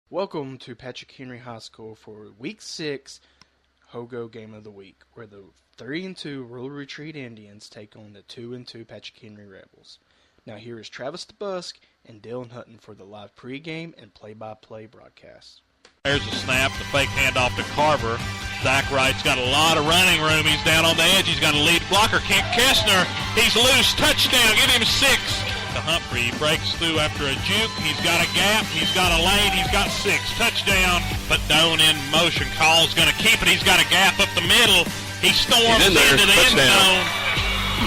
Welcome to Patrick Henry High School for Week 6 Hogo Game of the Week, where the 3-2 Rural Retreat Indians take on the 2-2 Patrick Henry Rebels. Now here is Travis DeBusk and Dylan Hutton for the live pregame and play-by-play broadcast. There's a snap, the fake handoff to Carver. Zach Wright's got a lot of running room. He's down on the edge. He's got a lead blocker. Kent Kessner, he's loose. Touchdown. Give him 6. To Humphrey, he breaks through after a juke. He's got a gap. He's got a lane. He's got 6. Touchdown. But Doan in motion. Call's going to keep it. He's got a gap up the middle. He storms into the end zone.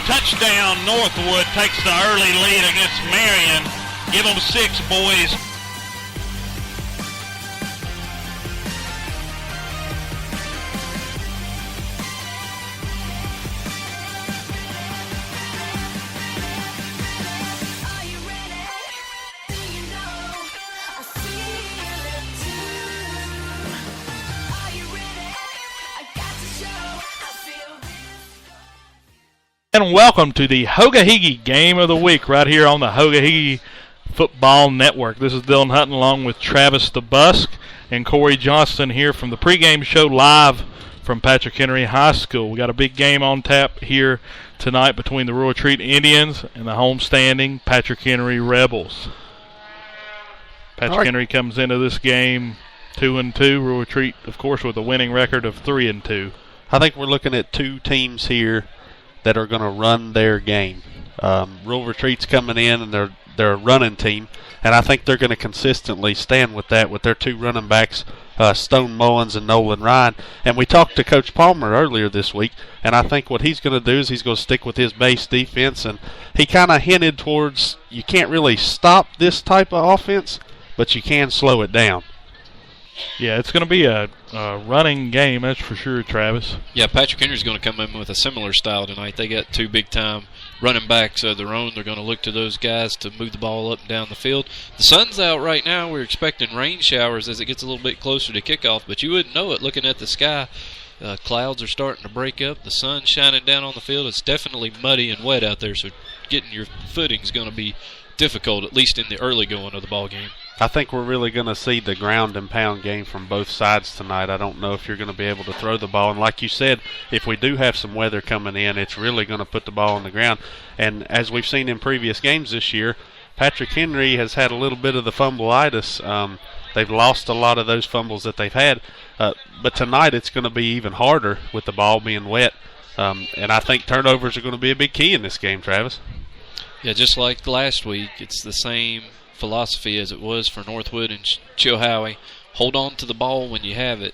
Touchdown. Northwood takes the early lead against Marion. Give them 6, boys. And welcome to the Hoga-Higgy Game of the Week right here on the Hoga-Higgy Football Network. This is Dylan Hutton along with Travis DeBusk and Corey Johnston here from the pregame show live from Patrick Henry High School. We got a big game on tap here tonight between the Rural Retreat Indians and the homestanding Patrick Henry Rebels. Patrick Henry comes into this game 2-2. Rural Retreat, of course, with a winning record of 3-2. I think we're looking at two teams here that are going to run their game. Rural Retreat's coming in, and they're a running team, and I think they're going to consistently stand with that with their two running backs, Stone Mullins and Nolan Ryan. And we talked to Coach Palmer earlier this week, and I think what he's going to do is he's going to stick with his base defense, and he kind of hinted towards you can't really stop this type of offense, but you can slow it down. Yeah, it's going to be a running game, that's for sure, Travis. Yeah, Patrick Henry's going to come in with a similar style tonight. They got two big-time running backs of their own. They're going to look to those guys to move the ball up and down the field. The sun's out right now. We're expecting rain showers as it gets a little bit closer to kickoff, but you wouldn't know it looking at the sky. Clouds are starting to break up. The sun's shining down on the field. It's definitely muddy and wet out there, so getting your footing is going to be difficult, at least in the early going of the ball game. I think we're really going to see the ground and pound game from both sides tonight. I don't know if you're going to be able to throw the ball. And like you said, if we do have some weather coming in, it's really going to put the ball on the ground. And as we've seen in previous games this year, Patrick Henry has had a little bit of the fumbleitis. They've lost a lot of those fumbles that they've had. But tonight it's going to be even harder with the ball being wet. And I think turnovers are going to be a big key in this game, Travis. Yeah, just like last week, it's the same philosophy as it was for Northwood and Chilhowie. Hold on to the ball when you have it.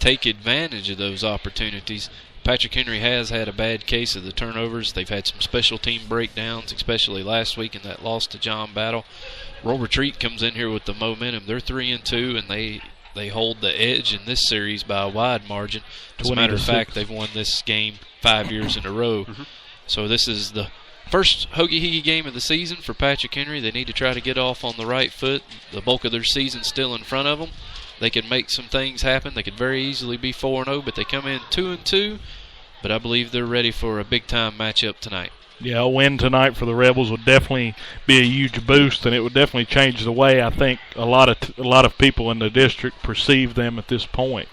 Take advantage of those opportunities. Patrick Henry has had a bad case of the turnovers. They've had some special team breakdowns, especially last week in that loss to John Battle. Rural Retreat comes in here with the momentum. They're 3-2, and they hold the edge in this series by a wide margin. As a matter of fact, they've won this game 5 years in a row. So this is the first Hoga-Higgy game of the season for Patrick Henry. They need to try to get off on the right foot. The bulk of their season still in front of them. They can make some things happen. They could very easily be 4-0, but they come in 2-2. But I believe they're ready for a big-time matchup tonight. Yeah, a win tonight for the Rebels would definitely be a huge boost, and it would definitely change the way I think a lot of people in the district perceive them at this point.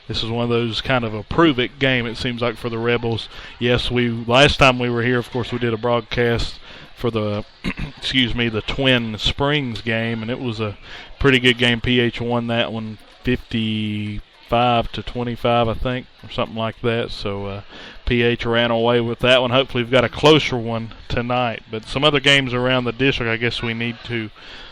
This is one of those kind of a prove-it game, it seems like, for the Rebels. Yes, last time we were here, of course, we did a broadcast for the the Twin Springs game, and it was a pretty good game. PH won that one 55-25, I think, or something like that. So PH ran away with that one. Hopefully we've got a closer one tonight. But some other games around the district I guess we need to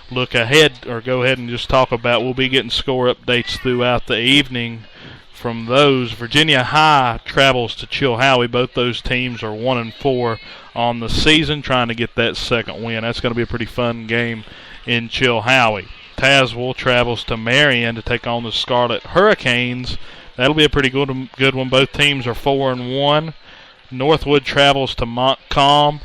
look ahead or go ahead and just talk about. We'll be getting score updates throughout the evening from those. Virginia High travels to Chilhowie. Both those teams are 1-4 on the season, trying to get that second win. That's going to be a pretty fun game in Chilhowie. Tazewell travels to Marion to take on the Scarlet Hurricanes. That'll be a pretty good one. Both teams are 4-1. Northwood travels to Montcalm.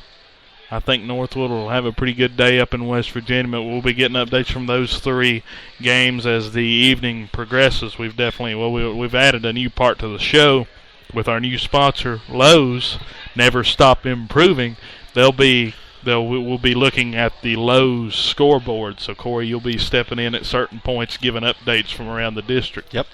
I think Northwood will have a pretty good day up in West Virginia, but we'll be getting updates from those three games as the evening progresses. We've added a new part to the show with our new sponsor, Lowe's, Never Stop Improving. They'll be we'll be looking at the Lowe's scoreboard. So, Corey, you'll be stepping in at certain points, giving updates from around the district. Yep,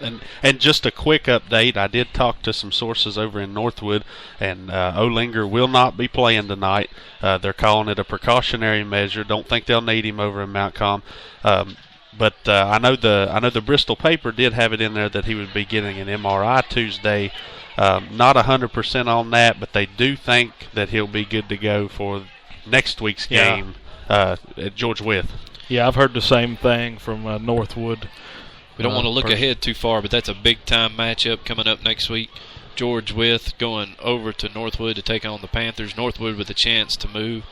and just a quick update. I did talk to some sources over in Northwood, and Olinger will not be playing tonight. They're calling it a precautionary measure. Don't think they'll need him over in Mount Com. But I know the Bristol paper did have it in there that he would be getting an MRI Tuesday. Not 100% on that, but they do think that he'll be good to go for next week's game at George Wythe. Yeah, I've heard the same thing from Northwood. We don't want to look ahead too far, but that's a big-time matchup coming up next week. George Wythe going over to Northwood to take on the Panthers. Northwood with a chance to move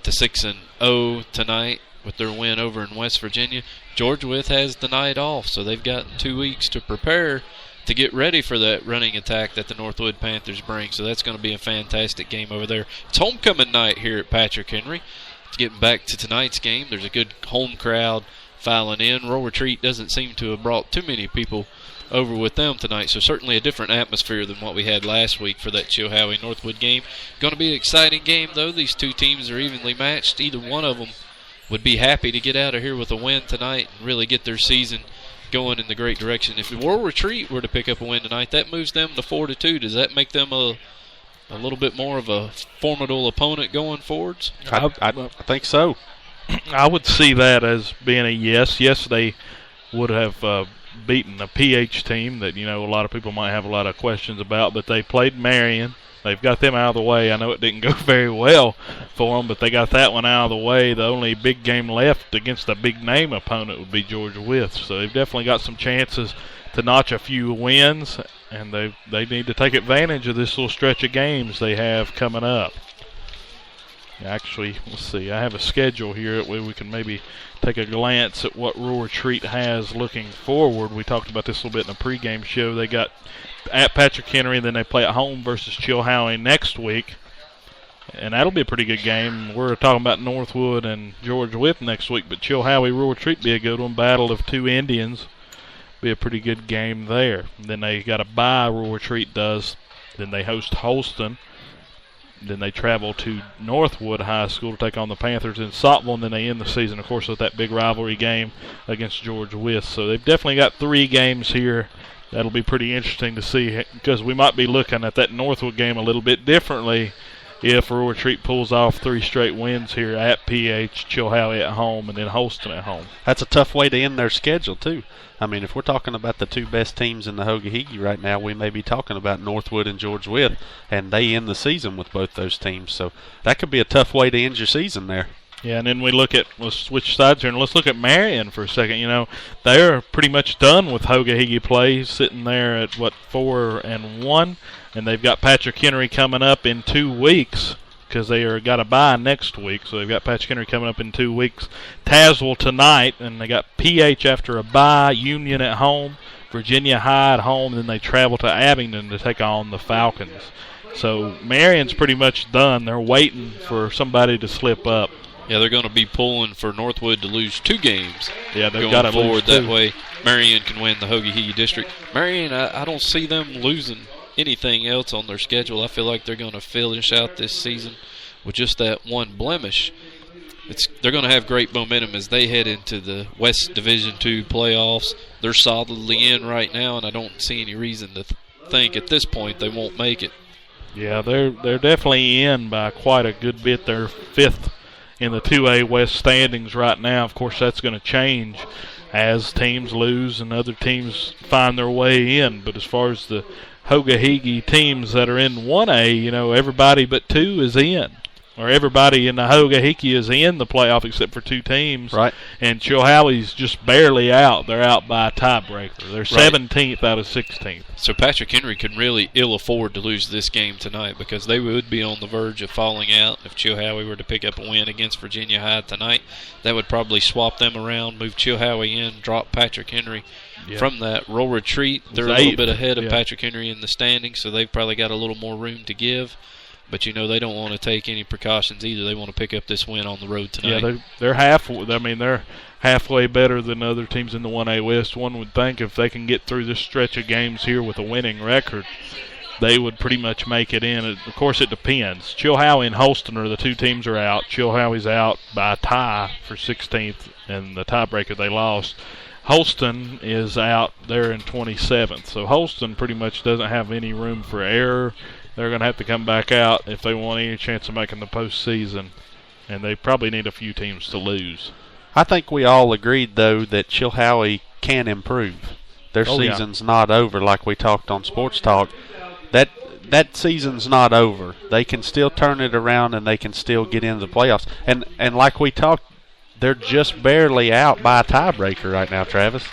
to 6-0 tonight with their win over in West Virginia. George Wythe has the night off, so they've got 2 weeks to prepare to get ready for that running attack that the Northwood Panthers bring. So that's going to be a fantastic game over there. It's homecoming night here at Patrick Henry. Getting back to tonight's game, there's a good home crowd filing in. Rural Retreat doesn't seem to have brought too many people over with them tonight, so certainly a different atmosphere than what we had last week for that Chilhowie-Northwood game. Going to be an exciting game, though. These two teams are evenly matched. Either one of them would be happy to get out of here with a win tonight and really get their season going in the great direction. If Rural Retreat were to pick up a win tonight, that moves them to 4-2. Does that make them a little bit more of a formidable opponent going forwards? I think so. I would see that as being a yes. Yes, they would have beaten a PH team that, a lot of people might have a lot of questions about, but they played Marion. They've got them out of the way. I know it didn't go very well for them, but they got that one out of the way. The only big game left against a big-name opponent would be George Wythe. So they've definitely got some chances to notch a few wins, and they need to take advantage of this little stretch of games they have coming up. Actually, let's see. I have a schedule here that way we can maybe take a glance at what Rural Retreat has looking forward. We talked about this a little bit in the pregame show. They got at Patrick Henry, and then they play at home versus Chilhowie next week. And that'll be a pretty good game. We're talking about Northwood and George Wythe next week, but Chilhowie Rural Retreat be a good one. Battle of two Indians. Be a pretty good game there. And then they got a bye, Rural Retreat does. Then they host Holston. Then they travel to Northwood High School to take on the Panthers in Saltville, and then they end the season, of course, with that big rivalry game against George Wythe. So they've definitely got 3 games here. That'll be pretty interesting to see, because we might be looking at that Northwood game a little bit differently if Rural Retreat pulls off 3 straight wins here at PH, Chilhowie at home, and then Holston at home. That's a tough way to end their schedule, too. I mean, if we're talking about the 2 best teams in the Hoagahigee right now, we may be talking about Northwood and George Wythe, and they end the season with both those teams. So that could be a tough way to end your season there. Yeah, and then let's switch sides here, and let's look at Marion for a second. They're pretty much done with Hoagahigee play, sitting there at, 4-1, and they've got Patrick Henry coming up in 2 weeks, because they got a bye next week, so they've got Patrick Henry coming up in 2 weeks. Tazewell tonight, and they got PH after a bye, Union at home, Virginia High at home, and then they travel to Abingdon to take on the Falcons. So Marion's pretty much done. They're waiting for somebody to slip up. Yeah, they're going to be pulling for Northwood to lose 2 games. Yeah, they've got to forward. lose 2. That way Marion can win the Hoagahigee District. Marion, I don't see them losing anything else on their schedule. I feel like they're going to finish out this season with just that one blemish. They're going to have great momentum as they head into the West Division II playoffs. They're solidly in right now, and I don't see any reason to think at this point they won't make it. Yeah, they're definitely in by quite a good bit. They're 5th in the 2A West standings right now. Of course, that's going to change as teams lose and other teams find their way in. But as far as the Hoagahigee teams that are in 1A, everybody but 2 is in. Or everybody in the Hoagahigee is in the playoff except for 2 teams. Right. And Chilhowie's just barely out. They're out by a tiebreaker. They're 17th out of 16th. So Patrick Henry can really ill afford to lose this game tonight, because they would be on the verge of falling out if Chilhowie were to pick up a win against Virginia High tonight. That would probably swap them around, move Chilhowie in, drop Patrick Henry. Yeah. From that Rural Retreat, they're a little bit ahead of Patrick Henry in the standings, so they've probably got a little more room to give. But, they don't want to take any precautions either. They want to pick up this win on the road tonight. Yeah, they're halfway better than other teams in the 1A West. One would think if they can get through this stretch of games here with a winning record, they would pretty much make it in. Of course, it depends. Chilhowie and Holston are the two teams are out. Chilhowie's out by a tie for 16th, and the tiebreaker they lost. Holston is out there in 27th, so Holston pretty much doesn't have any room for error. They're going to have to come back out if they want any chance of making the postseason, and they probably need a few teams to lose. I think we all agreed, though, that Chilhowie can improve. Their season's not over, like we talked on Sports Talk. That season's not over. They can still turn it around, and they can still get into the playoffs. And like we talked, they're just barely out by a tiebreaker right now, Travis.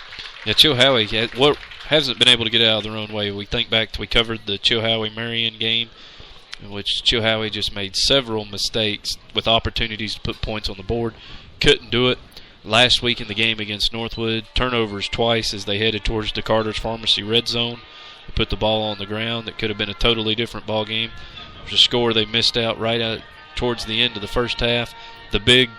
Yeah, Chilhowie hasn't been able to get out of their own way. We think back to we covered the Chilhowie-Marion game, in which Chilhowie just made several mistakes with opportunities to put points on the board. Couldn't do it. Last week in the game against Northwood, turnovers twice as they headed towards the Carter's Pharmacy red zone. They put the ball on the ground. That could have been a totally different ball game. There's a score they missed out right out towards the end of the first half. The big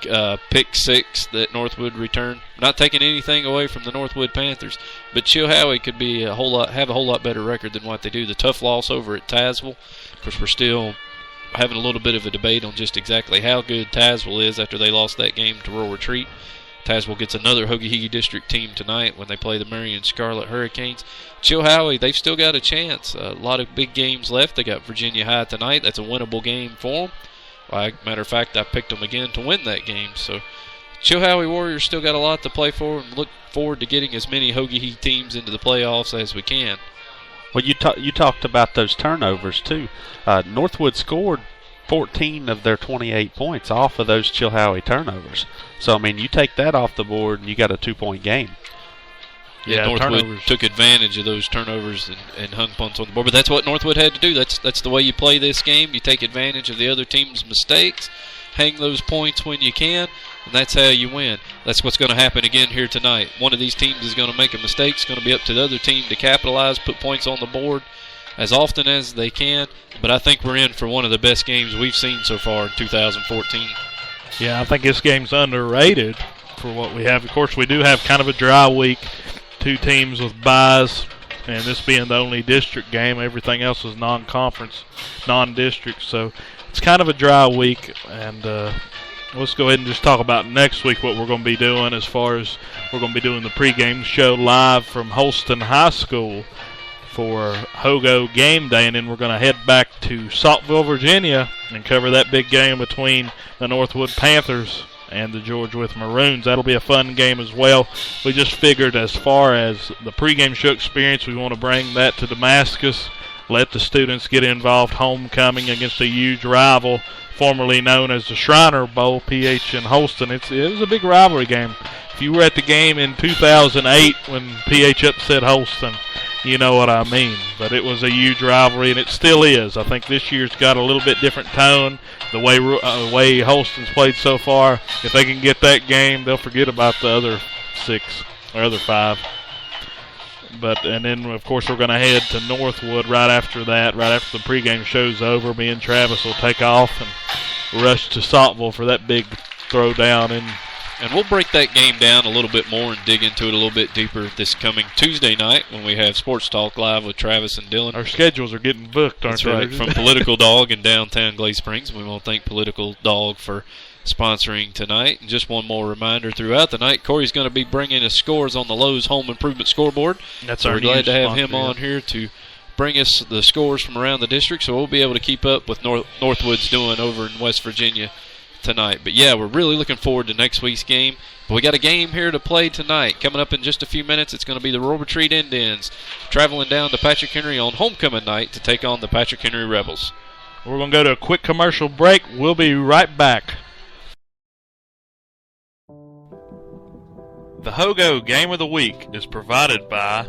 pick six that Northwood returned, not taking anything away from the Northwood Panthers, but Chilhowie could be have a whole lot better record than what they do. The tough loss over at Tazewell. Of course, we're still having a little bit of a debate on just exactly how good Tazewell is after they lost that game to Rural Retreat. Tazewell gets another Hoagie District team tonight when they play the Marion Scarlet Hurricanes. Chilhowie, they've still got a chance. A lot of big games left. They got Virginia High tonight. That's a winnable game for them. Matter of fact, I picked them again to win that game. So Chilhowie Warriors still got a lot to play for and look forward to getting as many Hoagie teams into the playoffs as we can. Well, you talked about those turnovers, too. Northwood scored 14 of their 28 points off of those Chilhowie turnovers. So, I mean, you take that off the board and you got a 2-point game. Yeah, Northwood took advantage of those turnovers and hung punts on the board. But that's what Northwood had to do. That's the way you play this game. You take advantage of the other team's mistakes, hang those points when you can, and that's how you win. That's what's going to happen again here tonight. One of these teams is going to make a mistake. It's going to be up to the other team to capitalize, put points on the board as often as they can. But I think we're in for one of the best games we've seen so far in 2014. Yeah, I think this game's underrated for what we have. Of course, we do have kind of a dry week. Two teams with byes, and this being the only district game. Everything else is non-conference, non-district. So it's kind of a dry week, and let's go ahead and just talk about next week what we're going to be doing as far as we're going to be doing the pregame show live from Holston High School for Hogo game day, and then we're going to head back to Saltville, Virginia, and cover that big game between the Northwood Panthers and the George Wythe Maroons. That'll be a fun game as well. We just figured as far as the pregame show experience, we want to bring that to Damascus, let the students get involved. Homecoming against a huge rival, formerly known as the Shriner Bowl, PH and Holston. It was a big rivalry game. If you were at the game in 2008 when PH upset Holston, you know what I mean. But it was a huge rivalry, and it still is. I think this year's got a little bit different tone. The way Holston's played so far, if they can get that game, they'll forget about the other 6 or other 5. And then, of course, we're going to head to Northwood right after that. Right after the pregame show's over, me and Travis will take off and rush to Saltville for that big throwdown. And we'll break that game down a little bit more and dig into it a little bit deeper this coming Tuesday night when we have Sports Talk Live with Travis and Dylan. Our schedules are getting booked, aren't they? That's right, from Political Dog in downtown Glade Springs. We want to thank Political Dog for sponsoring tonight. And just one more reminder throughout the night, Corey's going to be bringing us scores on the Lowe's Home Improvement Scoreboard. We're glad to have him on here to bring us the scores from around the district, so we'll be able to keep up with Northwood's doing over in West Virginia tonight. But yeah, we're really looking forward to next week's game. But we got a game here to play tonight. Coming up in just a few minutes, it's going to be the Rural Retreat Indians traveling down to Patrick Henry on homecoming night to take on the Patrick Henry Rebels. We're going to go to a quick commercial break. We'll be right back. The Hogo Game of the Week is provided by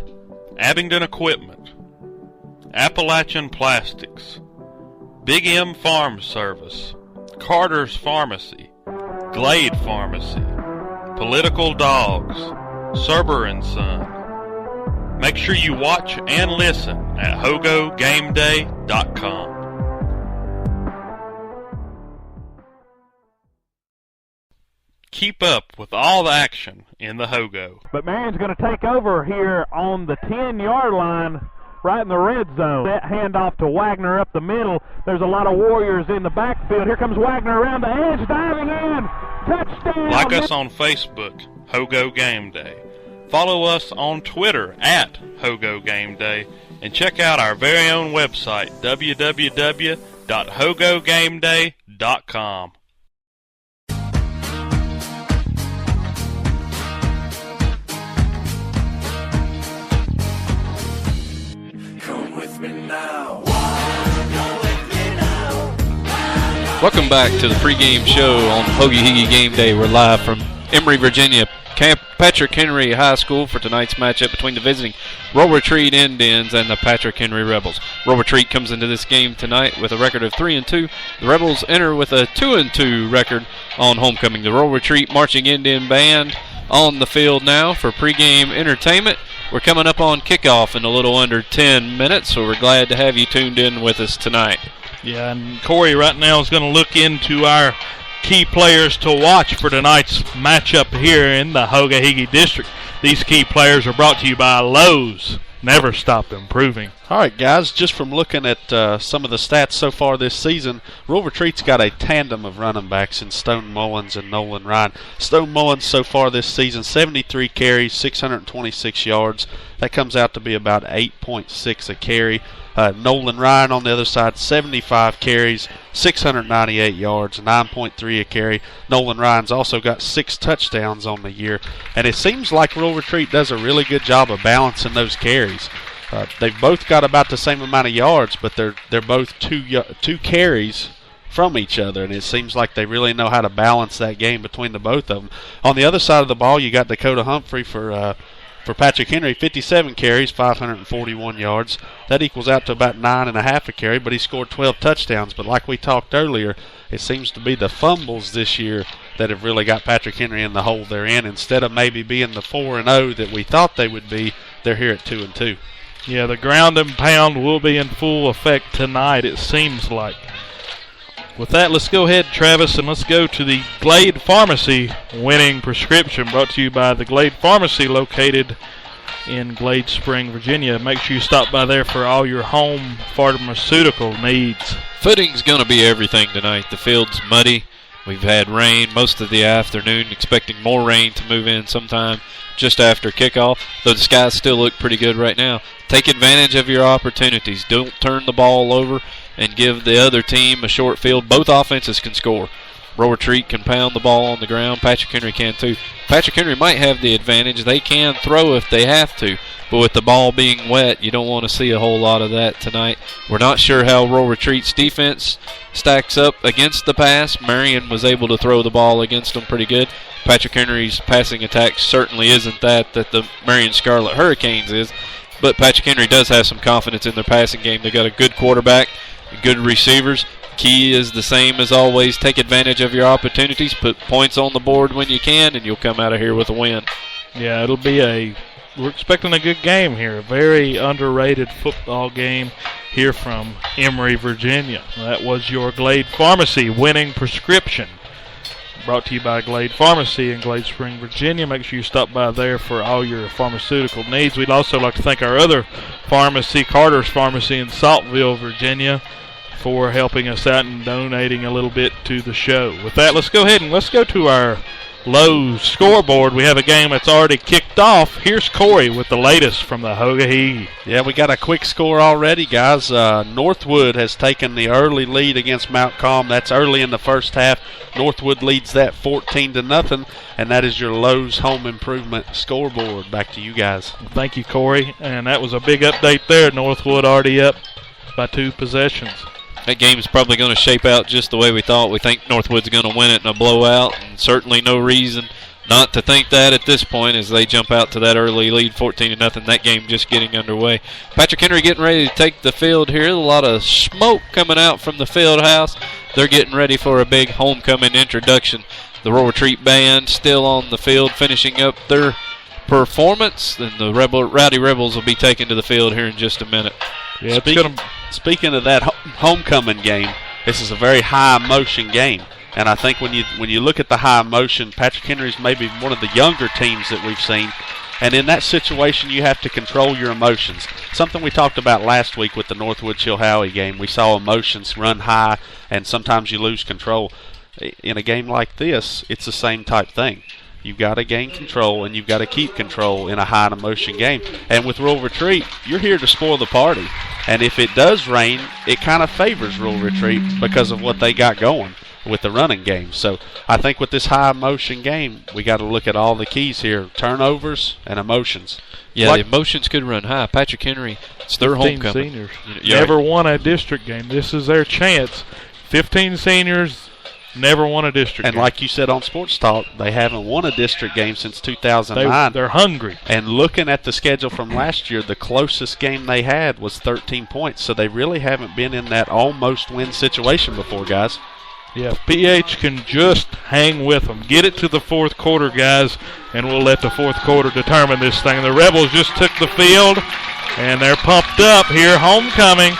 Abingdon Equipment, Appalachian Plastics, Big M Farm Service, Carter's Pharmacy, Glade Pharmacy, Political Dogs, Serber & Son. Make sure you watch and listen at HogoGameDay.com. Keep up with all the action in the Hogo. But Marion's going to take over here on the 10-yard line right in the red zone. That handoff to Wagner up the middle. There's a lot of Warriors in the backfield. Here comes Wagner around the edge, diving in. Touchdown! Like us on Facebook, Hogo Game Day. Follow us on Twitter at Hogo Game Day. And check out our very own website, www.hogogameday.com. Welcome back to the pregame show on Hoagie Higgy Game Day. We're live from Emory, Virginia, Camp Patrick Henry High School for tonight's matchup between the visiting Roll Retreat Indians and the Patrick Henry Rebels. Roll Retreat comes into this game tonight with a record of 3-2. The Rebels enter with a 2-2 record on homecoming. The Roll Retreat Marching Indian Band on the field now for pregame entertainment. We're coming up on kickoff in a little under 10 minutes, so we're glad to have you tuned in with us tonight. Yeah, and Corey right now is going to look into our key players to watch for tonight's matchup here in the Hoga-Higgy District. These key players are brought to you by Lowe's. Never stop improving. All right, guys, just from looking at some of the stats so far this season, Roll Retreat's got a tandem of running backs in Stone Mullins and Nolan Ryan. Stone Mullins so far this season, 73 carries, 626 yards. That comes out to be about 8.6 a carry. Nolan Ryan on the other side, 75 carries, 698 yards, 9.3 a carry. Nolan Ryan's also got 6 touchdowns on the year. And it seems like Roll Retreat does a really good job of balancing those carries. They've both got about the same amount of yards, but they're both two carries from each other, and it seems like they really know how to balance that game between the both of them. On the other side of the ball, you got Dakota Humphrey for Patrick Henry, 57 carries, 541 yards. That equals out to about 9.5 a carry, but he scored 12 touchdowns. But like we talked earlier, it seems to be the fumbles this year that have really got Patrick Henry in the hole they're in. Instead of maybe being the 4-0 that we thought they would be, they're here at 2-2. Yeah, the ground and pound will be in full effect tonight, it seems like. With that, let's go ahead, Travis, and let's go to the Glade Pharmacy winning prescription, brought to you by the Glade Pharmacy, located in Glade Spring, Virginia. Make sure you stop by there for all your home pharmaceutical needs. Footing's going to be everything tonight. The field's muddy. We've had rain most of the afternoon, expecting more rain to move in sometime just after kickoff, though the skies still look pretty good right now. Take advantage of your opportunities. Don't turn the ball over and give the other team a short field. Both offenses can score. Roll Retreat can pound the ball on the ground. Patrick Henry can too. Patrick Henry might have the advantage. They can throw if they have to, but with the ball being wet, you don't want to see a whole lot of that tonight. We're not sure how Roll Retreat's defense stacks up against the pass. Marion was able to throw the ball against them pretty good. Patrick Henry's passing attack certainly isn't that the Marion Scarlet Hurricanes is, but Patrick Henry does have some confidence in their passing game. They've got a good quarterback, good receivers. Key is the same as always. Take advantage of your opportunities. Put points on the board when you can, and you'll come out of here with a win. Yeah, we're expecting a good game here. A very underrated football game here from Emory, Virginia. That was your Glade Pharmacy winning prescription. Brought to you by Glade Pharmacy in Glade Spring, Virginia. Make sure you stop by there for all your pharmaceutical needs. We'd also like to thank our other pharmacy, Carter's Pharmacy in Saltville, Virginia, for helping us out and donating a little bit to the show. With that, let's go ahead and let's go to our Lowe's scoreboard. We have a game that's already kicked off. Here's Corey with the latest from the Hoga-Higgy. Yeah, we got a quick score already, guys. Northwood has taken the early lead against Mount Calm. That's early in the first half. Northwood leads that 14-0, and that is your Lowe's home improvement scoreboard. Back to you guys. Thank you, Corey. And that was a big update there. Northwood already up by 2 possessions. That game is probably going to shape out just the way we thought. We think Northwood's going to win it in a blowout, and certainly no reason not to think that at this point as they jump out to that early lead, 14-0. That game just getting underway. Patrick Henry getting ready to take the field here. A lot of smoke coming out from the field house. They're getting ready for a big homecoming introduction. The Roll Retreat Band still on the field finishing up their performance. Then the Rowdy Rebels will be taken to the field here in just a minute. Yeah, Speaking of that homecoming game, this is a very high-emotion game. And I think when you look at the high emotion, Patrick Henry's maybe one of the younger teams that we've seen. And in that situation, you have to control your emotions. Something we talked about last week with the Northwood Chilhowie game. We saw emotions run high, and sometimes you lose control. In a game like this, it's the same type thing. You've got to gain control, and you've got to keep control in a high-emotion game. And with Rural Retreat, you're here to spoil the party. And if it does rain, it kind of favors Rural Retreat because of what they got going with the running game. So I think with this high-emotion game, we got to look at all the keys here, turnovers and emotions. Yeah, the emotions could run high. Patrick Henry, it's their 15 homecoming. seniors. Never won a district game. This is their chance. 15 seniors. Never won a district game. And like you said on Sports Talk, they haven't won a district game since 2009. They're hungry. And looking at the schedule from last year, the closest game they had was 13 points. So they really haven't been in that almost win situation before, guys. Yeah, if PH can just hang with them. Get it to the fourth quarter, guys, and we'll let the fourth quarter determine this thing. The Rebels just took the field, and they're pumped up here. Homecoming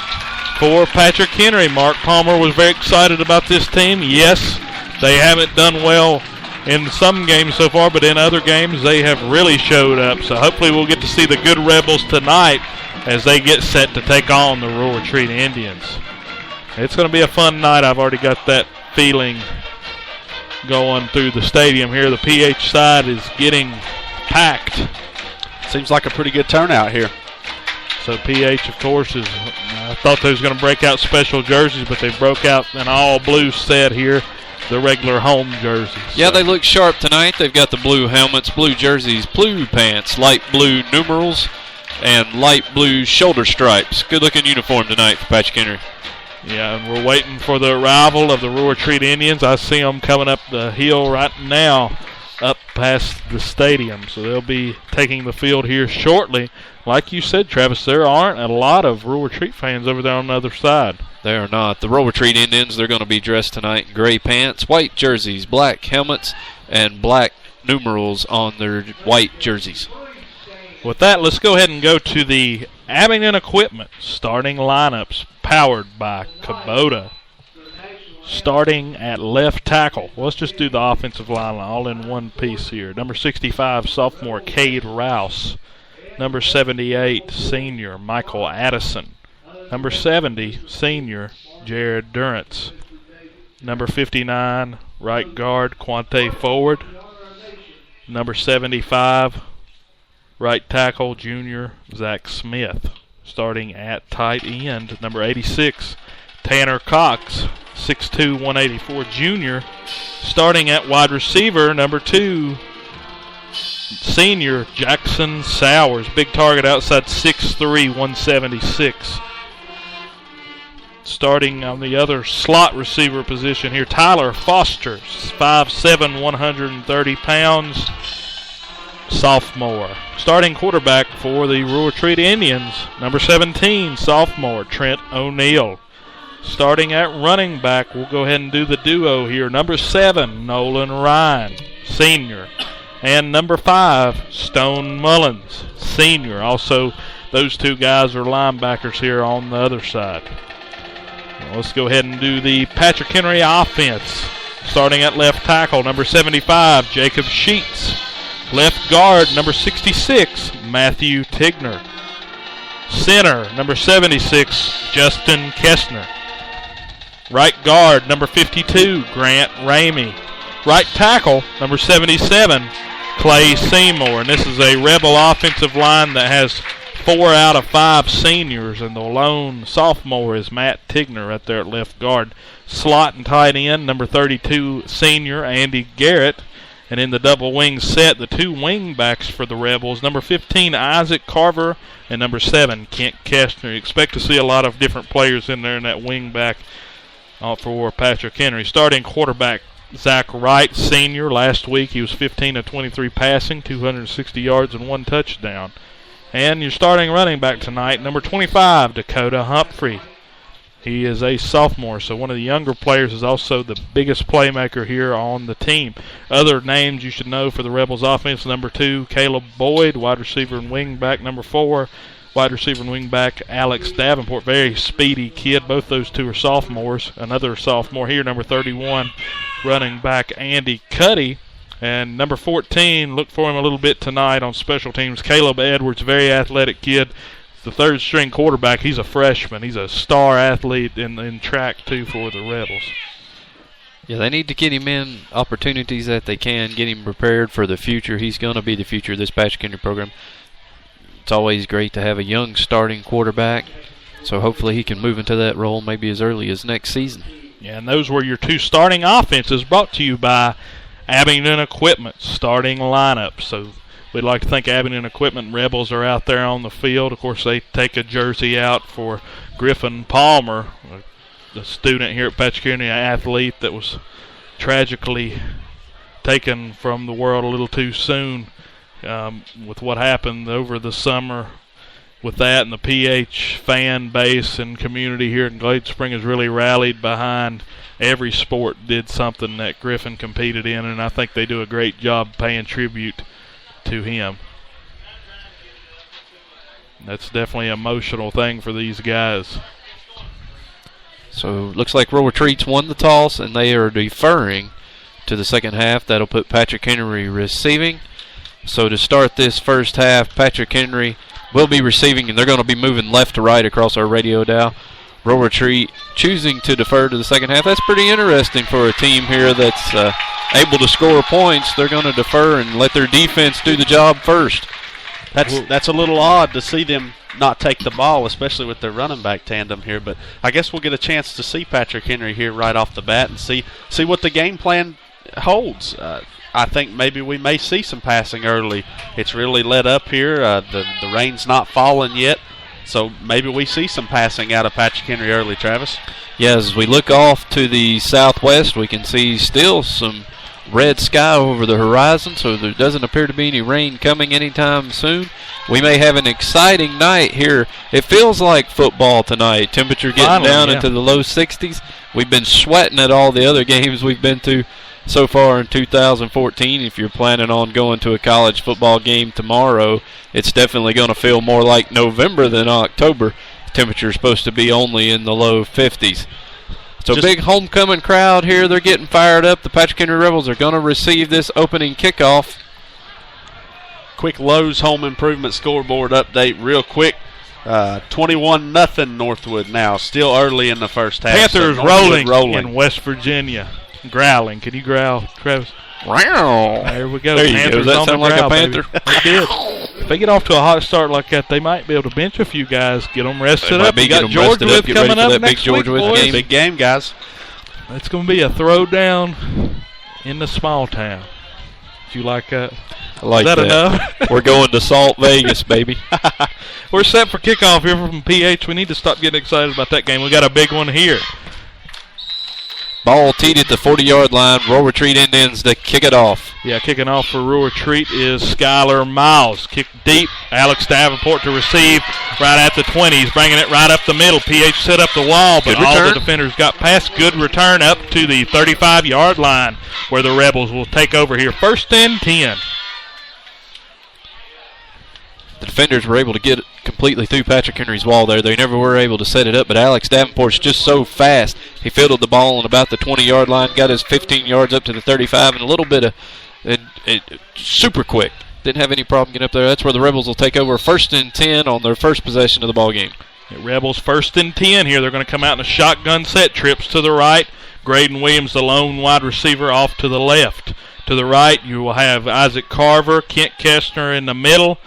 for Patrick Henry. Mark Palmer was very excited about this team. Yes, they haven't done well in some games so far, but in other games they have really showed up. So hopefully we'll get to see the good Rebels tonight as they get set to take on the Rural Retreat Indians. It's going to be a fun night. I've already got that feeling going through the stadium here. The PH side is getting packed. Seems like a pretty good turnout here. So PH, of course, I thought they was going to break out special jerseys, but they broke out an all-blue set here, the regular home jerseys. Yeah, they look sharp tonight. They've got the blue helmets, blue jerseys, blue pants, light blue numerals, and light blue shoulder stripes. Good-looking uniform tonight for Patrick Henry. Yeah, and we're waiting for the arrival of the Rural Retreat Indians. I see them coming up the hill right now, up past the stadium. So they'll be taking the field here shortly. Like you said, Travis, there aren't a lot of Rural Retreat fans over there on the other side. They are not. The Rural Retreat Indians, they're going to be dressed tonight in gray pants, white jerseys, black helmets, and black numerals on their white jerseys. With that, let's go ahead and go to the Abingdon Equipment starting lineups powered by Kubota. Starting at left tackle. Let's just do the offensive line all in one piece here. Number 65, sophomore Cade Rouse. Number 78, senior Michael Addison. Number 70, senior Jared Durrance. Number 59, right guard Quante Forward. Number 75, right tackle junior Zach Smith. Starting at tight end, number 86, Tanner Cox, 6'2", 184 junior. Starting at wide receiver, number 2, senior Jackson Sowers, big target outside, 6'3", 176. Starting on the other slot receiver position here, Tyler Foster, 5'7", 130 pounds, sophomore. Starting quarterback for the Rural Retreat Indians, number 17, sophomore Trent O'Neill. Starting at running back, we'll go ahead and do the duo here. Number 7, Nolan Ryan, senior. And number 5, Stone Mullins, senior. Also, those two guys are linebackers here on the other side. Now, let's go ahead and do the Patrick Henry offense. Starting at left tackle, number 75, Jacob Sheets. Left guard, number 66, Matthew Tigner. Center, number 76, Justin Kessner. Right guard, number 52, Grant Ramey. Right tackle, number 77, Clay Seymour. And this is a Rebel offensive line that has 4 out of 5 seniors, and the lone sophomore is Matt Tigner right there at left guard. Slot and tight end, number 32, senior Andy Garrett. And in the double wing set, the 2 wing backs for the Rebels, number 15, Isaac Carver, and number 7, Kent Kestner. You expect to see a lot of different players in there in that wing back for Patrick Henry. Starting quarterback, Zach Wright, senior. Last week he was 15 of 23 passing, 260 yards and 1 touchdown. And your starting running back tonight, number 25, Dakota Humphrey. He is a sophomore, so one of the younger players is also the biggest playmaker here on the team. Other names you should know for the Rebels offense, number 2, Caleb Boyd, wide receiver and wing back. Number 4, wide receiver and wing back, Alex Davenport, very speedy kid. Both those two are sophomores. Another sophomore here, number 31, running back Andy Cuddy. And number 14, look for him a little bit tonight on special teams. Caleb Edwards, very athletic kid. The third-string quarterback. He's a freshman. He's a star athlete in track, too, for the Rebels. Yeah, they need to get him in opportunities that they can, get him prepared for the future. He's going to be the future of this Patrick Henry program. It's always great to have a young starting quarterback, so hopefully he can move into that role maybe as early as next season. Yeah, and those were your two starting offenses, brought to you by Abingdon Equipment starting lineup. So we'd like to thank Abingdon Equipment. Rebels are out there on the field. Of course, they take a jersey out for Griffin Palmer, the student here at Patrick Henry, an athlete that was tragically taken from the world a little too soon with what happened over the summer with that, and the PH fan base and community here in Glade Spring has really rallied behind every sport did something that Griffin competed in, and I think they do a great job paying tribute to him. That's definitely an emotional thing for these guys. So looks like Rural Retreats won the toss, and they are deferring to the second half. That'll put Patrick Henry receiving. So to start this first half, Patrick Henry will be receiving, and they're going to be moving left to right across our radio dial. Rural Retreat choosing to defer to the second half. That's pretty interesting for a team here that's able to score points. They're going to defer and let their defense do the job first. That's a little odd to see them not take the ball, especially with their running back tandem here. But I guess we'll get a chance to see Patrick Henry here right off the bat and see what the game plan holds. I think maybe we may see some passing early. It's really let up here. The rain's not falling yet, so maybe we see some passing out of Patrick Henry early, Travis. Yeah, as we look off to the southwest, we can see still some red sky over the horizon, so there doesn't appear to be any rain coming anytime soon. We may have an exciting night here. It feels like football tonight. Temperature getting down into the low 60s. We've been sweating at all the other games we've been to so far in 2014. If you're planning on going to a college football game tomorrow, it's definitely going to feel more like November than October. Temperature is supposed to be only in the low 50s. So big homecoming crowd here. They're getting fired up. The Patrick Henry Rebels are going to receive this opening kickoff. Quick Lowe's home improvement scoreboard update real quick. 21-0 Northwood now. Still early in the first half. Panthers rolling in West Virginia. Growling. Can you growl, Travis? Wow. There we go. There you go. Does that sound like a panther? It did. If they get off to a hot start like that, they might be able to bench a few guys, get them rested up. We got Georgia with coming up next week, boys. Big game, guys. It's going to be a throwdown in the small town. Do you like that? I like that. Is that enough? We're going to Salt Vegas, baby. We're set for kickoff here from PH. We need to stop getting excited about that game. We got a big one here. Ball teed at the 40-yard line. Rural Retreat Indians to kick it off. Yeah, kicking off for Rural Retreat is Skylar Miles. Kick deep. Alex Davenport to receive right at the 20. He's bringing it right up the middle. PH set up the wall, but all the defenders got past. Good return up to the 35-yard line where the Rebels will take over here. 1st and 10. The defenders were able to get completely through Patrick Henry's wall there. They never were able to set it up, but Alex Davenport's just so fast. He fielded the ball on about the 20-yard line, got his 15 yards up to the 35, and a little bit of super quick. Didn't have any problem getting up there. That's where the Rebels will take over. 1st and 10 on their first possession of the ball game. The Rebels 1st and 10 here. They're going to come out in a shotgun set. Trips to the right. Graydon Williams, the lone wide receiver, off to the left. To the right, you will have Isaac Carver, Kent Kestner in the middle.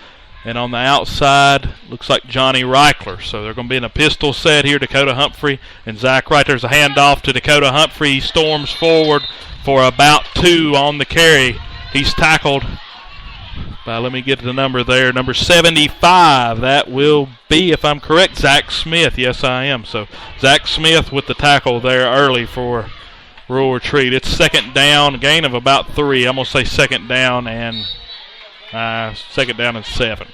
And on the outside, looks like Johnny Reichler. So they're going to be in a pistol set here, Dakota Humphrey and Zach Wright. There's a handoff to Dakota Humphrey. He storms forward for about 2 on the carry. He's tackled by, let me get the number there, number 75. That will be, if I'm correct, Zach Smith. Yes, I am. So Zach Smith with the tackle there early for Rural Retreat. It's 2nd down, a gain of about 3. I'm going to say 2nd down and 7.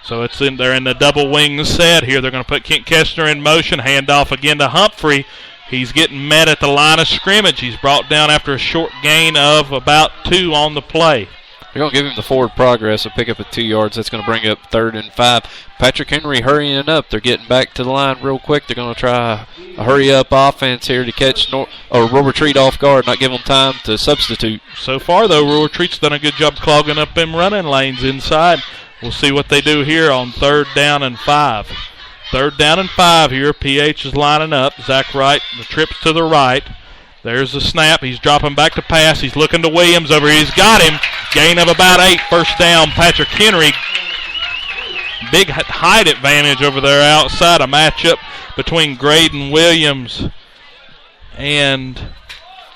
So they're in the double wing set here. They're going to put Kent Kestner in motion. Handoff again to Humphrey. He's getting met at the line of scrimmage. He's brought down after a short gain of about 2 on the play. They're going to give him the forward progress, a pick up at 2 yards. That's going to bring up 3rd and 5. Patrick Henry hurrying up. They're getting back to the line real quick. They're going to try a hurry-up offense here to catch or Rural Retreat off guard, not give them time to substitute. So far, though, Rural Retreat's done a good job clogging up them running lanes inside. We'll see what they do here on 3rd down and 5. 3rd down and 5 here. PH is lining up. Zach Wright, the trips to the right. There's the snap. He's dropping back to pass. He's looking to Williams over here. He's got him. Gain of about 8. First down, Patrick Henry. Big height advantage over there outside. A matchup between Graydon Williams and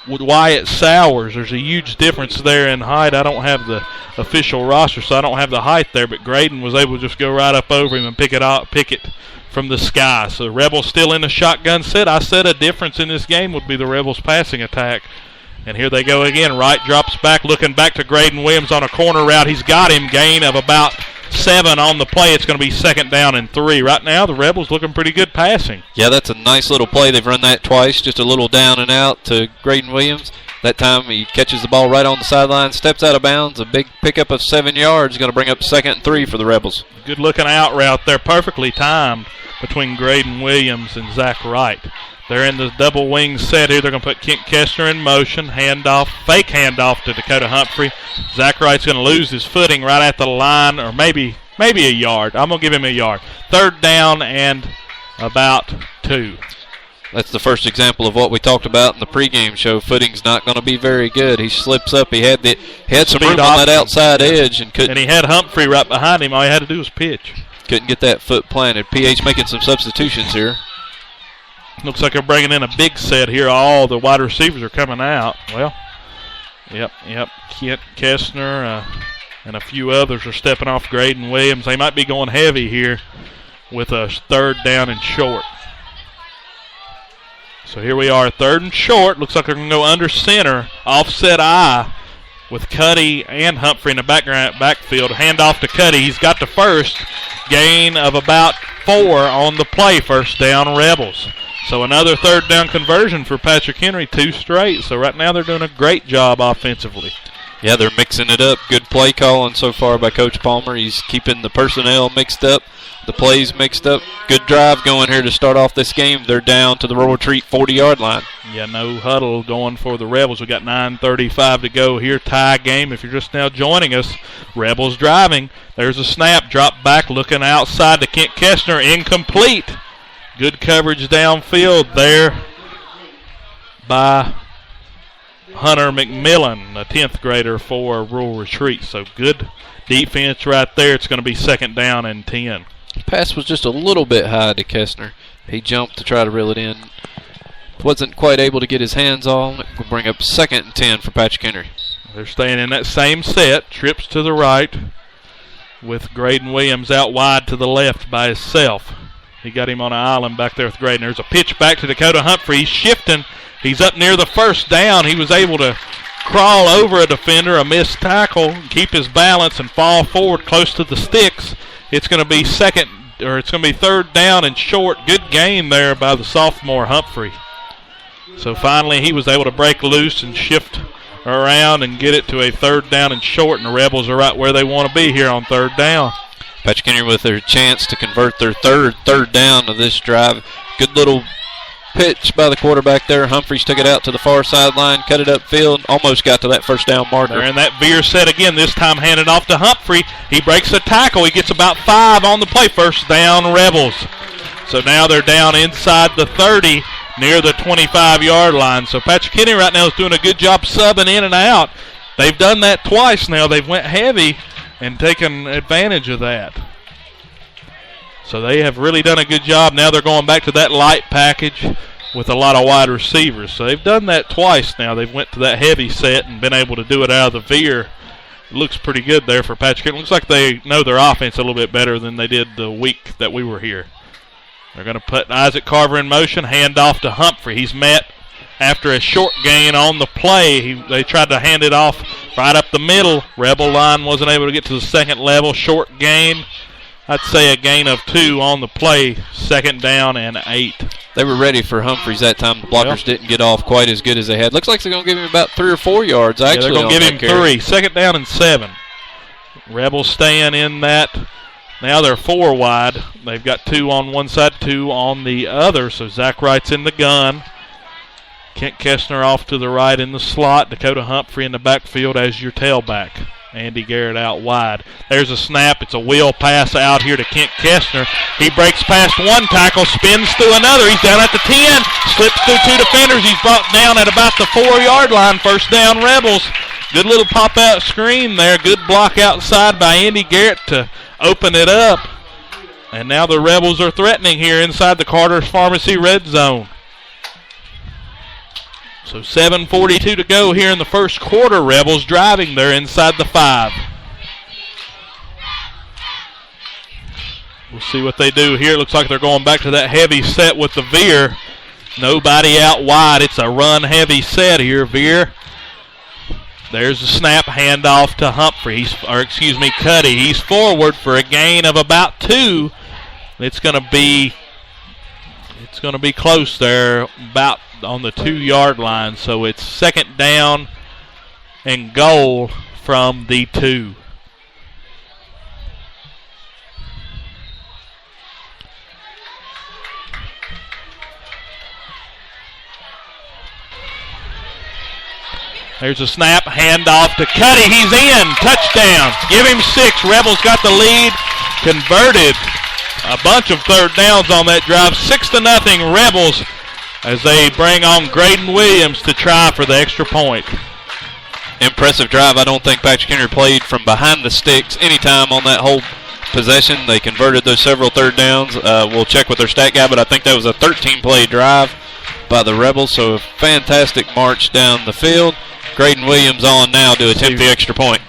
Wyatt Sowers. There's a huge difference there in height. I don't have the official roster, so I don't have the height there, but Graydon was able to just go right up over him and pick it from the sky. So the Rebels still in the shotgun set. I said a difference in this game would be the Rebels' passing attack. And here they go again. Wright drops back, looking back to Graydon Williams on a corner route. He's got him. Gain of about 7 on the play. It's going to be 2nd down and 3. Right now, the Rebels looking pretty good passing. Yeah, that's a nice little play. They've run that twice, just a little down and out to Graydon Williams. That time he catches the ball right on the sideline, steps out of bounds. A big pickup of 7 yards, going to bring up 2nd and 3 for the Rebels. Good looking out route there, perfectly timed between Graydon Williams and Zach Wright. They're in the double wing set here. They're going to put Kent Kestner in motion. Fake handoff to Dakota Humphrey. Zach Wright's going to lose his footing right at the line, or maybe a yard. I'm going to give him a yard. 3rd down and about 2. That's the first example of what we talked about in the pregame show. Footing's not going to be very good. He slips up. He had some room on that outside edge and couldn't. And he had Humphrey right behind him. All he had to do was pitch. Couldn't get that foot planted. PH making some substitutions here. Looks like they're bringing in a big set here. All the wide receivers are coming out. Well, yep. Kent Kestner and a few others are stepping off Graydon Williams. They might be going heavy here with a 3rd down and short. So here we are, 3rd and short. Looks like they're going to go under center, offset I, with Cuddy and Humphrey in the backfield. Handoff to Cuddy. He's got the first. Gain of about 4 on the play. 1st down, Rebels. So another 3rd down conversion for Patrick Henry, 2 straight. So right now they're doing a great job offensively. Yeah, they're mixing it up. Good play calling so far by Coach Palmer. He's keeping the personnel mixed up, the plays mixed up. Good drive going here to start off this game. They're down to the Rural Retreat 40-yard line. Yeah, no huddle going for the Rebels. We got 9:35 to go here. Tie game. If you're just now joining us, Rebels driving. There's a snap. Drop back, looking outside to Kent Kestner. Incomplete. Good coverage downfield there by Hunter McMillan, a 10th grader for Rural Retreat. So good defense right there. It's going to be 2nd down and 10. Pass was just a little bit high to Kestner. He jumped to try to reel it in. Wasn't quite able to get his hands on. It will bring up 2nd and 10 for Patrick Henry. They're staying in that same set. Trips to the right with Graydon Williams out wide to the left by himself. He got him on an island back there with Graydon. There's a pitch back to Dakota Humphrey. He's shifting. He's up near the 1st down. He was able to crawl over a defender, a missed tackle, keep his balance, and fall forward close to the sticks. It's going to be 3rd down and short. Good gain there by the sophomore Humphrey. So finally he was able to break loose and shift around and get it to a 3rd down and short, and the Rebels are right where they want to be here on 3rd down. Patrick Henry with their chance to convert their third down of this drive. Good little pitch by the quarterback there. Humphreys took it out to the far sideline, cut it upfield, almost got to that 1st down marker. They're in that veer set again, this time handed off to Humphrey. He breaks a tackle. He gets about 5 on the play. 1st down, Rebels. So now they're down inside the 30, near the 25-yard line. So Patrick Henry right now is doing a good job subbing in and out. They've done that twice now. They've went heavy and taken advantage of that. So they have really done a good job. Now they're going back to that light package with a lot of wide receivers. So they've done that twice now. They've went to that heavy set and been able to do it out of the veer. It looks pretty good there for Patrick. It looks like they know their offense a little bit better than they did the week that we were here. They're going to put Isaac Carver in motion, hand off to Humphrey. He's met after a short gain on the play. They tried to hand it off right up the middle. Rebel line wasn't able to get to the 2nd level. Short gain. I'd say a gain of 2 on the play. 2nd down and 8. They were ready for Humphreys that time. The blockers didn't get off quite as good as they had. Looks like they're going to give him about 3 or 4 yards, actually. Yeah, they're going to give him 3. 2nd down and 7. Rebels staying in that. Now they're 4 wide. They've got 2 on one side, 2 on the other. So Zach Wright's in the gun. Kent Kestner off to the right in the slot. Dakota Humphrey in the backfield as your tailback. Andy Garrett out wide. There's a snap. It's a wheel pass out here to Kent Kestner. He breaks past one tackle, spins through another. He's down at the 10, slips through 2 defenders. He's brought down at about the 4-yard line. First down, Rebels. Good little pop-out screen there. Good block outside by Andy Garrett to open it up. And now the Rebels are threatening here inside the Carter's Pharmacy red zone. So 7:42 to go here in the first quarter. Rebels driving. They're inside the 5. We'll see what they do here. It looks like they're going back to that heavy set with the veer. Nobody out wide. It's a run-heavy set here, veer. There's a snap, handoff to Humphrey, Cuddy. He's forward for a gain of about 2. It's going to be close there, about on the 2-yard line. So it's second down and goal from the 2. There's a snap, handoff to Cuddy. He's in. Touchdown. Give him 6. Rebels got the lead. Converted a bunch of third downs on that drive. 6-0 Rebels as they bring on Graydon Williams to try for the extra point. Impressive drive. I don't think Patrick Henry played from behind the sticks anytime on that whole possession. They converted those several third downs. We'll check with their stat guy, but I think that was a 13-play drive by the Rebels. So a fantastic march down the field. Graydon Williams on now to attempt the extra point.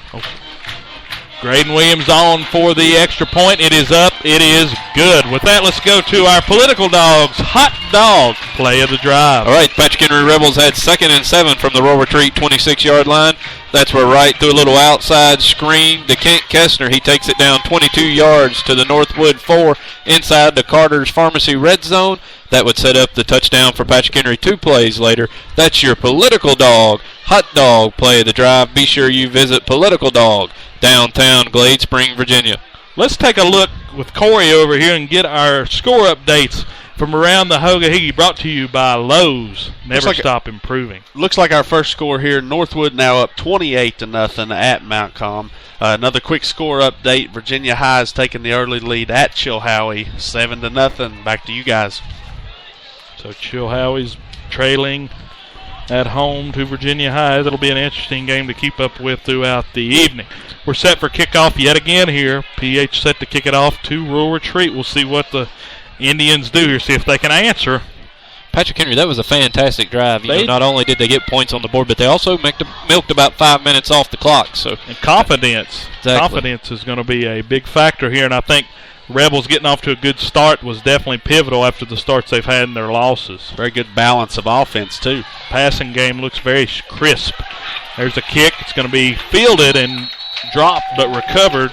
Graydon Williams on for the extra point. It is up. It is good. With that, let's go to our Political Dogs hot dog play of the drive. All right, Patrick Henry Rebels had 2nd and 7 from the roll retreat 26-yard line. That's where Wright threw a little outside screen to Kent Kestner. He takes it down 22 yards to the Northwood 4 inside the Carter's Pharmacy red zone. That would set up the touchdown for Patrick Henry 2 plays later. That's your Political Dog hot dog play of the drive. Be sure you visit Political Dog, downtown Glade Spring, Virginia. Let's take a look with Corey over here and get our score updates from around the Hoga-Higgy, brought to you by Lowe's. Never stop improving. Looks like our first score here. Northwood now up 28-0 at Mount Com. Another quick score update. Virginia High is taking the early lead at Chilhowie, 7-0. Back to you guys. So Chilhowie's trailing at home to Virginia High. That'll be an interesting game to keep up with throughout the evening. We're set for kickoff yet again here. PH set to kick it off to Rural Retreat. We'll see what the Indians do here, see if they can answer. Patrick Henry, that was a fantastic drive. Not only did they get points on the board, but they also milked about 5 minutes off the clock. And confidence. Exactly. Confidence is going to be a big factor here, and I think Rebels getting off to a good start was definitely pivotal after the starts they've had in their losses. Very good balance of offense, too. Passing game looks very crisp. There's a kick. It's going to be fielded and dropped, but recovered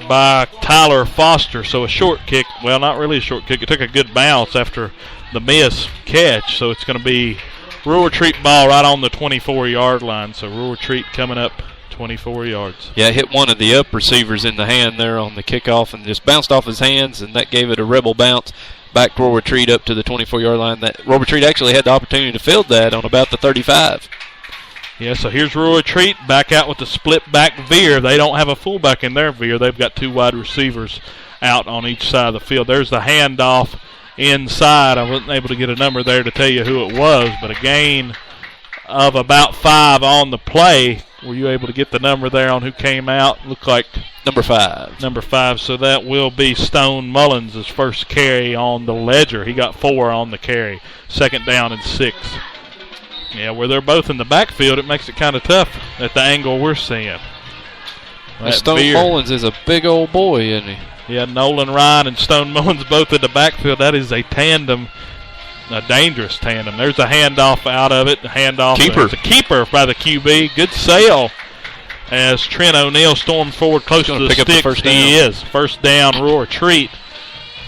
by Tyler Foster. So a short kick. Well, not really a short kick. It took a good bounce after the miss catch. So it's going to be Rural Retreat ball right on the 24-yard line. So Rural Retreat coming up 24 yards. Yeah, hit one of the up receivers in the hand there on the kickoff and just bounced off his hands, and that gave it a Rebel bounce back to Rural Retreat up to the 24-yard line. That Rural Retreat actually had the opportunity to field that on about the 35. Yeah, so here's Rural Retreat back out with the split back veer. They don't have a fullback in their veer. They've got 2 wide receivers out on each side of the field. There's the handoff inside. I wasn't able to get a number there to tell you who it was, but a gain of about 5 on the play. Were you able to get the number there on who came out? Looked like number 5. Number 5. So that will be Stone Mullins' first carry on the ledger. He got 4 on the carry. 2nd down and 6. Yeah, where they're both in the backfield, it makes it kind of tough at the angle we're seeing. Stone Mullins is a big old boy, isn't he? Yeah, Nolan Ryan and Stone Mullins both in the backfield. That is a tandem. A dangerous tandem. There's a handoff out of it. Handoff. There's a keeper by the QB. Good sale as Trent O'Neill storms forward close to the sticks. He is. First down, Rural Retreat,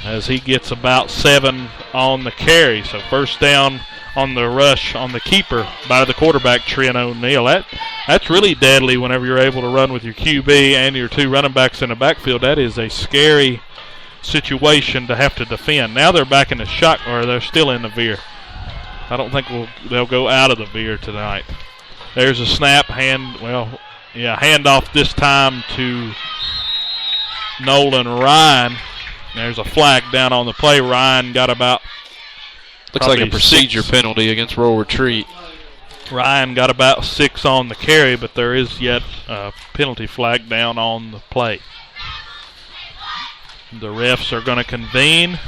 as he gets about 7 on the carry. So first down on the rush on the keeper by the quarterback, Trent O'Neill. That's really deadly whenever you're able to run with your QB and your 2 running backs in the backfield. That is a scary situation to have to defend. Now they're back in the shot, or they're still in the veer. I don't think they'll go out of the veer tonight. There's a snap, handoff this time to Nolan Ryan. There's a flag down on the play. Ryan got about looks like a procedure penalty against Roll Retreat. Ryan got about 6 on the carry, but there is yet a penalty flag down on the play. The refs are going to convene.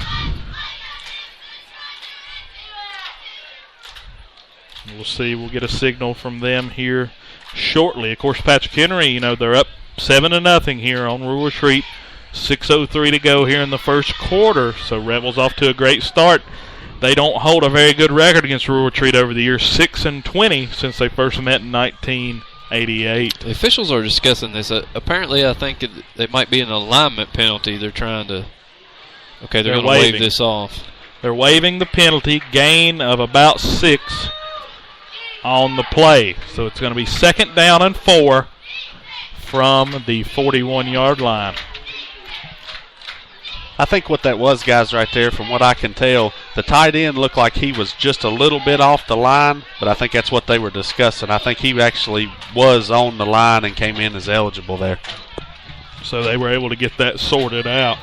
We'll see. We'll get a signal from them here shortly. Of course, Patrick Henry, they're up 7-0 here on Rural Retreat. 6:03 to go here in the first quarter. So Rebels off to a great start. They don't hold a very good record against Rural Retreat over the years. 6-20 since they first met in 1988. The officials are discussing this. Apparently, I think it might be an alignment penalty. They're trying to. Okay, they're going to waive this off. They're waiving the penalty. Gain of about 6 on the play. So it's going to be 2nd down and 4 from the 41-yard line. I think what that was, guys, right there, from what I can tell, the tight end looked like he was just a little bit off the line, but I think that's what they were discussing. I think he actually was on the line and came in as eligible there. So they were able to get that sorted out.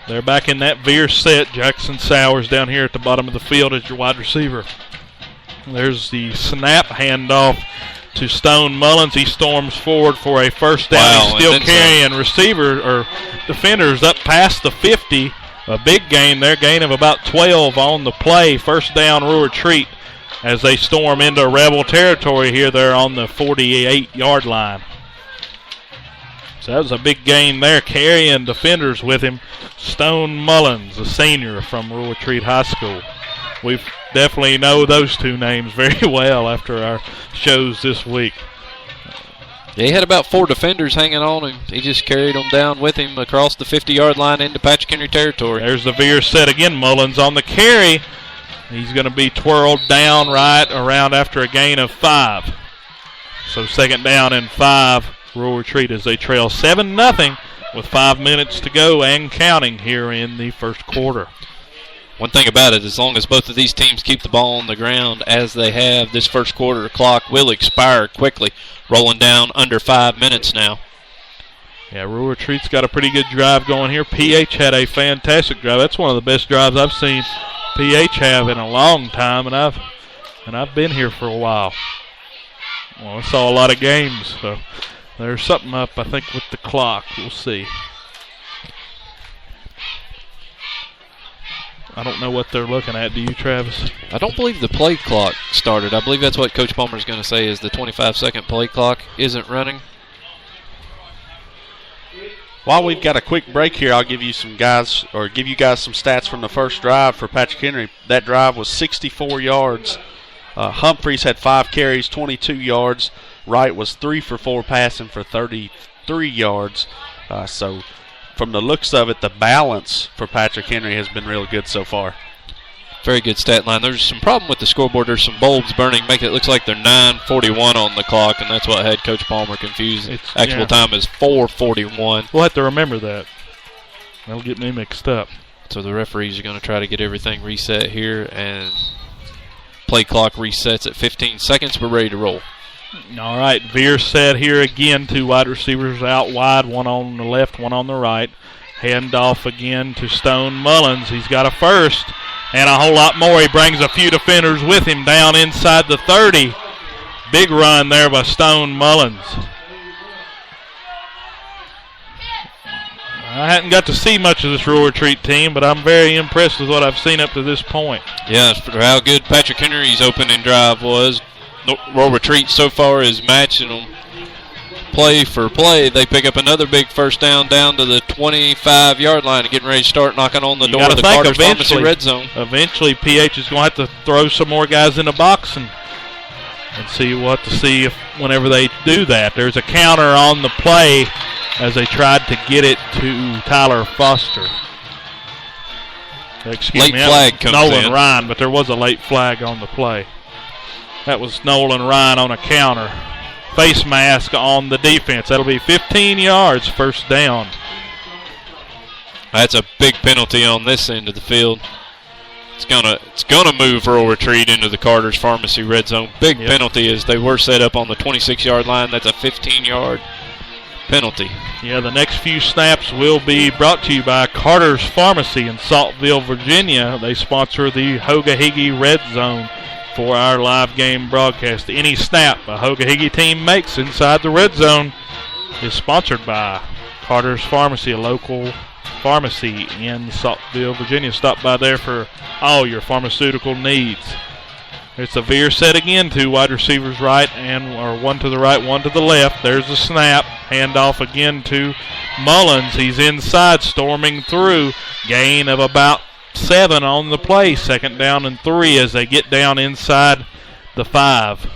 They're back in that veer set. Jackson Sowers down here at the bottom of the field as your wide receiver. There's the snap handoff to Stone Mullins. He storms forward for a first down. Wow, he's still carrying defenders up past the 50. A big gain there, gain of about 12 on the play. First down, Rural Retreat as they storm into Rebel territory here. They're on the 48-yard line. So that was a big gain there, carrying defenders with him. Stone Mullins, a senior from Rural Retreat High School. We definitely know those 2 names very well after our shows this week. Yeah, he had about 4 defenders hanging on him. He just carried them down with him across the 50-yard line into Patrick Henry territory. There's the veer set again. Mullins on the carry. He's going to be twirled down right around after a gain of 5. So 2nd down and 5. Rural Retreat as they trail 7-0 with 5 minutes to go and counting here in the first quarter. One thing about it, as long as both of these teams keep the ball on the ground as they have, this first quarter clock will expire quickly, rolling down under 5 minutes now. Yeah, Rural Retreat's got a pretty good drive going here. PH had a fantastic drive. That's one of the best drives I've seen PH have in a long time, and I've been here for a while. Well, I saw a lot of games, so there's something up, I think, with the clock. We'll see. I don't know what they're looking at. Do you, Travis? I don't believe the play clock started. I believe that's what Coach Palmer is going to say is the 25-second play clock isn't running. While we've got a quick break here, I'll give you guys some stats from the first drive for Patrick Henry. That drive was 64 yards. Humphreys had 5 carries, 22 yards. Wright was 3 for 4 passing for 33 yards. So from the looks of it, the balance for Patrick Henry has been real good so far. Very good stat line. There's some problem with the scoreboard. There's some bulbs burning, making it look like they're 9:41 on the clock, and that's what had Coach Palmer confused. Actual time is 4:41. We'll have to remember that. That'll get me mixed up. So the referees are going to try to get everything reset here, and play clock resets at 15 seconds. We're ready to roll. All right, veer set here again. 2 wide receivers out wide, one on the left, one on the right. Handoff again to Stone Mullins. He's got a first and a whole lot more. He brings a few defenders with him down inside the 30. Big run there by Stone Mullins. I hadn't got to see much of this Rural Retreat team, but I'm very impressed with what I've seen up to this point. Yeah, for how good Patrick Henry's opening drive was. Rural Retreat so far is matching them play for play. They pick up another big first down to the 25-yard line and getting ready to start knocking on the door of the Carter's Pharmacy red zone. Eventually, PH is going to have to throw some more guys in the box and see if whenever they do that. There's a counter on the play as they tried to get it to Tyler Foster. Excuse me, flag comes Nolan in. Ryan, but there was a late flag on the play. That was Nolan Ryan on a counter. Face mask on the defense. That'll be 15 yards, first down. That's a big penalty on this end of the field. It's gonna move Rural Retreat into the Carter's Pharmacy red zone. Big penalty as they were set up on the 26-yard line. That's a 15-yard penalty. Yeah, the next few snaps will be brought to you by Carter's Pharmacy in Saltville, Virginia. They sponsor the Hoga-Higgy Red Zone for our live game broadcast. Any snap a Hoga-Higgy team makes inside the red zone is sponsored by Carter's Pharmacy, a local pharmacy in Saltville, Virginia. Stop by there for all your pharmaceutical needs. It's a veer set again, two wide receivers right, or one to the right, one to the left. There's the snap. Handoff again to Mullins. He's inside, storming through. Gain of about 7 on the play. 2nd down and 3 as they get down inside the 5.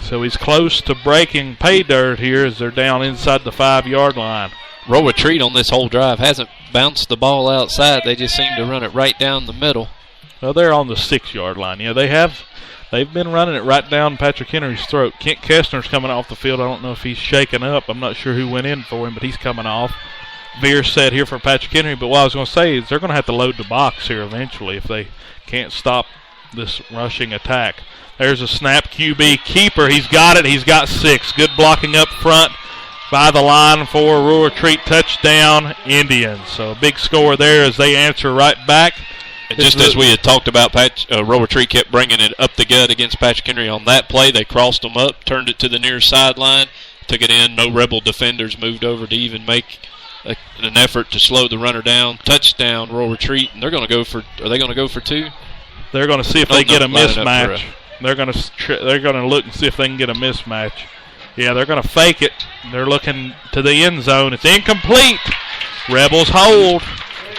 So he's close to breaking pay dirt here as they're down inside the 5-yard line. Rural Retreat on this whole drive hasn't bounced the ball outside. They just seem to run it right down the middle. Well, they're on the 6-yard line. Yeah, they've been running it right down Patrick Henry's throat. Kent Kestner's coming off the field. I don't know if he's shaken up. I'm not sure who went in for him, but he's coming off. Veer set here for Patrick Henry. But what I was going to say is they're going to have to load the box here eventually if they can't stop this rushing attack. There's a snap. QB keeper. He's got it. He's got 6. Good blocking up front by the line for Rural Retreat. Touchdown, Indians. So a big score there as they answer right back. And just as we had talked about, Rural Retreat kept bringing it up the gut against Patrick Henry on that play. They crossed them up, turned it to the near sideline, took it in. No Rebel defenders moved over to even make an effort to slow the runner down. Touchdown, Rural Retreat. And they're going to go for. Are they going to go for 2? They're going to see if they get a mismatch. They're going to look and see if they can get a mismatch. Yeah, they're going to fake it. They're looking to the end zone. It's incomplete. Rebels hold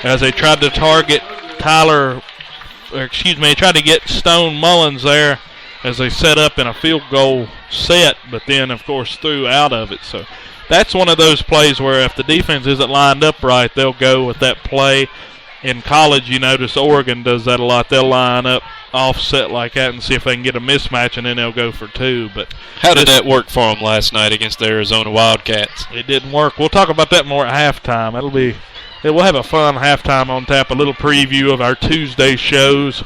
as they tried to target they tried to get Stone Mullins there as they set up in a field goal set, but then, of course, threw out of it. So that's one of those plays where if the defense isn't lined up right, they'll go with that play. In college, you notice Oregon does that a lot. They'll line up offset like that and see if they can get a mismatch, and then they'll go for 2. But how did that work for them last night against the Arizona Wildcats? It didn't work. We'll talk about that more at halftime. We'll have a fun halftime on tap, a little preview of our Tuesday shows.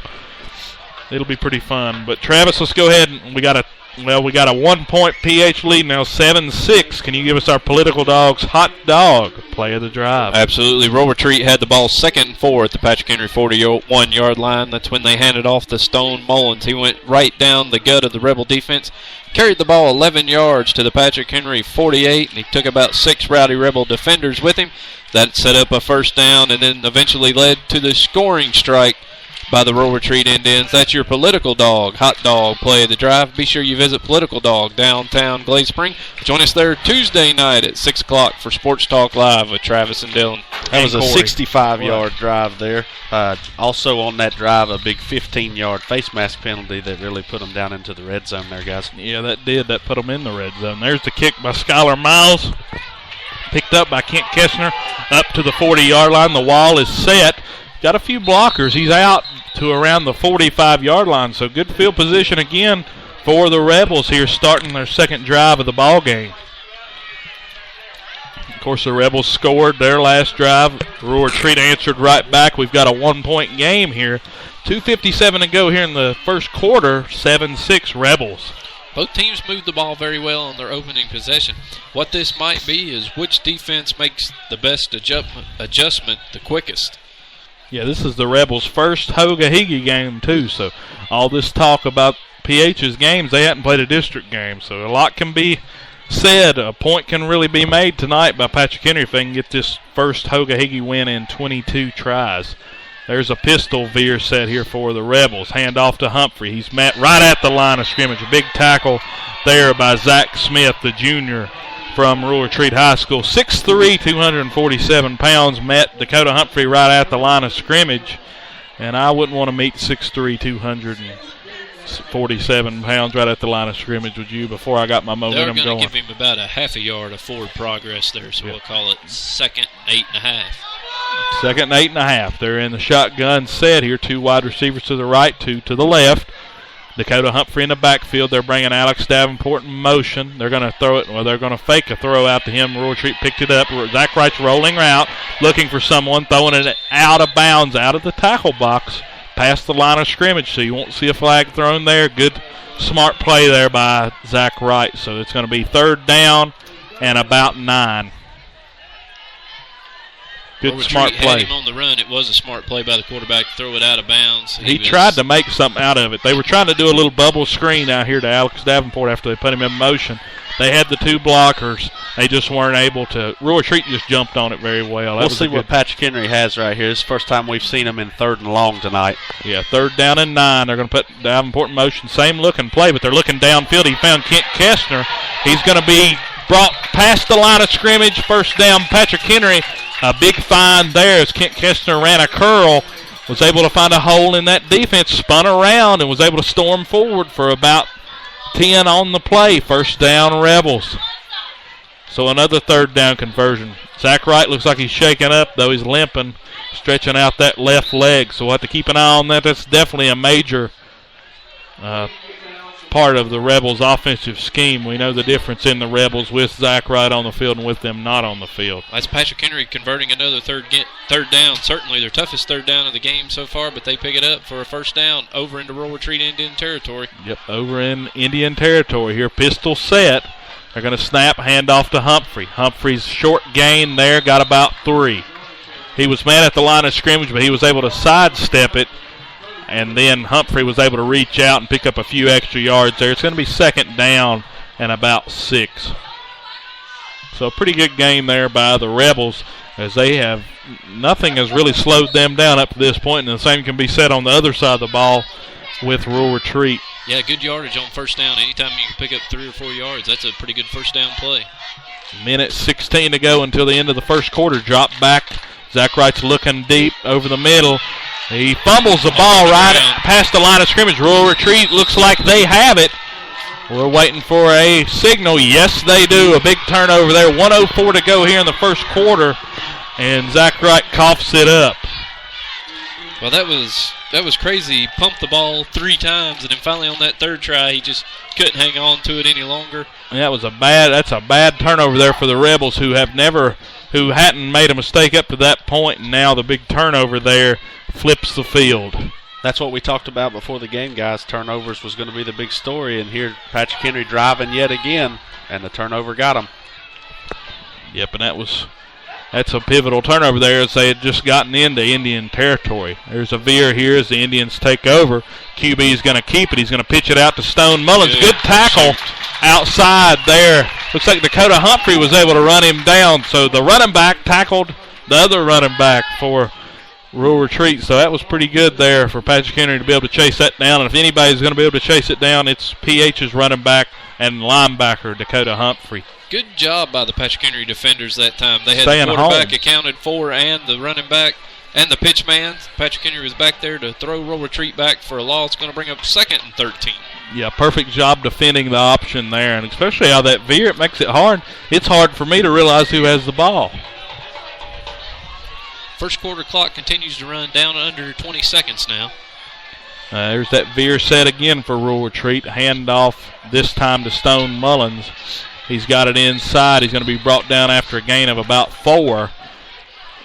It'll be pretty fun. But Travis, let's go ahead. We got a 1-point PH lead now, 7-6. Can you give us our Political Dogs hot dog play of the drive? Absolutely. Rural Retreat had the ball 2nd and 4 at the Patrick Henry 41-yard line. That's when they handed off to Stone Mullins. He went right down the gut of the Rebel defense, carried the ball 11 yards to the Patrick Henry 48, and he took about 6 rowdy Rebel defenders with him. That set up a first down and then eventually led to the scoring strike by the Rural Retreat Indians. That's your Political Dog hot dog play of the drive. Be sure you visit Political Dog downtown Glade Spring. Join us there Tuesday night at 6 o'clock for Sports Talk Live with Travis and Dylan. That was a 65-yard drive there. Also on that drive, a big 15-yard face mask penalty that really put them down into the red zone there, guys. Yeah, that did. That put them in the red zone. There's the kick by Skylar Miles. Picked up by Kent Kestner up to the 40-yard line. The wall is set. Got a few blockers. He's out to around the 45-yard line. So good field position again for the Rebels here, starting their 2nd drive of the ball game. Of course, the Rebels scored their last drive. Rural Retreat answered right back. We've got a 1-point game here. 2:57 to go here in the first quarter. 7-6 Rebels. Both teams moved the ball very well on their opening possession. What this might be is which defense makes the best adjustment the quickest. Yeah, this is the Rebels' first Hoga-Higgy game, too. So all this talk about PH's games, they hadn't played a district game. So a lot can be said. A point can really be made tonight by Patrick Henry if they can get this first Hoga-Higgy win in 22 tries. There's a pistol veer set here for the Rebels. Hand off to Humphrey. He's met right at the line of scrimmage. A big tackle there by Zach Smith, the junior from Rural Retreat High School. 6'3", 247 pounds. Met Dakota Humphrey right at the line of scrimmage. And I wouldn't want to meet 6'3", 247 pounds right at the line of scrimmage with you before I got my momentum going. They're going to give him about a half a yard of forward progress there, so we'll call it 2nd and 8.5. Second and 8.5. They're in the shotgun set here. 2 wide receivers to the right, 2 to the left. Dakota Humphrey in the backfield. They're bringing Alex Davenport in motion. They're going to throw it. Well, they're going to fake a throw out to him. Rural Retreat picked it up. Zach Wright's rolling out, looking for someone, throwing it out of bounds, out of the tackle box, past the line of scrimmage. So you won't see a flag thrown there. Good, smart play there by Zach Wright. So it's going to be 3rd down and about 9. Good, smart play. Had him on the run. It was a smart play by the quarterback to throw it out of bounds. He tried to make something out of it. They were trying to do a little bubble screen out here to Alex Davenport after they put him in motion. They had the 2 blockers. They just weren't able to. Rural Retreat just jumped on it very well. We'll see what Patrick Henry has right here. This is the first time we've seen him in 3rd and long tonight. Yeah, 3rd down and 9. They're going to put Davenport in motion. Same looking play, but they're looking downfield. He found Kent Kestner. He's going to be brought past the line of scrimmage. 1st down, Patrick Henry. A big find there as Kent Kestner ran a curl, was able to find a hole in that defense, spun around, and was able to storm forward for about 10 on the play. 1st down, Rebels. So another 3rd down conversion. Zach Wright looks like he's shaking up, though he's limping, stretching out that left leg. So we'll have to keep an eye on that. That's definitely a major part of the Rebels' offensive scheme. We know the difference in the Rebels with Zach Wright on the field and with them not on the field. That's Patrick Henry converting another third down. Certainly their toughest 3rd down of the game so far, but they pick it up for a 1st down over into Rural Retreat Indian territory. Yep, over in Indian territory here. Pistol set. They're going to snap, hand off to Humphrey. Humphrey's short gain there, got about 3. He was man at the line of scrimmage, but he was able to sidestep it. And then Humphrey was able to reach out and pick up a few extra yards there. It's going to be 2nd down and about 6. So a pretty good game there by the Rebels, as they have nothing has really slowed them down up to this point, and the same can be said on the other side of the ball with Rural Retreat. Yeah, good yardage on 1st down. Anytime you can pick up 3 or 4 yards, that's a pretty good 1st down play. Minute 16 to go until the end of the 1st quarter. Drop back. Zach Wright's looking deep over the middle. He fumbles the ball right past the line of scrimmage. Rural Retreat looks like they have it. We're waiting for a signal. Yes, they do. A big turnover there. 1:04 to go here in the 1st quarter, and Zach Wright coughs it up. Well, that was crazy. He pumped the ball 3 times, and then finally on that 3rd try, he just couldn't hang on to it any longer. And that's a bad turnover there for the Rebels, who hadn't made a mistake up to that point, and now the big turnover there flips the field. That's what we talked about before the game, guys. Turnovers was going to be the big story, and here Patrick Henry driving yet again, and the turnover got him. Yep, and that's a pivotal turnover there, as they had just gotten into Indian territory. There's a veer here as the Indians take over. QB is going to keep it. He's going to pitch it out to Stone Mullins. Good tackle outside there. Looks like Dakota Humphrey was able to run him down. So the running back tackled the other running back for Rural Retreat. So that was pretty good there for Patrick Henry to be able to chase that down. And if anybody's going to be able to chase it down, it's PH's running back and linebacker Dakota Humphrey. Good job by the Patrick Henry defenders that time. They had the quarterback accounted for and the running back and the pitch man. Patrick Henry was back there to throw Rural Retreat back for a loss. Going to bring up 2nd and 13. Yeah, perfect job defending the option there, and especially how that veer, it makes it hard. It's hard for me to realize who has the ball. 1st quarter clock continues to run down under 20 seconds now. There's that veer set again for Rural Retreat. Handoff this time to Stone Mullins. He's got it inside. He's going to be brought down after a gain of about 4.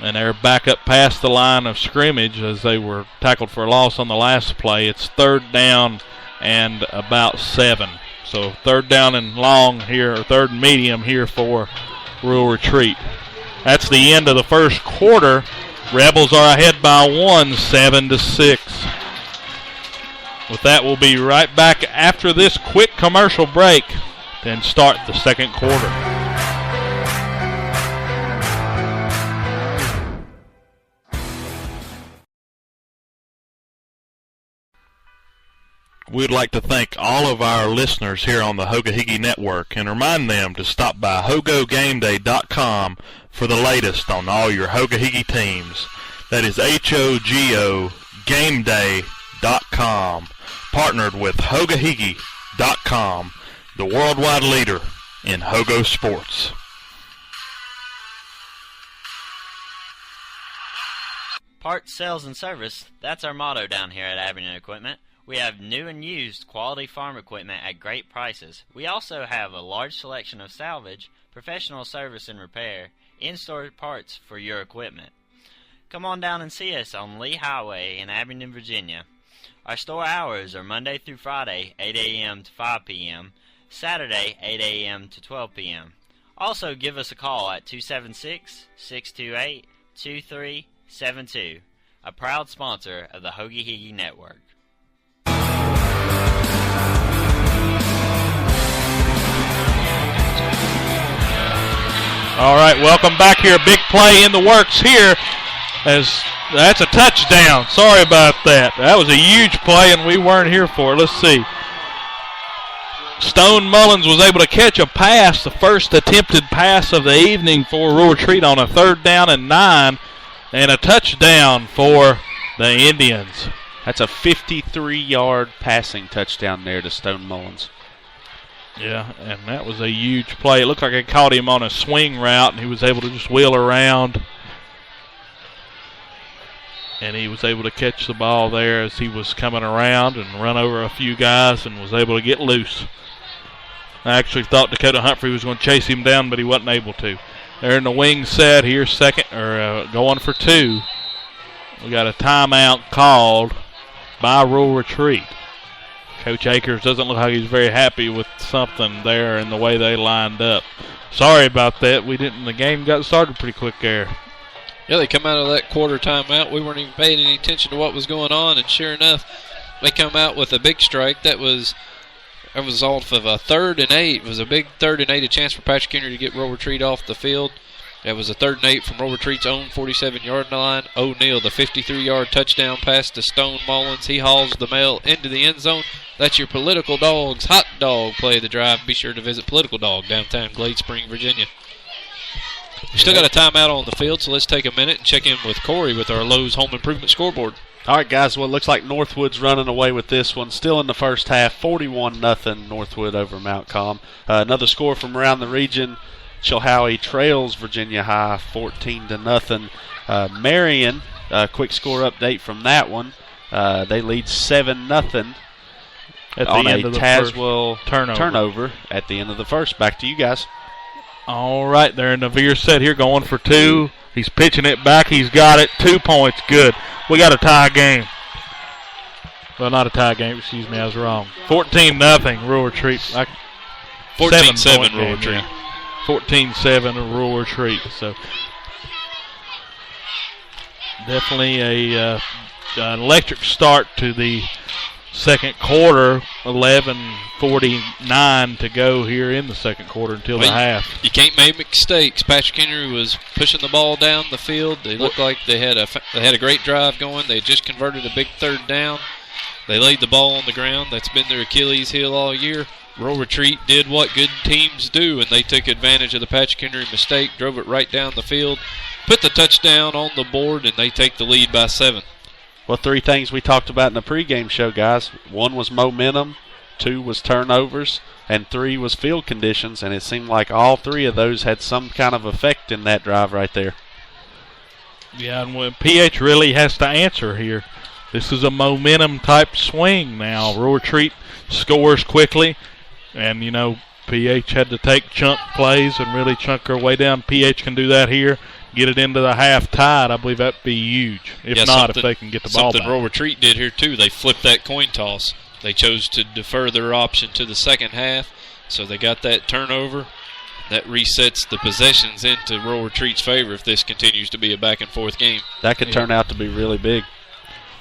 And they're back up past the line of scrimmage as they were tackled for a loss on the last play. It's 3rd down and about 7. So 3rd down and long here, or 3rd and medium here for Rural Retreat. That's the end of the 1st quarter. Rebels are ahead by 1, 7-6. With that, we'll be right back after this quick commercial break, then start the 2nd quarter. We'd like to thank all of our listeners here on the Hogahigi Network and remind them to stop by HogoGameDay.com for the latest on all your Hogahigi teams. That is HOGO GameDay.com, partnered with Hogahigi.com, the worldwide leader in Hogo sports. Parts, sales, and service, that's our motto down here at Abingdon Equipment. We have new and used quality farm equipment at great prices. We also have a large selection of salvage, professional service and repair, in-store parts for your equipment. Come on down and see us on Lee Highway in Abingdon, Virginia. Our store hours are Monday through Friday, 8 a.m. to 5 p.m., Saturday, 8 a.m. to 12 p.m. Also, give us a call at 276-628-2372, a proud sponsor of the Hoagie Heagie Network. All right, welcome back here. Big play in the works here. As that's a touchdown. Sorry about that. That was a huge play, and we weren't here for it. Let's see. Stone Mullins was able to catch a pass, the first attempted pass of the evening for Rural Retreat on a 3rd down and 9, and a touchdown for the Indians. That's a 53-yard passing touchdown there to Stone Mullins. Yeah, and that was a huge play. It looked like it caught him on a swing route, and he was able to just wheel around. And he was able to catch the ball there as he was coming around and run over a few guys and was able to get loose. I actually thought Dakota Humphrey was going to chase him down, but he wasn't able to. They're in the wing set here, going for 2. We got a timeout called by Rural Retreat. Coach Akers doesn't look like he's very happy with something there in the way they lined up. Sorry about that. The game got started pretty quick there. Yeah, they come out of that quarter timeout. We weren't even paying any attention to what was going on, and sure enough, they come out with a big strike. That was off of a 3rd and 8. It was a big 3rd and 8, a chance for Patrick Henry to get Rural Retreat off the field. It was a 3rd and 8 from Rural Retreat's own 47-yard line. O'Neal, the 53-yard touchdown pass to Stone Mullins. He hauls the mail into the end zone. That's your Political Dogs hot dog play of the drive. Be sure to visit Political Dog, downtown Glade Spring, Virginia. We still got a timeout on the field, so let's take a minute and check in with Corey with our Lowe's Home Improvement scoreboard. All right, guys, well, it looks like Northwood's running away with this one. Still in the first half, 41-0 Northwood over Mount Calm. Another score from around the region. Chilhowie trails Virginia High 14-0. Marion, quick score update from that one. They lead 7-0 on a Tazewell turnover at the end of the first. Back to you guys. All right, they're in the veer set here, going for 2. He's pitching it back. He's got it. 2 points. Good. We got a tie game. Well, not a tie game. Excuse me, I was wrong. 14-0 Rural Retreat. 14-7 Rural Retreat. 14-7 Rural Retreat. So definitely an electric start to the second quarter. 11:49 to go here in the second quarter until the half. You can't make mistakes. Patrick Henry was pushing the ball down the field. They looked like they had a great drive going. They just converted a big 3rd down. They laid the ball on the ground. That's been their Achilles heel all year. Rural Retreat did what good teams do, and they took advantage of the Patrick Henry mistake, drove it right down the field, put the touchdown on the board, and they take the lead by 7. Well, 3 things we talked about in the pregame show, guys. 1 was momentum, 2 was turnovers, and 3 was field conditions, and it seemed like all 3 of those had some kind of effect in that drive right there. Yeah, and PH really has to answer here. This is a momentum-type swing now. Rural Retreat scores quickly, and, PH had to take chunk plays and really chunk her way down. PH can do that here. Get it into the half tied. I believe that'd be huge. If they can get the ball back. Something Rural Retreat did here, too. They flipped that coin toss. They chose to defer their option to the second half, so they got that turnover. That resets the possessions into Rural Retreat's favor if this continues to be a back-and-forth game. That could turn out to be really big.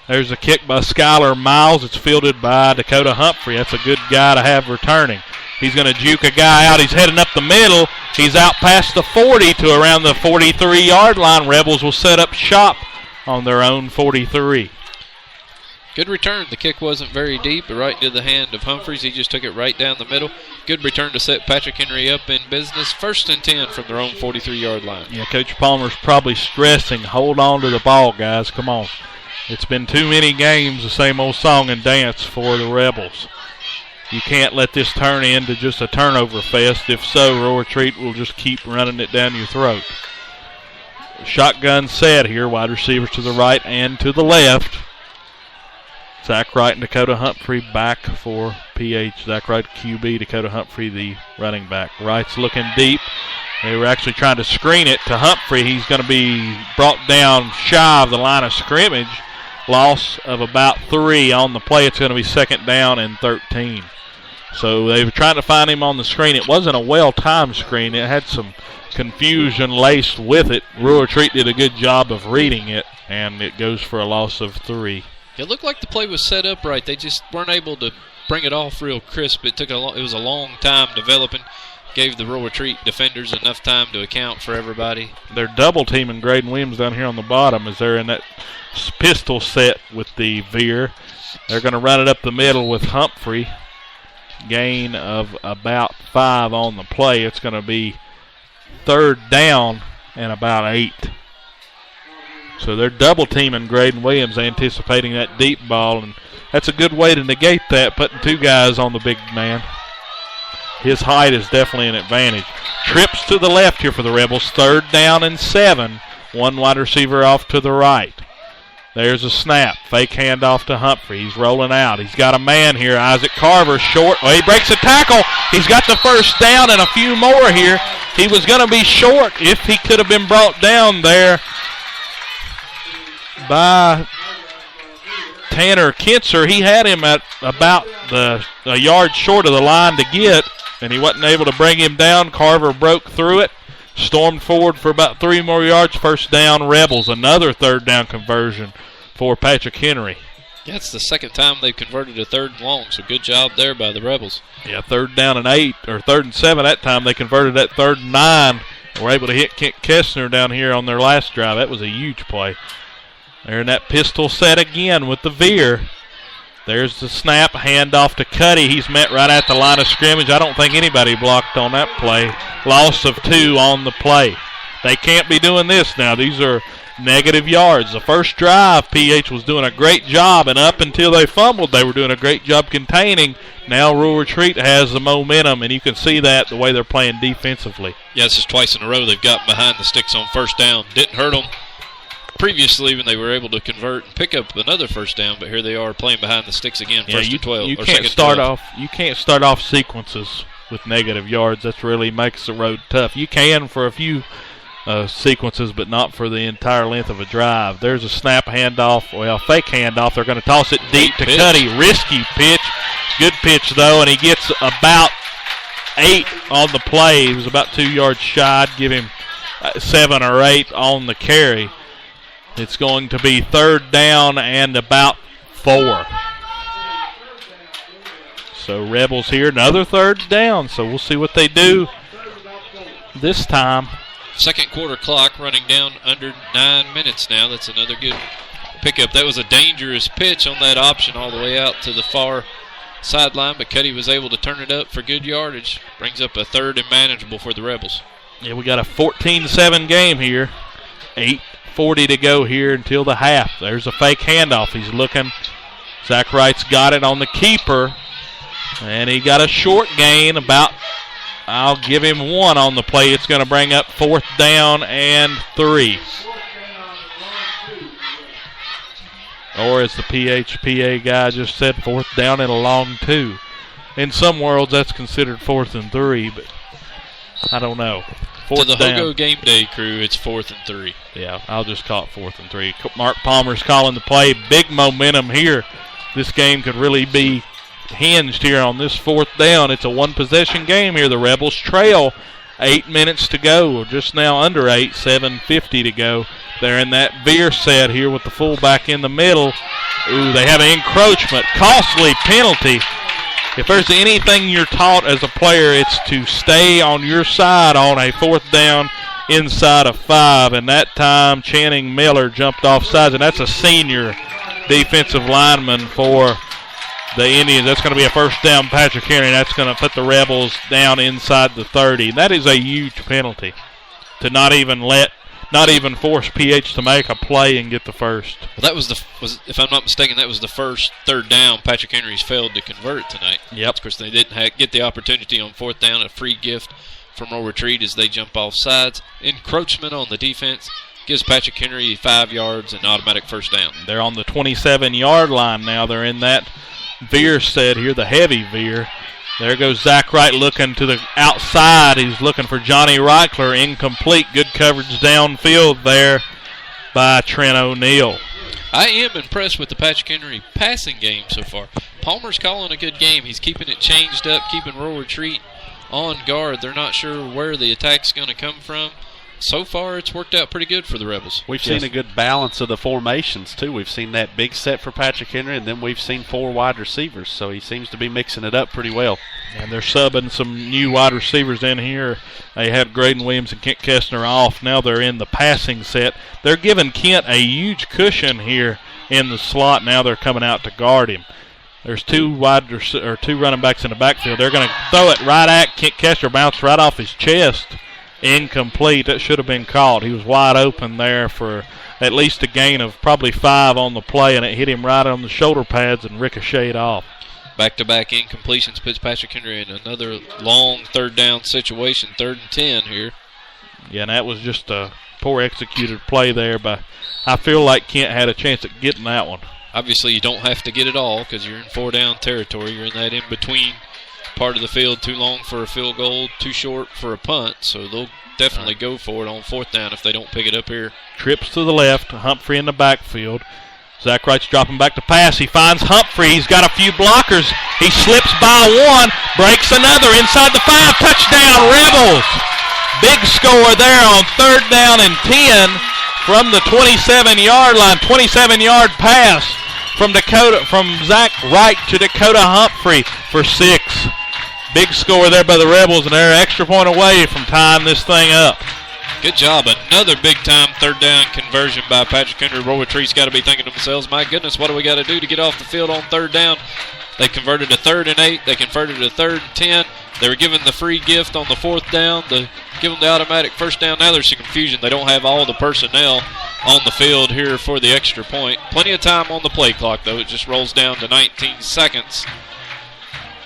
There's a kick by Skylar Miles. It's fielded by Dakota Humphrey. That's a good guy to have returning. He's going to juke a guy out. He's heading up the middle. He's out past the 40 to around the 43-yard line. Rebels will set up shop on their own 43. Good return. The kick wasn't very deep, but right into the hand of Humphreys. He just took it right down the middle. Good return to set Patrick Henry up in business. 1st and 10 from their own 43-yard line. Yeah, Coach Palmer's probably stressing, hold on to the ball, guys. Come on. It's been too many games, the same old song and dance for the Rebels. You can't let this turn into just a turnover fest. If so, Rural Retreat will just keep running it down your throat. shotgun set here. Wide receivers to the right and to the left. Zach Wright and Dakota Humphrey back for PH. Zach Wright, QB, Dakota Humphrey, the running back. Wright's looking deep. They were actually trying to screen it to Humphrey. He's going to be brought down shy of the line of scrimmage. Loss of about 3 on the play. It's going to be 2nd down and 13. So they were trying to find him on the screen. It wasn't a well-timed screen. It had some confusion laced with it. Rural Retreat did a good job of reading it, and it goes for a loss of 3. It looked like the play was set up right. They just weren't able to bring it off real crisp. It was a long time developing. Gave the Rural Retreat defenders enough time to account for everybody. They're double teaming Graydon Williams down here on the bottom as they're in that pistol set with the veer. They're going to run it up the middle with Humphrey. Gain of about 5 on the play. It's going to be 3rd down and about 8. So they're double teaming Graydon Williams, anticipating that deep ball, and that's a good way to negate that, putting 2 guys on the big man. His height is definitely an advantage. Trips to the left here for the Rebels. 3rd down and 7. 1 wide receiver off to the right. There's a snap. Fake handoff to Humphrey. He's rolling out. He's got a man here. Isaac Carver short. Oh, he breaks a tackle. He's got the 1st down and a few more here. He was going to be short if he could have been brought down there by Tanner Kinser. He had him at about a yard short of the line to get, and he wasn't able to bring him down. Carver broke through it, stormed forward for about 3 more yards. 1st down, Rebels. Another 3rd down conversion for Patrick Henry. Yeah, it's the 2nd time they've converted a 3rd and long, so good job there by the Rebels. Yeah, 3rd down and 8, or 3rd and 7 that time. They converted that 3rd and 9. They were able to hit Kent Kessner down here on their last drive. That was a huge play. They're in that pistol set again with the veer. There's the snap, handoff to Cuddy. He's met right at the line of scrimmage. I don't think anybody blocked on that play. Loss of 2 on the play. They can't be doing this now. These are negative yards. The first drive, PH was doing a great job, and up until they fumbled, they were doing a great job containing. Now Rural Retreat has the momentum, and you can see that the way they're playing defensively. Yeah, this is twice in a row they've gotten behind the sticks on 1st down. Didn't hurt them previously when they were able to convert and pick up another 1st down, but here they are playing behind the sticks again. First and 12. You can't start off sequences with negative yards. That really makes the road tough. You can for a few sequences, but not for the entire length of a drive. There's a snap handoff, fake handoff. They're going to toss it deep to Cuddy. Risky pitch. Good pitch, though, and he gets about 8 on the play. He was about 2 yards shy. I'd give him 7 or 8 on the carry. It's going to be 3rd down and about 4. So Rebels here, another 3rd down. So we'll see what they do this time. 2nd quarter clock running down under 9 minutes now. That's another good pickup. That was a dangerous pitch on that option all the way out to the far sideline, but Cuddy was able to turn it up for good yardage. Brings up a 3rd and manageable for the Rebels. Yeah, we got a 14-7 game here. 8:40 to go here until the half. There's a fake handoff. He's looking. Zach Wright's got it on the keeper, and he got a short gain about, I'll give him 1 on the play. It's going to bring up 4th down and 3. Or as the PHPA guy just said, 4th down and a long 2. In some worlds, that's considered 4th and 3, but I don't know. To the Hogo Game Day crew, it's 4th and 3. Yeah, I'll just call it 4th and 3. Mark Palmer's calling the play. Big momentum here. This game could really be hinged here on this 4th down. It's a 1-possession game here. The Rebels trail. 8 minutes to go, just now under 8, 7:50 to go. They're in that veer set here with the fullback in the middle. Ooh, they have an encroachment. Costly penalty. If there's anything you're taught as a player, it's to stay on your side on a 4th down inside of 5. And that time, Channing Miller jumped off sides, and that's a senior defensive lineman for the Indians. That's going to be a 1st down, Patrick Henry. That's going to put the Rebels down inside the 30. And that is a huge penalty to not even force PH to make a play and get the first. Well, that was if I'm not mistaken, that was the first 3rd down Patrick Henry's failed to convert tonight. Yep. Of course, they didn't get the opportunity on 4th down. A free gift from Rural Retreat as they jump off sides. Encroachment on the defense. gives Patrick Henry 5 yards and automatic first down. They're on the 27-yard line now. They're in that veer set here, the heavy veer. There goes Zach Wright looking to the outside. He's looking for Johnny Reichler. Incomplete. Good coverage downfield there by Trent O'Neill. I am impressed with the Patrick Henry passing game so far. Palmer's calling a good game. He's keeping it changed up, keeping Rural Retreat on guard. They're not sure where the attack's going to come from. So far, it's worked out pretty good for the Rebels. We've seen a good balance of the formations, too. We've seen that big set for Patrick Henry, and then we've seen 4 wide receivers, so he seems to be mixing it up pretty well. And they're subbing some new wide receivers in here. They had Graydon Williams and Kent Kestner off. Now they're in the passing set. They're giving Kent a huge cushion here in the slot. Now they're coming out to guard him. There's 2 running backs in the backfield. They're going to throw it right at Kent Kestner, bounce right off his chest. Incomplete. That should have been caught. He was wide open there for at least a gain of probably 5 on the play, and it hit him right on the shoulder pads and ricocheted off. Back-to-back incompletions puts Patrick Henry in another long third down situation, 3rd and 10 here. Yeah, and that was just a poor executed play there, but I feel like Kent had a chance at getting that one. Obviously, you don't have to get it all because you're in 4-down territory. You're in that in-between part of the field, too long for a field goal, too short for a punt, so they'll definitely go for it on 4th down if they don't pick it up here. Trips to the left, Humphrey in the backfield. Zach Wright's dropping back to pass. He finds Humphrey. He's got a few blockers. He slips by one, breaks another inside the 5. Touchdown, Rebels! Big score there on 3rd down and 10 from the 27-yard line. 27-yard pass from Zach Wright to Dakota Humphrey for 6. Big score there by the Rebels, and they're an extra point away from tying this thing up. Good job. Another big-time 3rd down conversion by Patrick Henry. Roll Retreat's got to be thinking to themselves, my goodness, what do we got to do to get off the field on 3rd down? They converted a 3rd and 8. They converted a 3rd and 10. They were given the free gift on the 4th down to give them the automatic first down. Now there's some confusion. They don't have all the personnel on the field here for the extra point. Plenty of time on the play clock, though. It just rolls down to 19 seconds.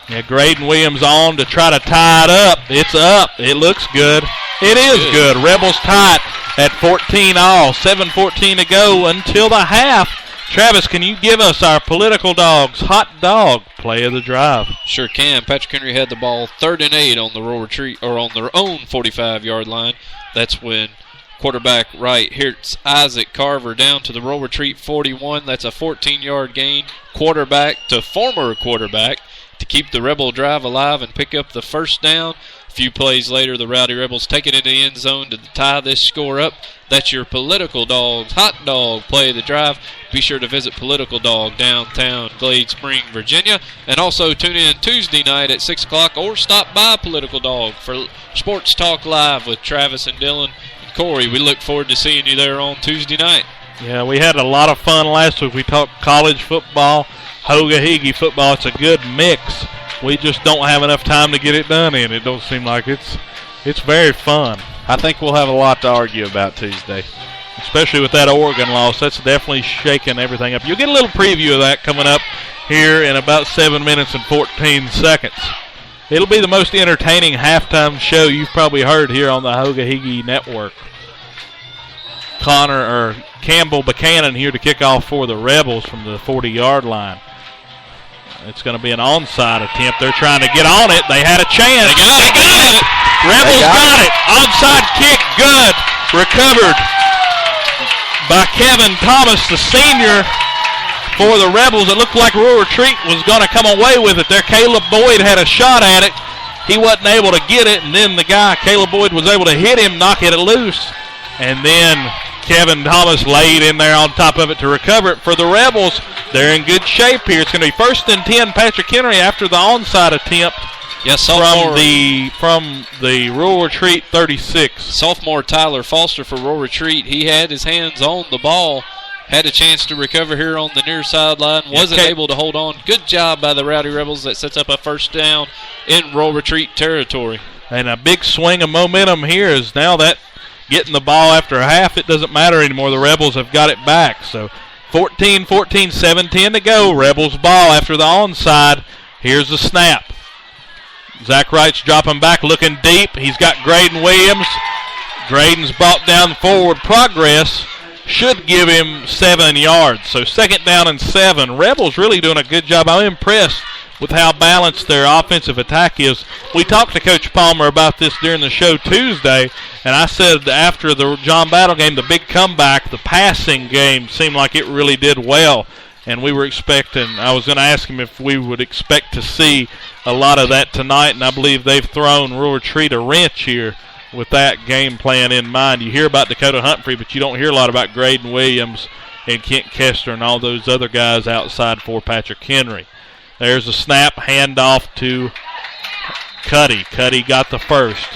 Yeah, Graydon Williams on to try to tie it up. It's up. It looks good. It is good. Rebels tight at 14 all. 7:14 to go until the half. Travis, can you give us our Political Dogs hot dog play of the drive? Sure can. Patrick Henry had the ball 3rd and 8 on the Rural Retreat, or on their own 45-yard line. That's when quarterback Wright hits Isaac Carver down to the Rural Retreat 41. That's a 14-yard gain. Quarterback to former quarterback to keep the Rebel drive alive and pick up the first down. A few plays later, the Rowdy Rebels take it into the end zone to tie this score up. That's your Political Dogs hot dog play of the drive. Be sure to visit Political Dog downtown Glade Spring, Virginia. And also tune in Tuesday night at 6 o'clock or stop by Political Dog for Sports Talk Live with Travis and Dylan and Corey. We look forward to seeing you there on Tuesday night. Yeah, we had a lot of fun last week. We talked college football, Hoga-Higgy football. It's a good mix. We just don't have enough time to get it done in. It don't seem like it's very fun. I think we'll have a lot to argue about Tuesday. Especially with that Oregon loss. That's definitely shaking everything up. You'll get a little preview of that coming up here in about 7 minutes and 14 seconds. It'll be the most entertaining halftime show you've probably heard here on the Hoga-Higgy Network. Campbell Buchanan here to kick off for the Rebels from the 40-yard line. It's going to be an onside attempt. They're trying to get on it. They had a chance. They got it. Rebels got it. Onside kick, good. Recovered by Kevin Thomas, the senior, for the Rebels. It looked like Rural Retreat was going to come away with it there. Caleb Boyd had a shot at it. He wasn't able to get it, and then the guy, Caleb Boyd, was able to hit him, knock it loose, and then Kevin Thomas laid in there on top of it to recover it for the Rebels. They're in good shape here. It's going to be 1st and 10, Patrick Henry, after the onside attempt. Yes, from the Rural Retreat 36. Sophomore Tyler Foster for Rural Retreat. He had his hands on the ball, had a chance to recover here on the near sideline, wasn't able to hold on. Good job by the Rowdy Rebels. That sets up a first down in Rural Retreat territory. And a big swing of momentum here is now that getting the ball after a half, it doesn't matter anymore. The Rebels have got it back. So 14-14, 7:10 to go. Rebels ball after the onside. Here's the snap. Zach Wright's dropping back, looking deep. He's got Graydon Williams. Graydon's brought down forward progress. Should give him 7 yards. So 2nd down and 7. Rebels really doing a good job. I'm impressed with how balanced their offensive attack is. We talked to Coach Palmer about this during the show Tuesday, and I said after the John Battle game, the big comeback, the passing game seemed like it really did well. And we were expecting, I was going to ask him if we would expect to see a lot of that tonight, and I believe they've thrown Rural Retreat a wrench here with that game plan in mind. You hear about Dakota Humphrey, but you don't hear a lot about Graydon Williams and Kent Kester and all those other guys outside for Patrick Henry. There's a snap, handoff to Cuddy. Cuddy got the first.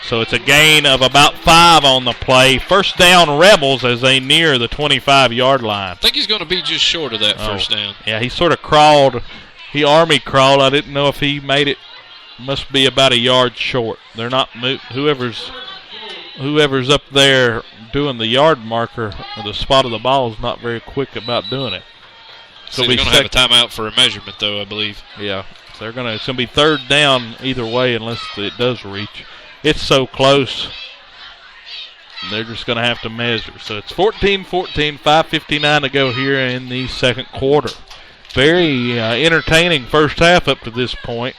So it's a gain of about 5 on the play. 1st down Rebels as they near the 25-yard line. I think he's going to be just short of that 1st down. Yeah, he sort of crawled. He army crawled. I didn't know if he made it. Must be about a yard short. They're not whoever's up there doing the yard marker or the spot of the ball is not very quick about doing it. So they're going to have a timeout for a measurement, though, I believe. Yeah, so it's going to be 3rd down either way unless it does reach. It's so close. They're just going to have to measure. So it's 14-14, 5:59 to go here in the 2nd quarter. Very entertaining first half up to this point.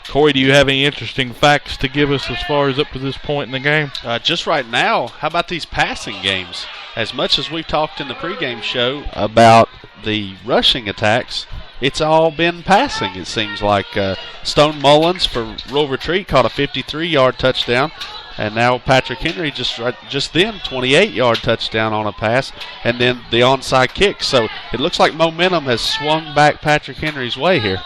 Corey, do you have any interesting facts to give us as far as up to this point in the game? Just right now, how about these passing games? As much as we've talked in the pregame show about the rushing attacks, it's all been passing, it seems like. Stone Mullins for Rural Retreat caught a 53-yard touchdown, and now Patrick Henry just then 28-yard touchdown on a pass, and then the onside kick. So it looks like momentum has swung back Patrick Henry's way here.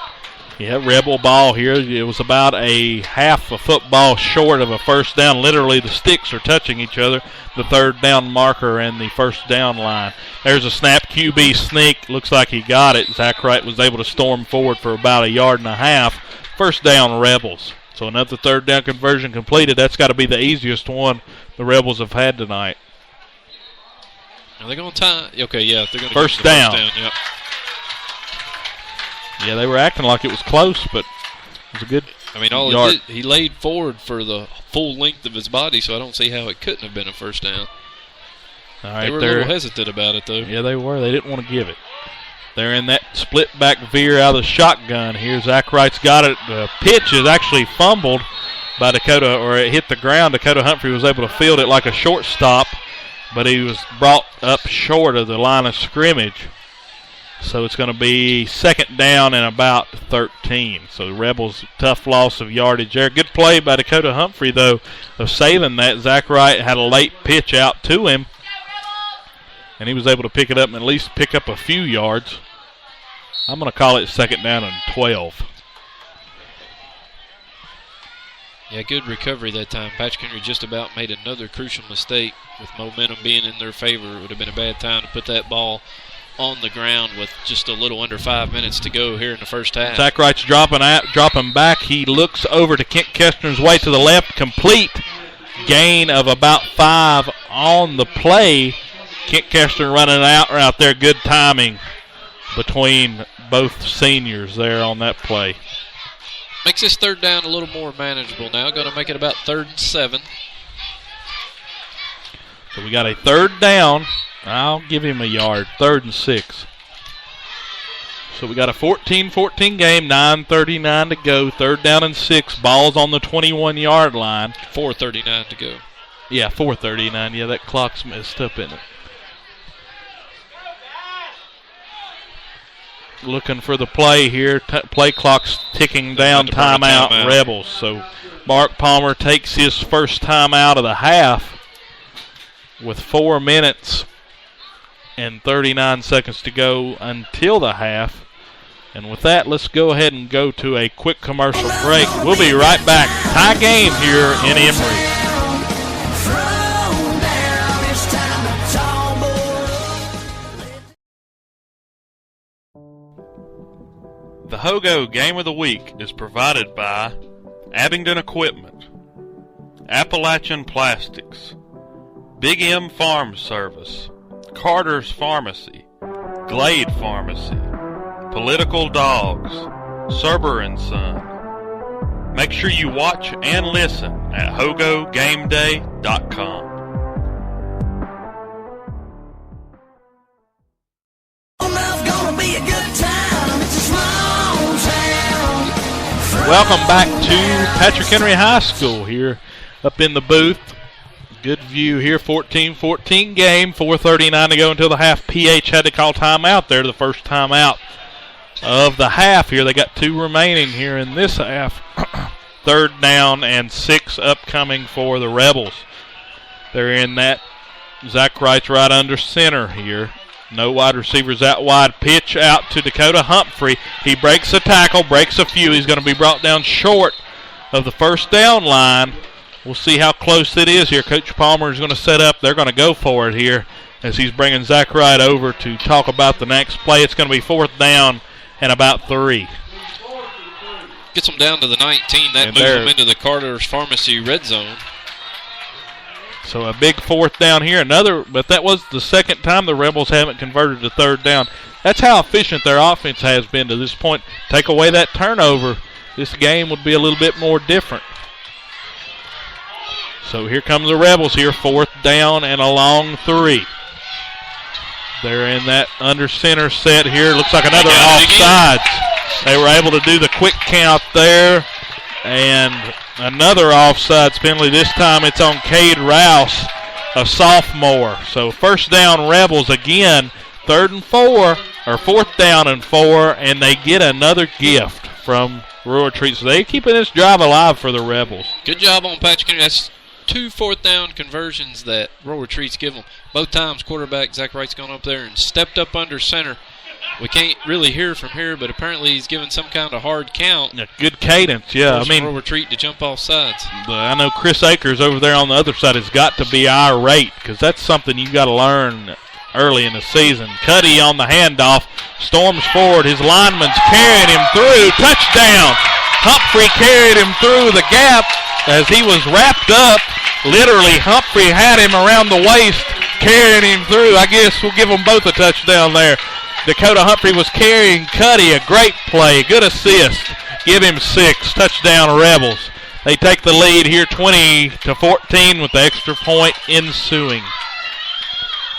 Yeah, Rebel ball here. It was about a half a football short of a 1st down. Literally, the sticks are touching each other, the 3rd down marker and the 1st down line. There's a snap, QB sneak. Looks like he got it. Zach Wright was able to storm forward for about 1.5 yards. 1st down, Rebels. So another 3rd down conversion completed. That's got to be the easiest one the Rebels have had tonight. Are they going to time? Okay, yeah. They're going to First down. Yep. Yeah, they were acting like it was close, but it was a good yard. He laid forward for the full length of his body, so I don't see how it couldn't have been a 1st down. All right, they were a little hesitant about it, though. Yeah, they were. They didn't want to give it. They're in that split back veer out of the shotgun here. Zach Wright's got it. The pitch is actually fumbled by Dakota, or it hit the ground. Dakota Humphrey was able to field it like a shortstop, but he was brought up short of the line of scrimmage. So it's going to be 2nd down and about 13. So the Rebels, tough loss of yardage there. Good play by Dakota Humphrey, though, of saving that. Zach Wright had a late pitch out to him, and he was able to pick it up and at least pick up a few yards. I'm going to call it 2nd down and 12. Yeah, good recovery that time. Patrick Henry just about made another crucial mistake. With momentum being in their favor, it would have been a bad time to put that ball on the ground with just a little under 5 minutes to go here in the 1st half. Zach Wright's dropping back. He looks over to Kent Kester's way to the left. Complete gain of about 5 on the play. Kent Kester running out there. Good timing between both seniors there on that play. Makes this 3rd down a little more manageable now. Going to make it about 3rd and 7. So we got a 3rd down. I'll give him a yard. 3rd and 6. So we got a 14-14 game. 9:39 to go. 3rd down and 6. Ball's on the 21-yard line. 4:39 to go. Yeah, 4:39. Yeah, that clock's messed up, isn't it? Looking for the play here. Play clock's ticking down. Timeout, Rebels. So Mark Palmer takes his first timeout of the half with 4 minutes and 39 seconds to go until the half. And with that, let's go ahead and go to a quick commercial break. We'll be right back. Tie game here in Emory. The Hogo Game of the Week is provided by Abingdon Equipment, Appalachian Plastics, Big M Farm Service, Carter's Pharmacy, Glade Pharmacy, Political Dogs, Serber & Son, Make sure you watch and listen at HogoGameDay.com. Welcome back to Patrick Henry High School here up in the booth. Good view here, 14-14 game, 4:39 to go until the half. PH had to call timeout there, the first timeout of the half here. They got 2 remaining here in this half. 3rd down and 6 upcoming for the Rebels. They're in that. Zach Wright's right under center here. No wide receivers out wide. Pitch out to Dakota Humphrey. He breaks a tackle, breaks a few. He's going to be brought down short of the first down line. We'll see how close it is here. Coach Palmer is going to set up. They're going to go for it here as he's bringing Zach Wright over to talk about the next play. It's going to be 4th down and about 3. Gets them down to the 19. That moves them into the Carter's Pharmacy red zone. So a big 4th down here. But that was the second time the Rebels haven't converted to 3rd down. That's how efficient their offense has been to this point. Take away that turnover, this game would be a little bit more different. So here comes the Rebels here, 4th down and a long 3. They're in that under center set here. Looks like another offsides. They were able to do the quick count there. And another offsides penalty. This time it's on Cade Rouse, a sophomore. So 1st down Rebels again, 3rd and 4, or 4th down and 4, and they get another gift from Rural Retreat. So they're keeping this drive alive for the Rebels. Good job on Patrick Henry. That's 2 4th down conversions that Rural Retreat's given them. Both times quarterback Zach Wright's gone up there and stepped up under center. We can't really hear from here, but apparently he's given some kind of hard count. A good cadence, yeah. I mean, retreat to jump off sides. I know Chris Akers over there on the other side has got to be irate because that's something you've got to learn early in the season. Cuddy on the handoff, storms forward. His lineman's carrying him through. Touchdown! Humphrey carried him through the gap as he was wrapped up. Literally, Humphrey had him around the waist, carrying him through. I guess we'll give them both a touchdown there. Dakota Humphrey was carrying Cuddy. A great play. Good assist. Give him 6. Touchdown Rebels. They take the lead here 20-14 with the extra point ensuing.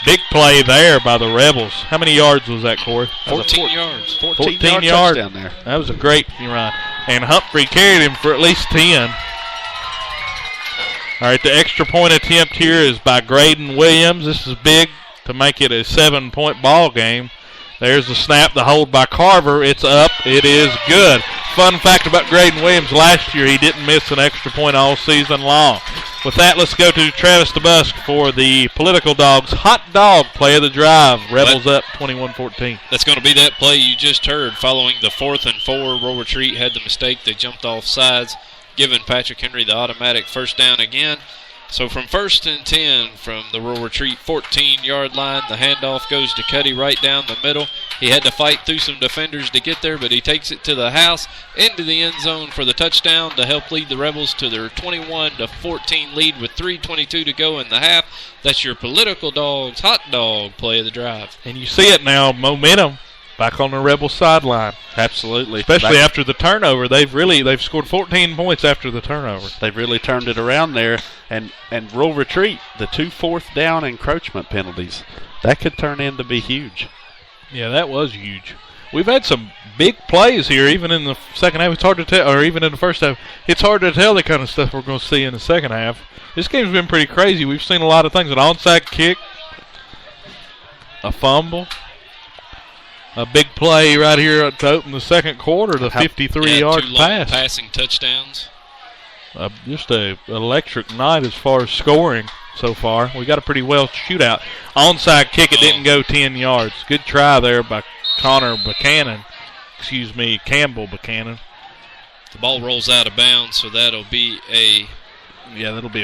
Big play there by the Rebels. How many yards was that, Corey? 14 yards. 14 yards down there. That was a great run. And Humphrey carried him for at least 10. All right, the extra point attempt here is by Graydon Williams. This is big to make it a 7-point ball game. There's the snap, the hold by Carver. It's up. It is good. Fun fact about Graydon Williams, last year he didn't miss an extra point all season long. With that, let's go to Travis DeBusk for the Political Dogs hot dog play of the drive. Rebels up 21-14. That's going to be that play you just heard. Following the 4th and 4, Rural Retreat had the mistake. They jumped off sides, giving Patrick Henry the automatic 1st down again. So from 1st and 10 from the Rural Retreat 14-yard line, the handoff goes to Cuddy right down the middle. He had to fight through some defenders to get there, but he takes it to the house, into the end zone for the touchdown to help lead the Rebels to their 21-14 lead with 3:22 to go in the half. That's your Political Dogs hot dog play of the drive. And you see it now, momentum back on the Rebel sideline. Absolutely. Especially after the turnover. They've scored 14 points after the turnover. They've really turned it around there. And Rural Retreat, the 2 4th down encroachment penalties, that could turn into be huge. Yeah, that was huge. We've had some big plays here, even in the second half. It's hard to tell, or even in the first half. It's hard to tell the kind of stuff we're going to see in the second half. This game's been pretty crazy. We've seen a lot of things. An onside kick, a fumble, a big play right here to open the second quarter, the 53-yard pass. Passing touchdowns. Just an electric night as far as scoring so far. We got a pretty well shootout. Onside kick, it didn't go 10 yards. Good try there by Campbell Buchanan. The ball rolls out of bounds, so that'll be a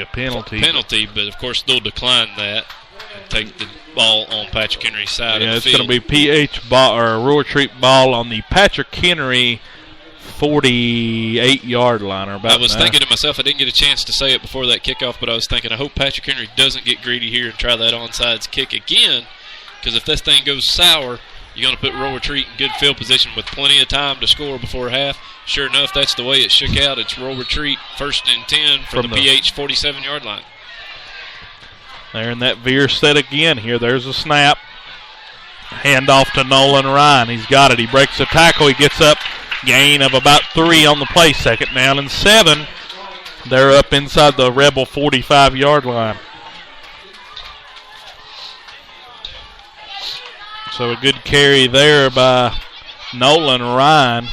penalty. But of course they'll decline that and take the ball on Patrick Henry's side of the it's field. going to be PH ball or Rural Retreat ball on the Patrick Henry 48-yard line. I was thinking to myself, I didn't get a chance to say it before that kickoff, but I was thinking, I hope Patrick Henry doesn't get greedy here and try that onside kick again, because if this thing goes sour, You're going to put Roll Retreat in good field position with plenty of time to score before half. Sure enough, that's the way it shook out. It's Roll Retreat, 1st and 10 from the PH 47-yard line. There in that veer set again here. There's a snap. Handoff to Nolan Ryan. He's got it. He breaks the tackle. He gets up. Gain of about 3 on the play. 2nd down and 7. They're up inside the Rebel 45-yard line. So a good carry there by Nolan Ryan,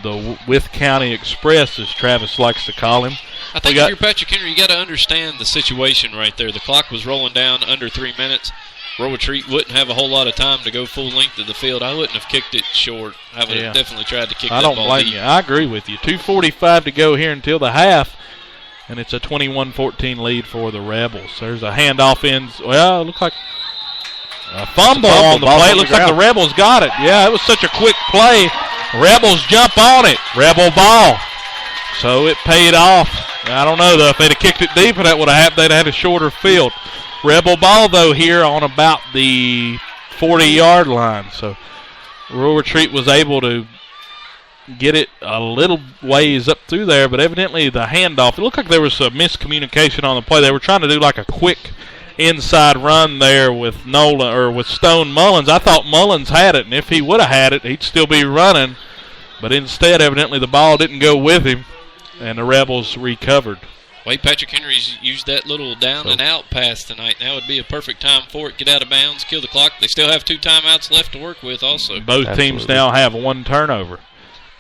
the Wythe County Express, as Travis likes to call him. I think if you're Patrick Henry, you got to understand the situation right there. The clock was rolling down under 3 minutes. Roll Retreat wouldn't have a whole lot of time to go full length of the field. I wouldn't have kicked it short. I would have definitely tried to kick that ball deep. I don't blame you. I agree with you. 2:45 to go here until the half, and it's a 21-14 lead for the Rebels. There's a handoff in. Well, it looks like a fumble on the play. It looks like the Rebels got it. Yeah, it was such a quick play. Rebels jump on it. Rebel ball. So it paid off. I don't know, though. If they'd have kicked it deeper, that would have happened. They'd have had a shorter field. Rebel ball, though, here on about the 40-yard line. So Rural Retreat was able to get it a little ways up through there, but evidently the handoff, it looked like there was some miscommunication on the play. They were trying to do like a quick inside run there with Nolan or with Stone Mullins. I thought Mullins had it, and if he would have had it, he'd still be running. But instead, evidently, the ball didn't go with him, and the Rebels recovered. Wade Patrick Henry's used that little down and out pass tonight. Now would be a perfect time for it. Get out of bounds, kill the clock. They still have 2 timeouts left to work with also. Both teams now have 1 turnover.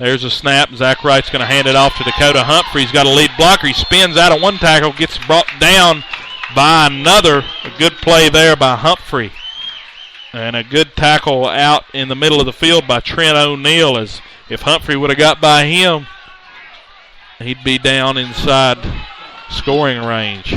There's a snap. Zach Wright's going to hand it off to Dakota Humphrey. He's got a lead blocker. He spins out of 1 tackle, gets brought down by another. A good play there by Humphrey. And a good tackle out in the middle of the field by Trent O'Neill, as if Humphrey would have got by him, he'd be down inside scoring range.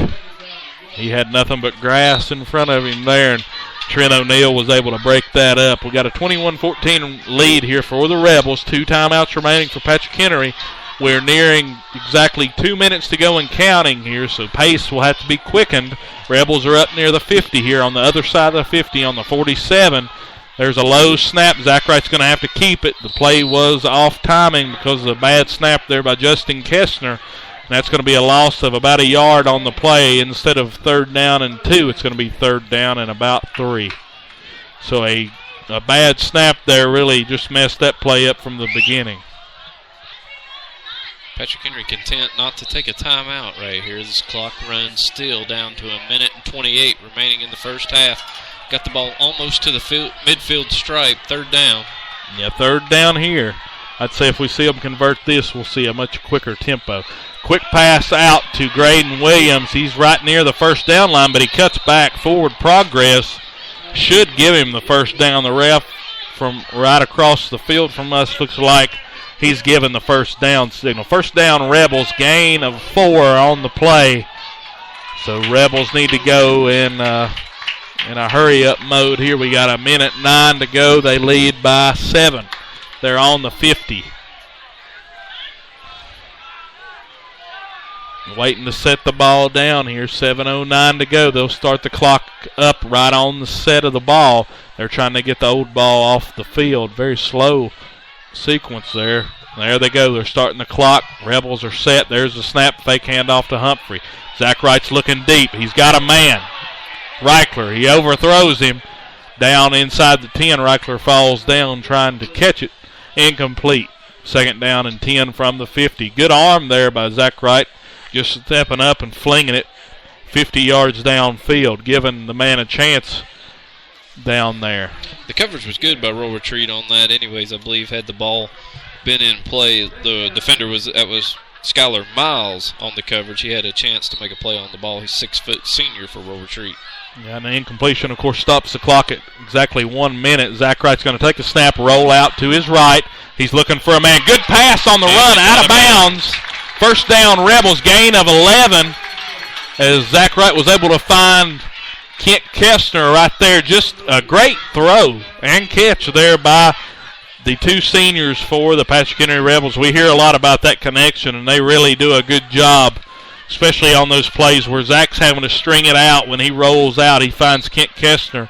He had nothing but grass in front of him there, and Trent O'Neill was able to break that up. We got a 21-14 lead here for the Rebels. 2 timeouts remaining for Patrick Henry. We're nearing exactly 2 minutes to go and counting here, so pace will have to be quickened. Rebels are up near the 50 here on the other side of the 50 on the 47. There's a low snap. Zach Wright's going to have to keep it. The play was off timing because of a bad snap there by Justin Kestner. And that's going to be a loss of about 1 yard on the play. Instead of 3rd down and 2, it's going to be 3rd down and about 3. So a bad snap there really just messed that play up from the beginning. Patrick Henry content not to take a timeout right here. This clock runs still down to 1 minute and 28 remaining in the first half. Got the ball almost to the midfield stripe. 3rd down. Yeah, 3rd down here. I'd say if we see them convert this, we'll see a much quicker tempo. Quick pass out to Graydon Williams. He's right near the 1st down line, but he cuts back. Forward progress should give him the 1st down. The ref from right across the field from us looks like he's given the 1st down signal. 1st down, Rebels, gain of 4 on the play. So Rebels need to go in a hurry-up mode here. We got 1:09 to go. They lead by 7. They're on the 50. Waiting to set the ball down here. 7:09 to go. They'll start the clock up right on the set of the ball. They're trying to get the old ball off the field. Very slow sequence there. There they go. They're starting the clock. Rebels are set. There's the snap. Fake handoff to Humphrey. Zach Wright's looking deep. He's got a man. Reichler, he overthrows him down inside the 10. Reichler falls down trying to catch it. Incomplete. 2nd down and 10 from the 50. Good arm there by Zach Wright, just stepping up and flinging it 50 yards downfield, giving the man a chance down there. The coverage was good by Roll Retreat on that anyways. I believe had the ball been in play, the defender was Skylar Miles on the coverage. He had a chance to make a play on the ball. He's 6-foot senior for Roll Retreat. Yeah, and the incompletion, of course, stops the clock at exactly 1 minute. Zach Wright's going to take the snap, roll out to his right. He's looking for a man. Good pass on the run, out of bounds. 1st down, Rebels, gain of 11. As Zach Wright was able to find Kent Kestner right there. Just a great throw and catch there by the 2 seniors for the Patrick Henry Rebels. We hear a lot about that connection, and they really do a good job, especially on those plays where Zach's having to string it out. When he rolls out, he finds Kent Kestner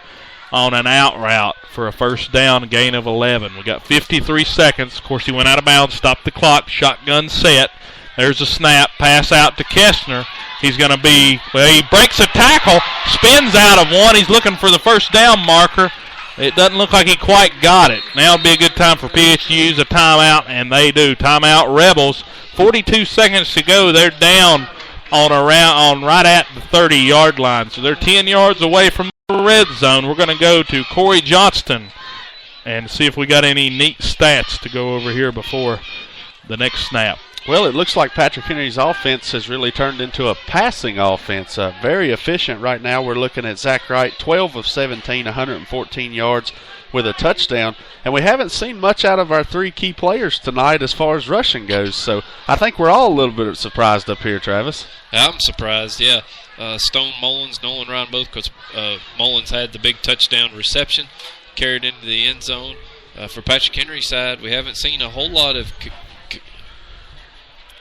on an out route for a first down, a gain of 11. We got 53 seconds. Of course, he went out of bounds, stopped the clock, shotgun set. There's a snap, pass out to Kestner. He's going to be, well, he breaks a tackle, spins out of one. He's looking for the first down marker. It doesn't look like he quite got it. Now would be a good time for PH to use a timeout, and they do. Timeout, Rebels. 42 seconds to go. They're down on right at the 30-yard line. So they're 10 yards away from the red zone. We're going to go to Corey Johnston and see if we got any neat stats to go over here before the next snap. Well, it looks like Patrick Henry's offense has really turned into a passing offense. Very efficient right now. We're looking at Zach Wright, 12 of 17, 114 yards with a touchdown. And we haven't seen much out of our three key players tonight as far as rushing goes. So I think we're all a little bit surprised up here, Travis. I'm surprised, yeah. Stone Mullins, Nolan Ryan both, because Mullins had the big touchdown reception, carried into the end zone. For Patrick Henry's side, we haven't seen a whole lot of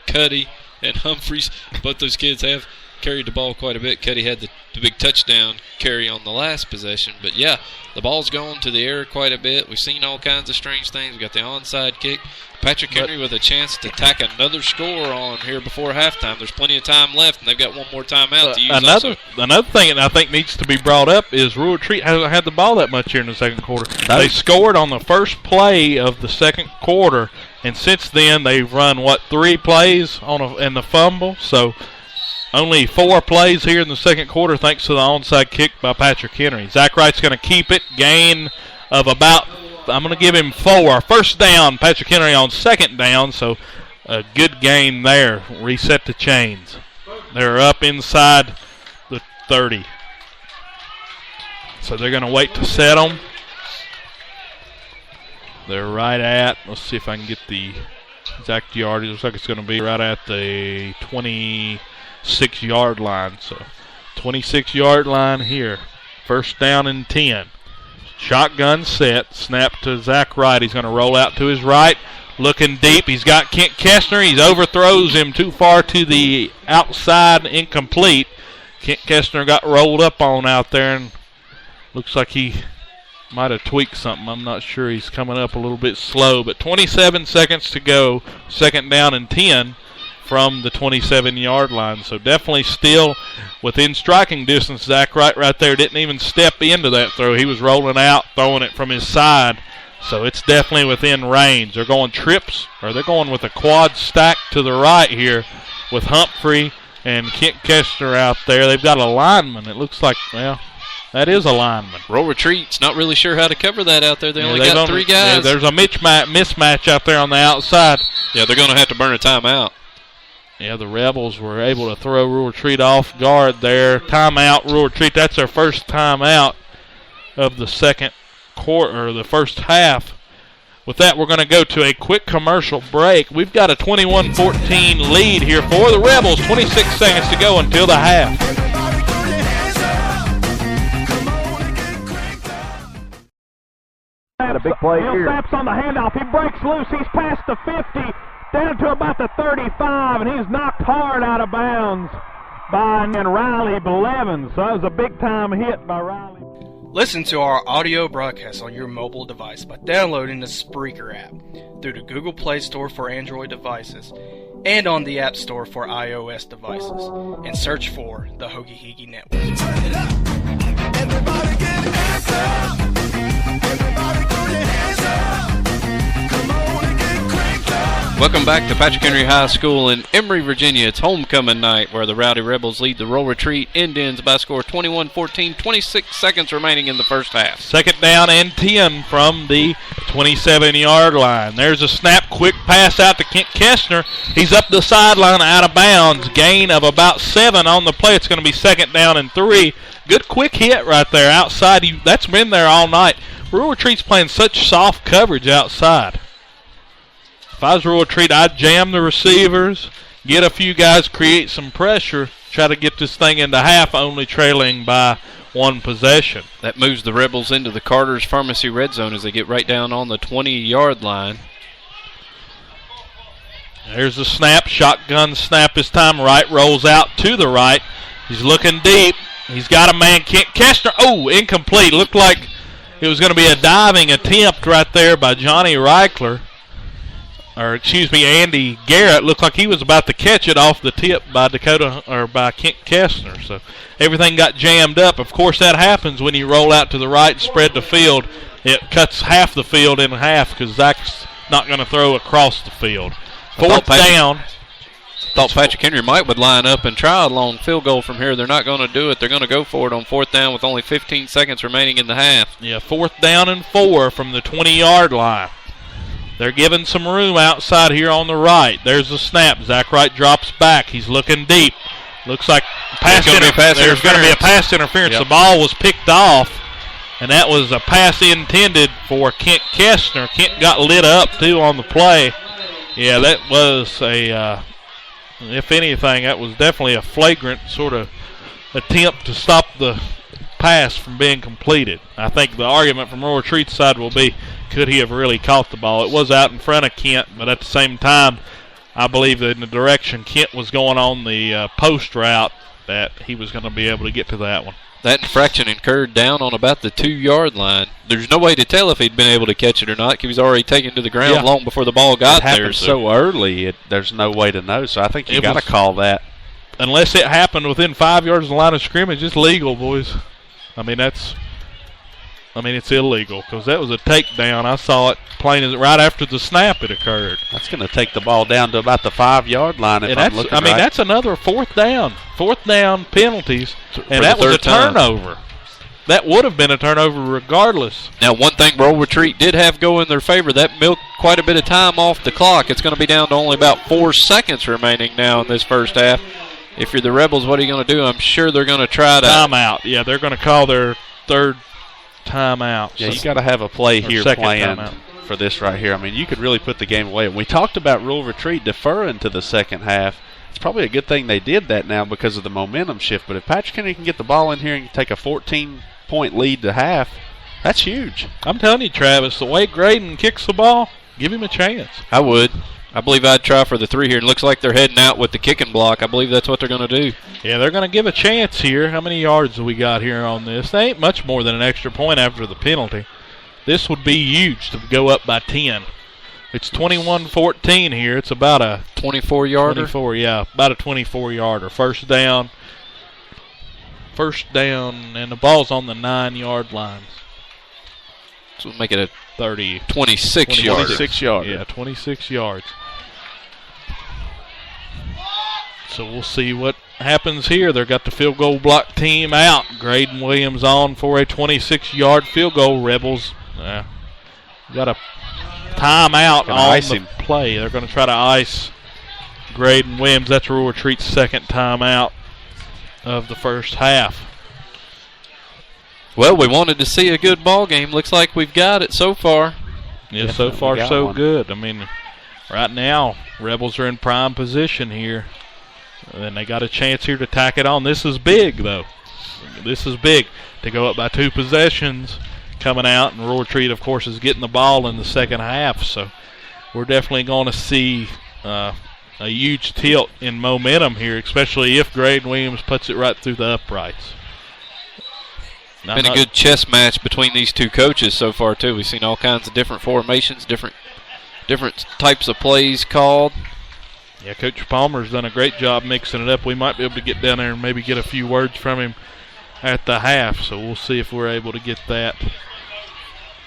Cuddy and Humphreys. Both those kids have carried the ball quite a bit. Cuddy had the big touchdown carry on the last possession. But, yeah, the ball's gone to the air quite a bit. We've seen all kinds of strange things. We've got the onside kick. Patrick Henry with a chance to tack another score on here before halftime. There's plenty of time left, and they've got one more timeout to use. Another thing that I think needs to be brought up is Rural Retreat hasn't had the ball that much here in the second quarter. They scored on the first play of the second quarter, and since then they've run, 3 plays in the fumble? So only 4 plays here in the second quarter thanks to the onside kick by Patrick Henry. Zach Wright's going to keep it. Gain of about, I'm going to give him 4. First down, Patrick Henry on second down, so a good gain there. Reset the chains. They're up inside the 30. So they're going to wait to set them. They're right at, let's see if I can get the exact yardage. Looks like it's going to be right at the 26-yard line. So 26-yard line here. First down and 10. Shotgun set. Snap to Zach Wright. He's going to roll out to his right. Looking deep. He's got Kent Kestner. He overthrows him too far to the outside. Incomplete. Kent Kestner got rolled up on out there, and looks like he might have tweaked something. I'm not sure. He's coming up a little bit slow. But 27 seconds to go. Second down and 10 from the 27-yard line. So definitely still within striking distance. Zach Wright right there didn't even step into that throw. He was rolling out, throwing it from his side. So it's definitely within range. They're going trips, or they're going with a quad stack to the right here with Humphrey and Kent Kestner out there. They've got a lineman. It looks like, well, that is a lineman. Roll Retreat's not really sure how to cover that out there. They only got 3 guys. Yeah, there's a mismatch out there on the outside. Yeah, they're going to have to burn a timeout. Yeah, the Rebels were able to throw Rural Retreat off guard there. Timeout, Rural Retreat. That's their first timeout of the second quarter, or the first half. With that, we're going to go to a quick commercial break. We've got a 21-14 lead here for the Rebels. 26 seconds to go until the half. Had a big play here. Snaps on the handoff. He breaks loose. He's past the 50, down to about the 35, and he's knocked hard out of bounds by Riley Blevins. So that was a big-time hit by Riley. Listen to our audio broadcast on your mobile device by downloading the Spreaker app through the Google Play Store for Android devices and on the App Store for iOS devices, and search for the Hoagie Heagie Network. Turn it up. Everybody get hands up. Everybody throw your hands up. Come on and get cranked up. Welcome back to Patrick Henry High School in Emory, Virginia. It's homecoming night where the Rowdy Rebels lead the Roll Retreat Indians by a score of 21-14, 26 seconds remaining in the first half. Second down and 10 from the 27-yard line. There's a snap, quick pass out to Kent Kestner. He's up the sideline, out of bounds. Gain of about 7 on the play. It's going to be second down and 3. Good quick hit right there outside. That's been there all night. Rural Retreat's playing such soft coverage outside. If I was Rural Retreat, I'd jam the receivers, get a few guys, create some pressure, try to get this thing into half, only trailing by 1 possession. That moves the Rebels into the Carter's Pharmacy red zone as they get right down on the 20-yard line. There's the snap, shotgun snap this time. Wright rolls out to the right. He's looking deep. He's got a man, Kent Kestner. Oh, incomplete. Looked like It was going to be a diving attempt right there by Johnny Reichler. Or, excuse me, Andy Garrett. Looked like he was about to catch it off the tip by by Kent Kestner. So everything got jammed up. Of course, that happens when you roll out to the right and spread the field. It cuts half the field in half because Zach's not going to throw across the field. Fourth down. Thought Patrick Henry would line up and try a long field goal from here. They're not going to do it. They're going to go for it on fourth down with only 15 seconds remaining in the half. Yeah, 4th down and 4 from the 20-yard line. They're giving some room outside here on the right. There's the snap. Zach Wright drops back. He's looking deep. Looks like there's going to be a pass interference. Yep. The ball was picked off, and that was a pass intended for Kent Kestner. Kent got lit up, too, on the play. Yeah, that was if anything, that was definitely a flagrant sort of attempt to stop the pass from being completed. I think the argument from Royal Retreat's side will be, could he have really caught the ball? It was out in front of Kent, but at the same time, I believe that in the direction Kent was going on the post route, that he was going to be able to get to that one. That infraction incurred down on about the 2-yard line. There's no way to tell if he'd been able to catch it or not because he was already taken to the ground long before the ball got there. It happened so early, there's no way to know. So I think you got to call that. Unless it happened within 5 yards of the line of scrimmage, it's legal, boys. It's illegal because that was a takedown. I saw it plain as right after the snap it occurred. That's going to take the ball down to about the 5-yard line. That's another 4th down. 4th down penalties, and that was a turnover. That would have been a turnover regardless. Now, one thing Royal Retreat did have go in their favor, that milked quite a bit of time off the clock. It's going to be down to only about 4 seconds remaining now in this first half. If you're the Rebels, what are you going to do? I'm sure they're going to try to... Timeout. Yeah, they're going to call their third timeout. Yeah, you got to have a play here planned for this right here. You could really put the game away. We talked about Royal Retreat deferring to the second half. It's probably a good thing they did that now because of the momentum shift. But if Patrick Henry can get the ball in here and take a 14-point lead to half, that's huge. I'm telling you, Travis, the way Graydon kicks the ball, give him a chance. I would. I believe I'd try for the 3 here. It looks like they're heading out with the kicking block. I believe that's what they're going to do. Yeah, they're going to give a chance here. How many yards do we got here on this? They ain't much more than an extra point after the penalty. This would be huge to go up by 10. It's 21-14 here. It's about a 24-yarder. 24, yeah, about a 24-yarder. First down, and the ball's on the 9-yard line. So we'll make it a 26 yards. 26 yards. Yeah, 26 yards. So we'll see what happens here. They've got the field goal block team out. Graydon Williams on for a 26-yard field goal. Rebels got a timeout on the play. They're going to try to ice Graydon Williams. That's Royal Retreat's second timeout of the first half. Well, we wanted to see a good ball game. Looks like we've got it so far. Yeah, so far so good. Right now, Rebels are in prime position here. And they got a chance here to tack it on. This is big, though. This is big to go up by 2 possessions coming out. And Royal Retreat, of course, is getting the ball in the second half. So we're definitely going to see a huge tilt in momentum here, especially if Graydon Williams puts it right through the uprights. Been a good chess match between these two coaches so far, too. We've seen all kinds of different formations, different types of plays called. Yeah, Coach Palmer's done a great job mixing it up. We might be able to get down there and maybe get a few words from him at the half, so we'll see if we're able to get that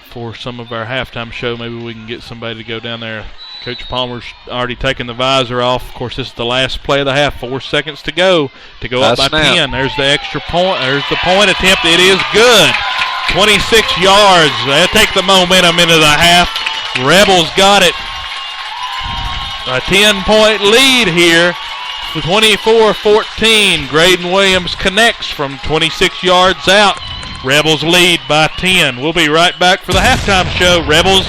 for some of our halftime show. Maybe we can get somebody to go down there. Coach Palmer's already taken the visor off. Of course, this is the last play of the half. 4 seconds to go up by 10. There's the extra point. There's the point attempt. It is good. 26 yards. They'll take the momentum into the half. Rebels got it. A 10-point lead here. 24-14. Graydon Williams connects from 26 yards out. Rebels lead by 10. We'll be right back for the halftime show. Rebels.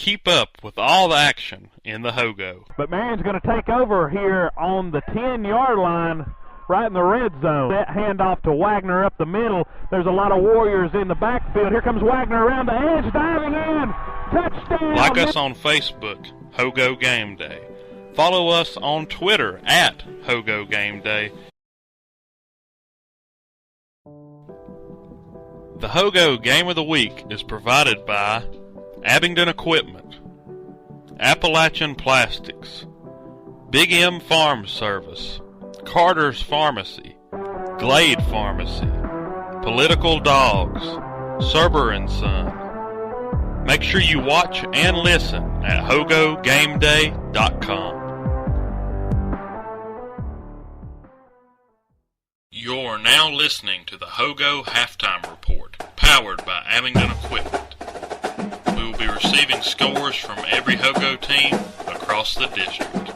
keep up with all the action in the Hogo. But Marion's going to take over here on the 10-yard line, right in the red zone. That handoff to Wagner up the middle. There's a lot of Warriors in the backfield. Here comes Wagner around the edge, diving in. Touchdown. Like us on Facebook, Hogo Game Day. Follow us on Twitter at Hogo Game Day. The Hogo Game of the Week is provided by Abingdon Equipment, Appalachian Plastics, Big M Farm Service, Carter's Pharmacy, Glade Pharmacy, Political Dogs, Serber & Son. Make sure you watch and listen at HogoGameDay.com. You're now listening to the Hogo Halftime Report, powered by Abingdon Equipment. We will be receiving scores from every Hogo team across the district.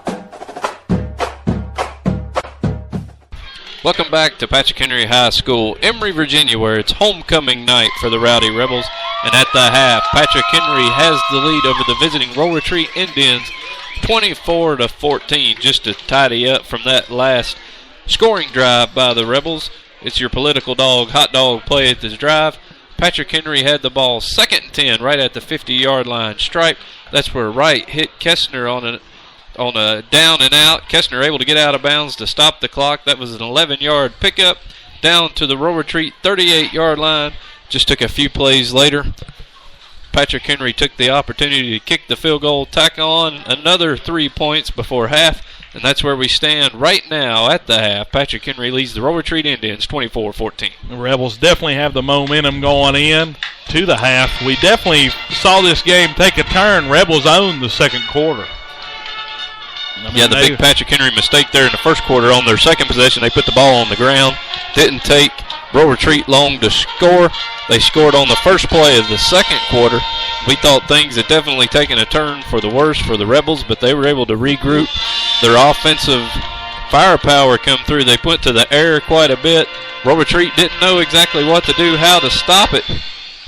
Welcome back to Patrick Henry High School, Emory, Virginia, where it's homecoming night for the Rowdy Rebels. And at the half, Patrick Henry has the lead over the visiting Roll Retreat Indians, 24-14, just to tidy up from that last scoring drive by the Rebels. It's your political dog, hot dog play at this drive. Patrick Henry had the ball 2nd and 10 right at the 50-yard line stripe. That's where Wright hit Kessner on a down and out. Kessner able to get out of bounds to stop the clock. That was an 11-yard pickup down to the Roll Retreat 38-yard line. Just took a few plays later. Patrick Henry took the opportunity to kick the field goal, tack on another 3 points before half, and that's where we stand right now at the half. Patrick Henry leads the Roll Retreat Indians 24-14. The Rebels definitely have the momentum going in to the half. We definitely saw this game take a turn. Rebels owned the second quarter. The big Patrick Henry mistake there in the first quarter on their second possession. They put the ball on the ground. Didn't take Roll Retreat long to score. They scored on the first play of the second quarter. We thought things had definitely taken a turn for the worse for the Rebels, but they were able to regroup. Their offensive firepower come through. They went to the air quite a bit. Roll Retreat didn't know exactly what to do, how to stop it.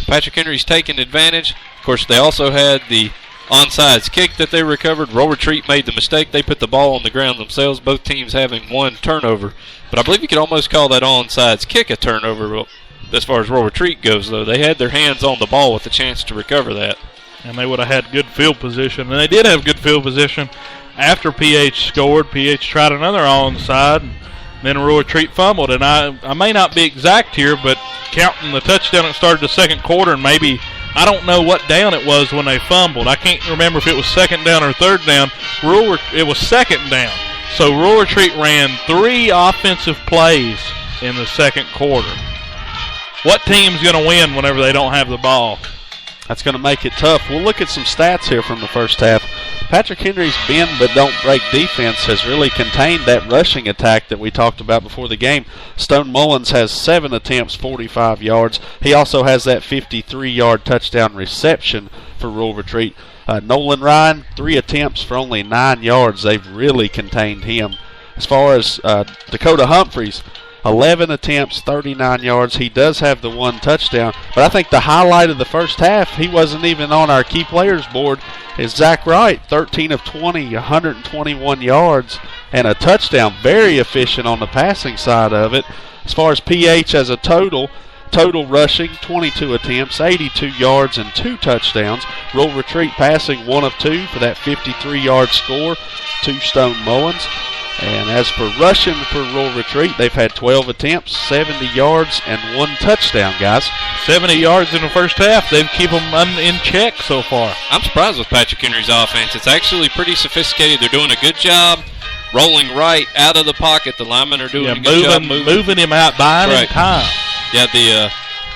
Patrick Henry's taking advantage. Of course, they also had the onside kick that they recovered. Roll Retreat made the mistake. They put the ball on the ground themselves, both teams having one turnover. But I believe you could almost call that onside kick a turnover. As far as Roll Retreat goes, though, they had their hands on the ball with a chance to recover that. And they would have had good field position. And they did have good field position after PH scored. PH tried another onside, and then Roll Retreat fumbled. And I may not be exact here, but counting the touchdown that started the second quarter, and maybe I don't know what down it was when they fumbled. I can't remember if it was second down or third down. It was second down. So Roll Retreat ran 3 offensive plays in the second quarter. What team's going to win whenever they don't have the ball? That's going to make it tough. We'll look at some stats here from the first half. Patrick Henry's bend but don't break defense has really contained that rushing attack that we talked about before the game. Stone Mullins has 7 attempts, 45 yards. He also has that 53-yard touchdown reception for Roll Retreat. Nolan Ryan, 3 attempts for only 9 yards. They've really contained him. As far as Dakota Humphreys, 11 attempts, 39 yards. He does have the 1 touchdown. But I think the highlight of the first half, he wasn't even on our key players board, is Zach Wright, 13 of 20, 121 yards, and a touchdown. Very efficient on the passing side of it. As far as PH as a total rushing, 22 attempts, 82 yards, and 2 touchdowns. Roll Retreat passing 1 of 2 for that 53-yard score to Stone Mullins. And as for rushing for Roll Retreat, they've had 12 attempts, 70 yards, and 1 touchdown, guys. 70 yards in the first half. They've keep them in check so far. I'm surprised with Patrick Henry's offense. It's actually pretty sophisticated. They're doing a good job rolling right out of the pocket. The linemen are doing a good job moving him out, buying him time. Yeah, the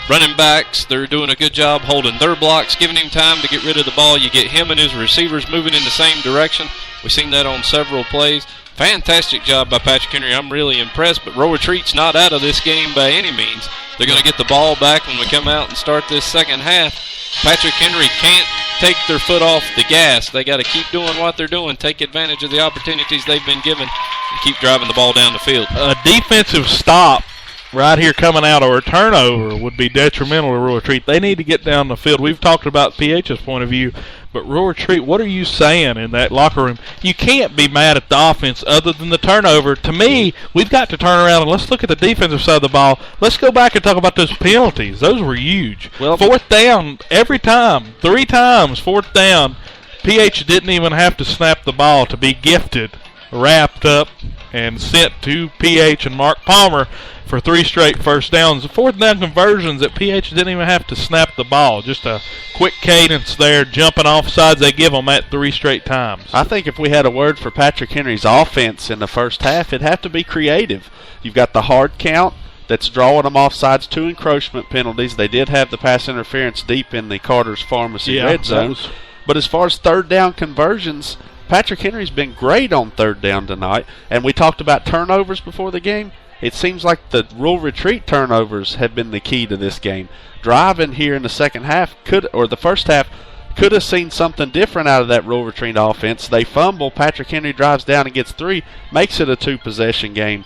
running backs, they're doing a good job holding their blocks, giving him time to get rid of the ball. You get him and his receivers moving in the same direction. We've seen that on several plays. Fantastic job by Patrick Henry. I'm really impressed, but Roll Retreat's not out of this game by any means. They're going to get the ball back when we come out and start this second half. Patrick Henry can't take their foot off the gas. They got to keep doing what they're doing, take advantage of the opportunities they've been given, and keep driving the ball down the field. A defensive stop right here coming out or a turnover would be detrimental to Roll Retreat. They need to get down the field. We've talked about PH's point of view, But Rural Retreat, what are you saying in that locker room? You can't be mad at the offense other than the turnover. To me, we've got to turn around and let's look at the defensive side of the ball. Let's go back and talk about those penalties. Those were huge. Well, fourth down every time. 3 times, fourth down. PH didn't even have to snap the ball to be gifted, wrapped up, and sent to PH and Mark Palmer for 3 straight first downs. The fourth down conversions that PH didn't even have to snap the ball. Just a quick cadence there, jumping off sides. They give them that 3 straight times. I think if we had a word for Patrick Henry's offense in the first half, it'd have to be creative. You've got the hard count that's drawing them off sides, 2 encroachment penalties. They did have the pass interference deep in the Carter's Pharmacy red zone. But as far as third down conversions, Patrick Henry's been great on third down tonight. And we talked about turnovers before the game. It seems like the Rural Retreat turnovers have been the key to this game. Driving here in the second half the first half could have seen something different out of that Rural Retreat offense. They fumble. Patrick Henry drives down and gets 3, makes it a 2-possession game.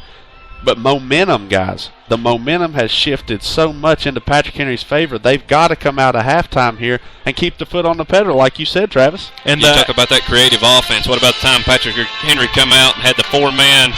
But momentum, guys, the momentum has shifted so much into Patrick Henry's favor. They've got to come out of halftime here and keep the foot on the pedal, like you said, Travis. And you talk about that creative offense. What about the time Patrick Henry come out and had the 4-man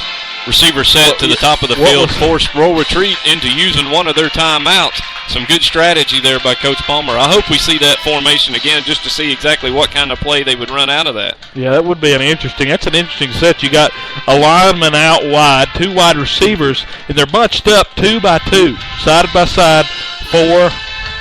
receiver set to the top of the field, forced Rural Retreat into using one of their timeouts? Some good strategy there by Coach Palmer. I hope we see that formation again just to see exactly what kind of play they would run out of that. Yeah, that would be that's an interesting set. You got a lineman out wide, 2 wide receivers, and they're bunched up 2 by 2, side by side, 4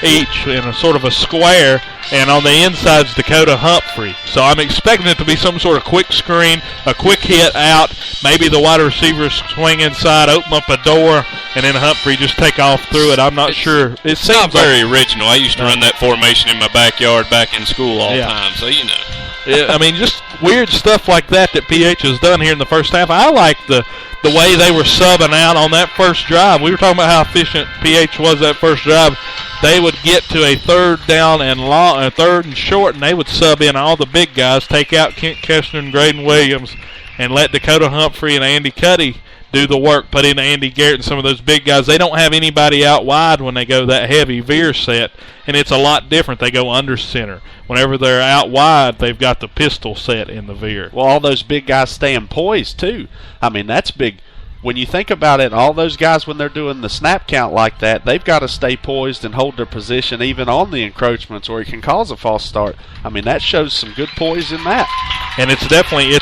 each in a sort of a square, and on the inside's Dakota Humphrey. So I'm expecting it to be some sort of quick screen, a quick hit out, maybe the wide receivers swing inside, open up a door, and then Humphrey just take off through it. I'm not sure. It's not very original. I used to run that formation in my backyard back in school all the time, so you know. I mean, just weird stuff like that PH has done here in the first half. I like the way they were subbing out on that first drive. We were talking about how efficient PH was that first drive. They would get to a third down and long, a third and short, and they would sub in all the big guys, take out Kent Kessler and Graydon Williams, and let Dakota Humphrey and Andy Cuddy do the work, put in Andy Garrett and some of those big guys. They don't have anybody out wide when they go that heavy veer set, and it's a lot different. They go under center. Whenever they're out wide, they've got the pistol set in the veer. Well, all those big guys staying poised, too. I mean, that's big. When you think about it, all those guys, when they're doing the snap count like that, they've got to stay poised and hold their position even on the encroachments, or it can cause a false start. I mean, that shows some good poise in that. And it's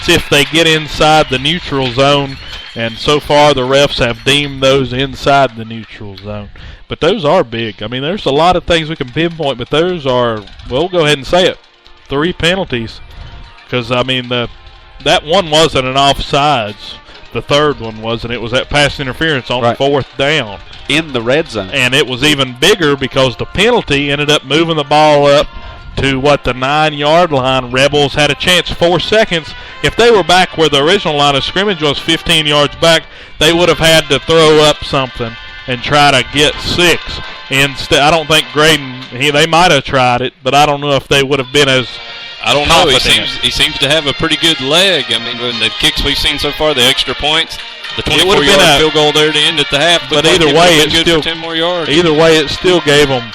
if they get inside the neutral zone, and so far the refs have deemed those inside the neutral zone. But those are big. I mean, there's a lot of things we can pinpoint, but those are, we'll go ahead and say it, 3 penalties. Because, I mean, that one wasn't an offsides. The third one was, and it was that pass interference on 4th down. In the red zone. And it was even bigger because the penalty ended up moving the ball up to, the 9-yard line. Rebels had a chance, 4 seconds. If they were back where the original line of scrimmage was 15 yards back, they would have had to throw up something and try to get 6. Instead, I don't think Graydon, they might have tried it, but I don't know if they would have been as I don't know. He seems to have a pretty good leg. I mean, the kicks we've seen so far, the extra points, the 24-yard field goal there to end at the half. But either way, it still 10 more yards. Either way, it still gave them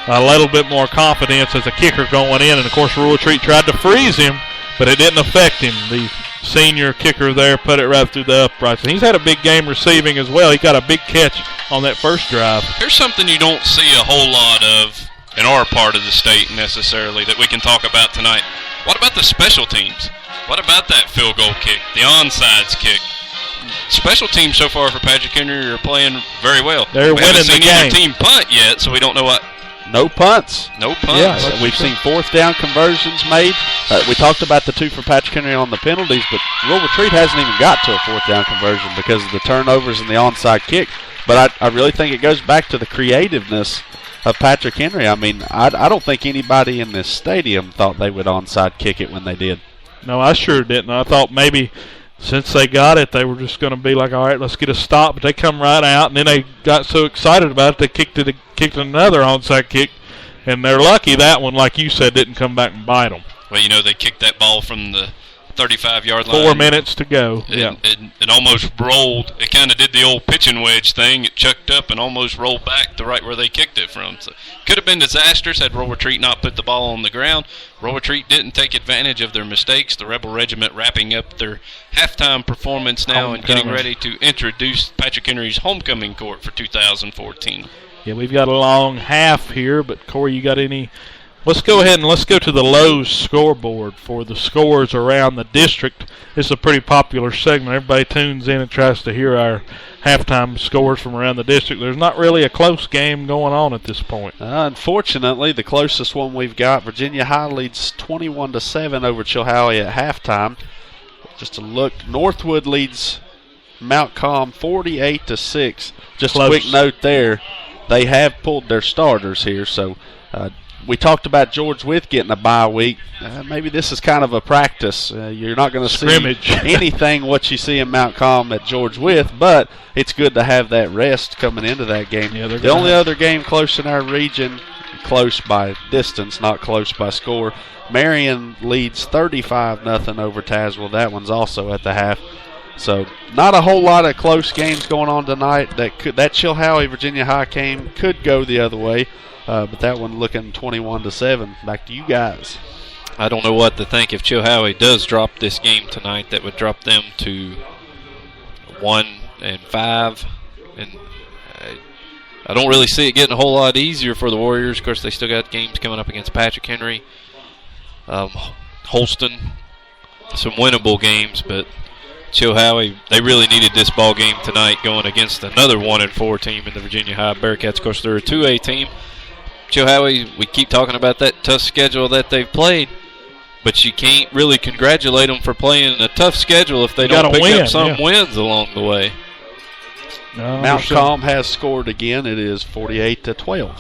a little bit more confidence as a kicker going in. And of course, Rural Retreat tried to freeze him, but it didn't affect him. The senior kicker there put it right through the uprights. And he's had a big game receiving as well. He got a big catch on that first drive. Here's something you don't see a whole lot of in our part of the state necessarily that we can talk about tonight. What about the special teams? What about that field goal kick, the onsides kick? Special teams so far for Patrick Henry are playing very well. They're winning the game. We haven't seen either team punt yet, so we don't know what. No punts. No punts. Yeah, we've seen 4th down conversions made. We talked about the 2 for Patrick Henry on the penalties, but Rural Retreat hasn't even got to a 4th down conversion because of the turnovers and the onside kick. But I really think it goes back to the creativeness of Patrick Henry. I mean, I don't think anybody in this stadium thought they would onside kick it when they did. No, I sure didn't. I thought maybe since they got it, they were just going to be like, all right, let's get a stop. But they come right out, and then they got so excited about it, they kicked another onside kick. And they're lucky that one, like you said, didn't come back and bite them. Well, they kicked that ball from the 35-yard line. 4 minutes to go. Yeah. It almost rolled. It kind of did the old pitching wedge thing. It chucked up and almost rolled back to right where they kicked it from. So could have been disastrous had Roll Retreat not put the ball on the ground. Roll Retreat didn't take advantage of their mistakes. The Rebel Regiment wrapping up their halftime performance now and getting ready to introduce Patrick Henry's homecoming court for 2014. Yeah, we've got a long half here, but Corey, you got any? Let's go ahead and let's go to the Lowe's scoreboard for the scores around the district. This is a pretty popular segment. Everybody tunes in and tries to hear our halftime scores from around the district. There's not really a close game going on at this point. Unfortunately, the closest one we've got, Virginia High leads 21-7 over Chilhowie at halftime. Just a look, Northwood leads Mount Com 48-6. Just Close. a quick note there, they have pulled their starters here, so we talked about George Wythe getting a bye week. Maybe this is kind of a practice. You're not going to see anything what you see in Mount Com at George Wythe, but it's good to have that rest coming into that game. Yeah, the only other game close in our region, close by distance, not close by score, Marion leads 35-0 over Tazewell. That one's also at the half. So not a whole lot of close games going on tonight. That Chilhowie Virginia High game could go the other way. But that one looking 21-7. Back to you guys. I don't know what to think. If Chilhowie does drop this game tonight, that would drop them to 1-5. And I don't really see it getting a whole lot easier for the Warriors. Of course, they still got games coming up against Patrick Henry, Holston, some winnable games. But Chilhowie, they really needed this ball game tonight going against another 1-4 team in the Virginia High Bearcats. Of course, they're a 2A team. Chilhowie, we keep talking about that tough schedule that they've played, but you can't really congratulate them for playing a tough schedule if they don't pick up some wins along the way. No, Mount Com has scored again. It is 48-12.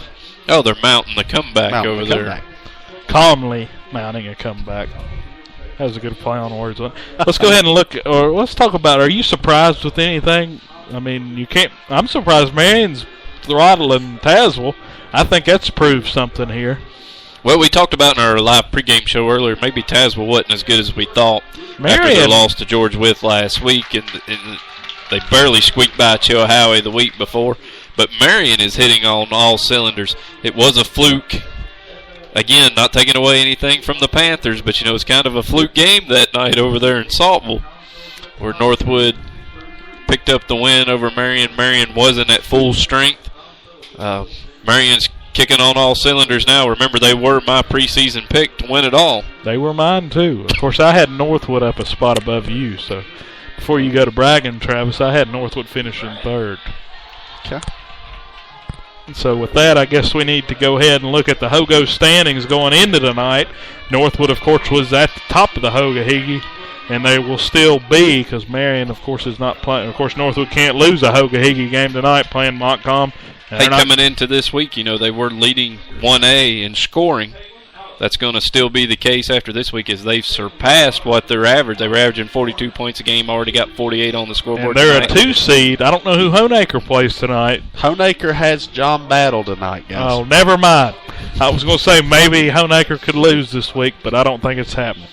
Oh, they're mounting the comeback over there. Calmly mounting a comeback. That was a good play on words. Let's go ahead and look, or let's talk about, are you surprised with anything? I mean, you can't, I'm surprised Marion's throttling Tazewell. I think that's proved something here. Well, we talked about in our live pregame show earlier, maybe Tazewell wasn't as good as we thought after they lost to George Wythe last week, and they barely squeaked by Chilhowie the week before. But Marion is hitting on all cylinders. It was a fluke. Again, not taking away anything from the Panthers, but, it's kind of a fluke game that night over there in Saltville, where Northwood picked up the win over Marion. Marion wasn't at full strength. Marion's kicking on all cylinders now. Remember, they were my preseason pick to win it all. They were mine, too. Of course, I had Northwood up a spot above you, so before you go to bragging, Travis, I had Northwood finishing third. Okay. So with that, I guess we need to go ahead and look at the Hogo standings going into tonight. Northwood, of course, was at the top of the Hoga-Higgy, and they will still be because Marion, of course, is not playing. Of course, Northwood can't lose a Hoga-Higgy game tonight playing Montcalm. Hey, coming into this week, they were leading 1A in scoring. That's going to still be the case after this week as they've surpassed what their average. They were averaging 42 points a game, already got 48 on the scoreboard. And they're tonight. A 2 seed. I don't know who Honaker plays tonight. Honaker has John Battle tonight, guys. Oh, never mind. I was going to say maybe Honaker could lose this week, but I don't think it's happening.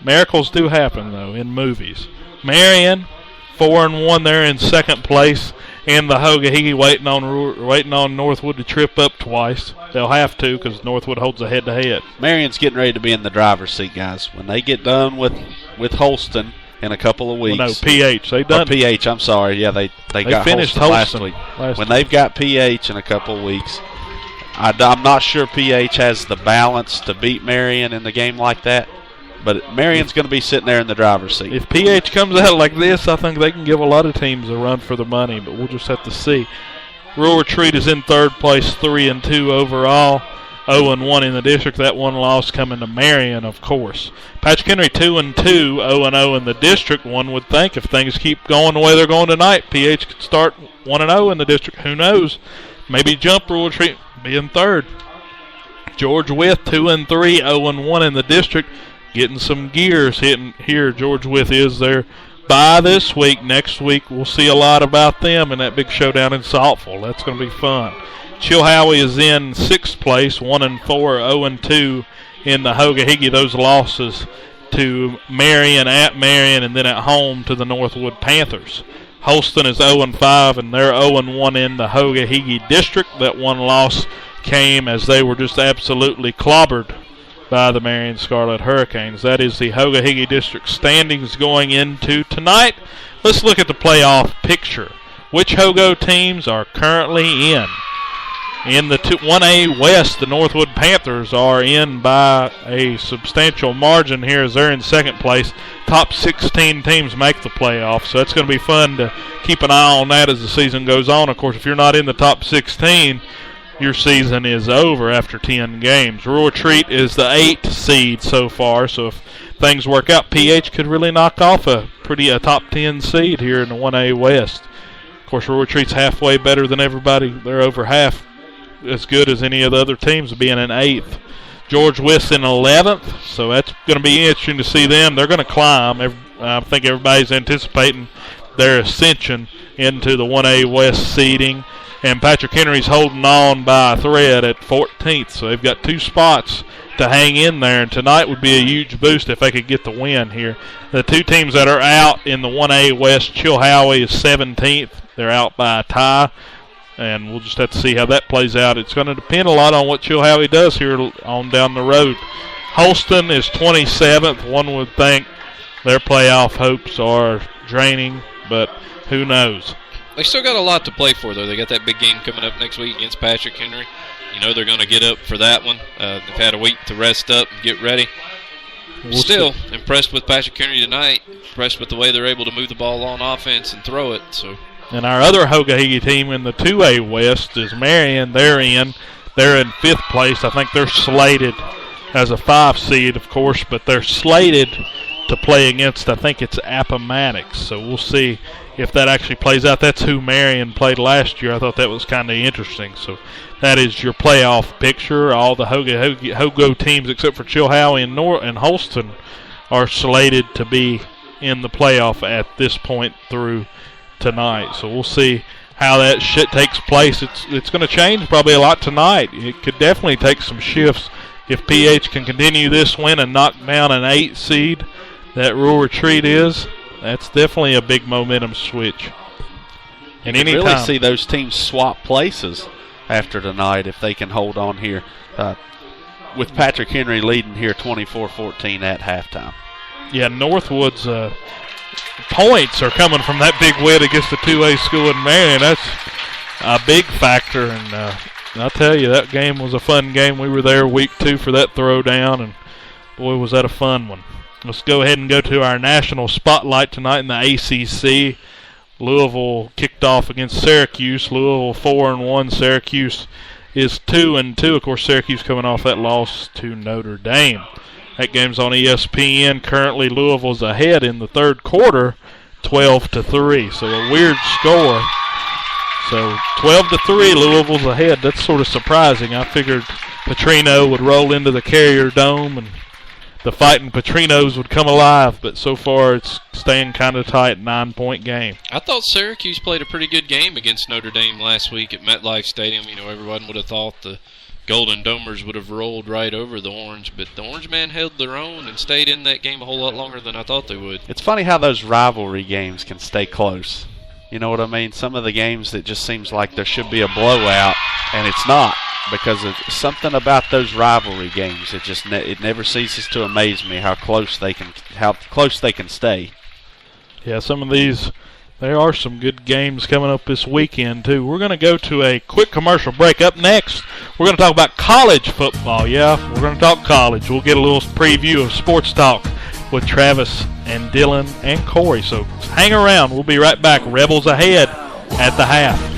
Miracles do happen, though, in movies. Marion, 4-1. They're in second place. And the Hoga-Higgy waiting on Northwood to trip up twice. They'll have to because Northwood holds a head-to-head. Marion's getting ready to be in the driver's seat, guys. When they get done with Holston in a couple of weeks. Well, no, PH. They done. PH, I'm sorry. Yeah, they got finished Holston last week. When they've got PH in a couple of weeks, I'm not sure PH has the balance to beat Marion in the game like that. But Marion's going to be sitting there in the driver's seat. If PH comes out like this, I think they can give a lot of teams a run for the money, but we'll just have to see. Rural Retreat is in third place, 3-2 overall, 0-1 in the district. That one loss coming to Marion, of course. Patrick Henry 2-2, 0-0 in the district. One would think if things keep going the way they're going tonight, PH could start 1-0 in the district. Who knows? Maybe jump Rural Retreat, be in third. George Wythe 2-3, 0-1 in the district. Getting some gears hitting here. George Wythe is there by this week. Next week we'll see a lot about them in that big showdown in Saltville. That's going to be fun. Chilhowie is in sixth place, 1-4, 0-2 in the Hoga-Higgy. Those losses to Marion, at Marion, and then at home to the Northwood Panthers. Holston is 0-5, and they're 0-1 in the Hoga-Higgy District. That one loss came as they were just absolutely clobbered by the Marion Scarlet Hurricanes. That is the Hoga-Higgy District standings going into tonight. Let's look at the playoff picture. Which Hogo teams are currently in? In the 1A West, the Northwood Panthers are in by a substantial margin here as they're in second place. Top 16 teams make the playoffs, so it's going to be fun to keep an eye on that as the season goes on. Of course, if you're not in the top 16, your season is over after 10 games. Rural Retreat is the 8th seed so far, so if things work out, PH could really knock off a top 10 seed here in the 1A West. Of course, Rural Retreat's halfway better than everybody. They're over half as good as any of the other teams, being in 8th. George West in 11th, so that's going to be interesting to see them. They're going to climb. I think everybody's anticipating their ascension into the 1A West seeding. And Patrick Henry's holding on by a thread at 14th, so they've got 2 spots to hang in there. And tonight would be a huge boost if they could get the win here. The 2 teams that are out in the 1A West, Chilhowie is 17th. They're out by a tie. And we'll just have to see how that plays out. It's going to depend a lot on what Chilhowie does here on down the road. Holston is 27th. One would think their playoff hopes are draining, but who knows? They still got a lot to play for, though. They got that big game coming up next week against Patrick Henry. You know they're going to get up for that one. They've had a week to rest up and get ready. Still impressed with Patrick Henry tonight. Impressed with the way they're able to move the ball on offense and throw it. So. And our other Hoga-Higgy team in the 2A West is Marion. They're in 5th place. I think they're slated as a 5 seed, of course, but they're slated to play against, I think it's Appomattox. So we'll see if that actually plays out. That's who Marion played last year. I thought that was kind of interesting. So that is your playoff picture. All the Hogo teams except for Chilhowie and Holston are slated to be in the playoff at this point through tonight. So we'll see how that shit takes place. It's going to change probably a lot tonight. It could definitely take some shifts if PH can continue this win and knock down an 8 seed that Rural Retreat is. That's definitely a big momentum switch. And you can really see those teams swap places after tonight if they can hold on here with Patrick Henry leading here 24-14 at halftime. Yeah, Northwood's points are coming from that big win against the 2A school in Marion. That's a big factor, and I'll tell you, that game was a fun game. We were there week 2 for that throwdown, and boy, was that a fun one. Let's go ahead and go to our national spotlight tonight in the ACC. Louisville kicked off against Syracuse. Louisville 4-1. Syracuse is 2-2. Of course, Syracuse coming off that loss to Notre Dame. That game's on ESPN. Currently, Louisville's ahead in the third quarter, 12-3. So a weird score. So 12-3, Louisville's ahead. That's sort of surprising. I figured Petrino would roll into the Carrier Dome and the fighting Petrinos would come alive, but so far it's staying kind of tight, 9-point game. I thought Syracuse played a pretty good game against Notre Dame last week at MetLife Stadium. You know, everyone would have thought the Golden Domers would have rolled right over the Orange, but the Orange men held their own and stayed in that game a whole lot longer than I thought they would. It's funny how those rivalry games can stay close. You know what I mean? Some of the games that just seems like there should be a blowout, and it's not, because of something about those rivalry games. It never ceases to amaze me how close they can stay. Yeah, some of these, there are some good games coming up this weekend too. We're going to go to a quick commercial break. Up next, we're going to talk about college football. Yeah, we're going to talk college. We'll get a little preview of Sports Talk with Travis and Dylan and Corey. So hang around. We'll be right back. Rebels ahead at the half.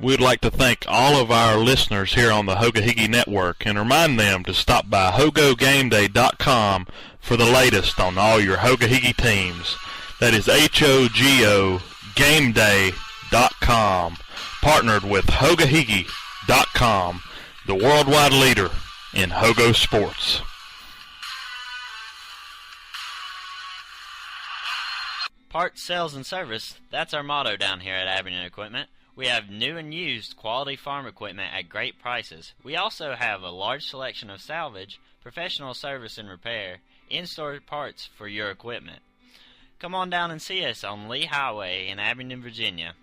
We'd like to thank all of our listeners here on the Hoga-Higgy Network and remind them to stop by HogoGameDay.com for the latest on all your Hoga-Higgy teams. That is HOGO GameDay.com, partnered with HogaHiggy.com, the worldwide leader in Hogo sports. Parts, sales, and service, that's our motto down here at Abington Equipment. We have new and used quality farm equipment at great prices. We also have a large selection of salvage, professional service and repair, in-store parts for your equipment. Come on down and see us on Lee Highway in Abington, Virginia.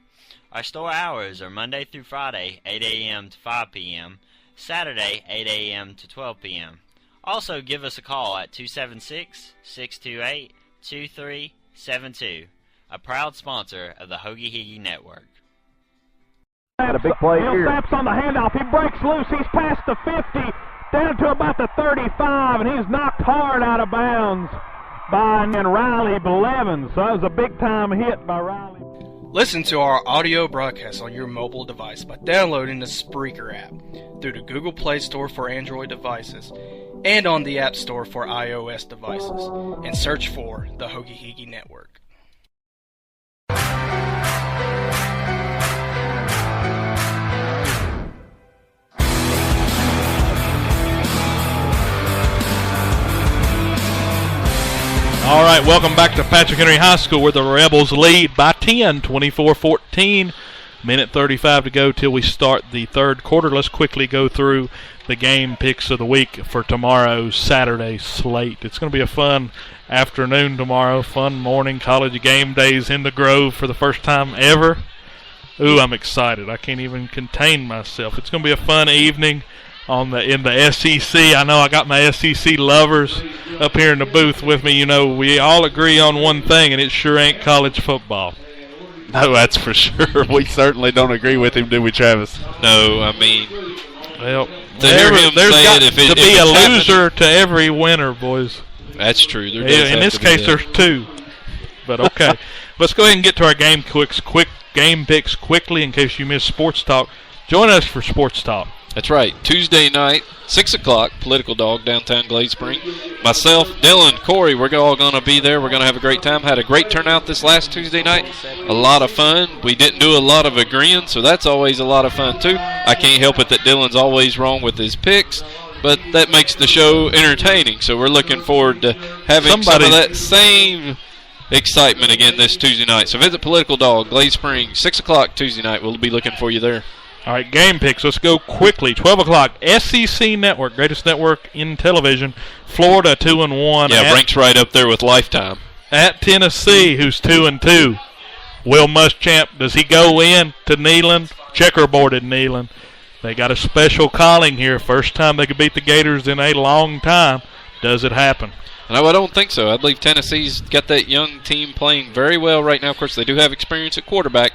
Our store hours are Monday through Friday, 8 a.m. to 5 p.m., Saturday, 8 a.m. to 12 p.m. Also, give us a call at 276-628-2372, a proud sponsor of the Hoagie Higgy Network. A big play here. Snaps on the handoff. He breaks loose. He's past the 50, down to about the 35, and he's knocked hard out of bounds by Riley Blevins. So that was a big-time hit by Riley. Listen to our audio broadcast on your mobile device by downloading the Spreaker app through the Google Play Store for Android devices and on the App Store for iOS devices, and search for the Hoagie Higgy Network. All right, welcome back to Patrick Henry High School, where the Rebels lead by 10, 24-14. Minute 35 to go till we start the third quarter. Let's quickly go through the game picks of the week for tomorrow's Saturday slate. It's going to be a fun afternoon tomorrow, fun morning. College game days in the Grove for the first time ever. Ooh, I'm excited. I can't even contain myself. It's going to be a fun evening in the SEC. I know I got my SEC lovers up here in the booth with me. You know, we all agree on one thing, and it sure ain't college football. No, that's for sure. We certainly don't agree with him, do we, Travis? No, I mean, well, to hear him there's say got it, to be a loser to every winner, boys. That's true. In this case, there's two. But okay, let's go ahead and get to our game game picks quickly in case you missed Sports Talk. Join us for Sports Talk. That's right. Tuesday night, 6 o'clock, Political Dog, downtown Glade Spring. Myself, Dylan, Corey, we're all going to be there. We're going to have a great time. Had a great turnout this last Tuesday night. A lot of fun. We didn't do a lot of agreeing, so that's always a lot of fun, too. I can't help it that Dylan's always wrong with his picks, but that makes the show entertaining. So we're looking forward to having some of that same excitement again this Tuesday night. So visit Political Dog, Glade Spring, 6 o'clock Tuesday night. We'll be looking for you there. All right, game picks. Let's go quickly. 12 o'clock, SEC Network, greatest network in television. Florida 2-1. Yeah, ranks right up there with Lifetime. At Tennessee, who's 2-2. Will Muschamp, does he go in to Neyland? Checkerboarded Neyland. They got a special calling here. First time they could beat the Gators in a long time. Does it happen? No, I don't think so. I believe Tennessee's got that young team playing very well right now. Of course, they do have experience at quarterback.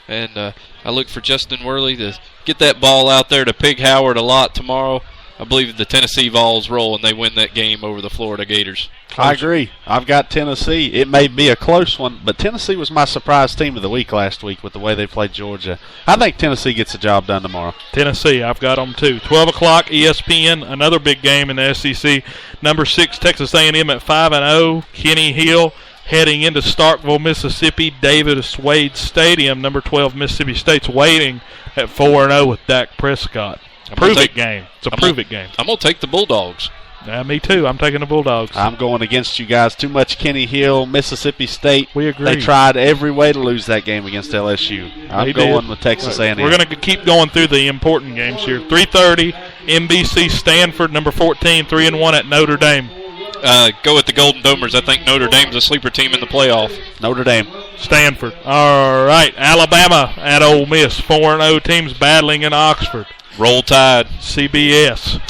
And I look for Justin Worley to get that ball out there to Pig Howard a lot tomorrow. I believe the Tennessee Vols roll and they win that game over the Florida Gators. I agree. I've got Tennessee. It may be a close one, but Tennessee was my surprise team of the week last week with the way they played Georgia. I think Tennessee gets the job done tomorrow. Tennessee, I've got them too. 12 o'clock, ESPN, another big game in the SEC. Number 6, Texas A&M at 5-0. Kenny Hill heading into Starkville, Mississippi, Davis Wade Stadium. Number 12, Mississippi State's waiting at 4-0 with Dak Prescott. Prove-it game. It's a prove-it game. I'm going to take the Bulldogs. Yeah, me too. I'm taking the Bulldogs. I'm going against you guys. Too much Kenny Hill, Mississippi State. We agree. They tried every way to lose that game against LSU. I'm going with Texas A&M. We're going to keep going through the important games here. 3:30, NBC Stanford, number 14, 3-1 at Notre Dame. Go with the Golden Domers. I think Notre Dame's a sleeper team in the playoff. Notre Dame. Stanford. All right. Alabama at Ole Miss. 4-0 teams battling in Oxford. Roll Tide. CBS.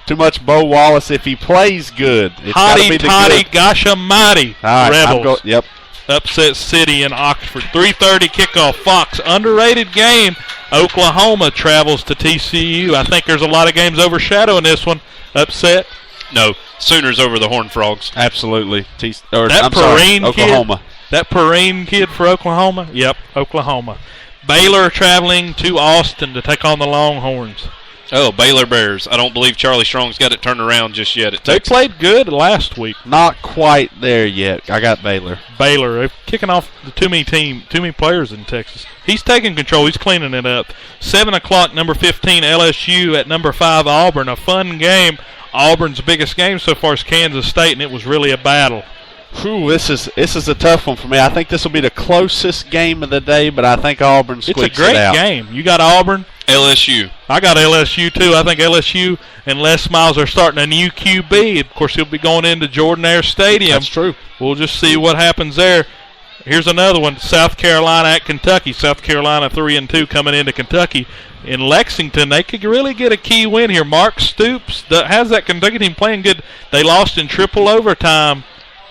Too much Bo Wallace. If he plays good, it's got to be the Hotty, good. gosh almighty. All right, Rebels. Yep. Upset City in Oxford. 3:30 kickoff. Fox. Underrated game. Oklahoma travels to TCU. I think there's a lot of games overshadowing this one. Upset. No, Sooners over the Horned Frogs. Absolutely. Oklahoma. That Perrine kid for Oklahoma? Yep, Oklahoma. Baylor traveling to Austin to take on the Longhorns. Oh, Baylor Bears. I don't believe Charlie Strong's got it turned around just yet. They played good last week. Not quite there yet. I got Baylor. They're kicking off the too many players in Texas. He's taking control. He's cleaning it up. 7 o'clock, number 15, LSU at number 5, Auburn. A fun game. Auburn's biggest game so far is Kansas State, and it was really a battle. Whew, this is a tough one for me. I think this will be the closest game of the day, but I think Auburn squeaks it out. It's a great game. You got Auburn. LSU. I got LSU, too. I think LSU and Les Miles are starting a new QB. Of course, he'll be going into Jordan-Hare Stadium. That's true. We'll just see what happens there. Here's another one, South Carolina at Kentucky. South Carolina 3-2 coming into Kentucky. In Lexington, they could really get a key win here. Mark Stoops has that Kentucky team playing good. They lost in triple overtime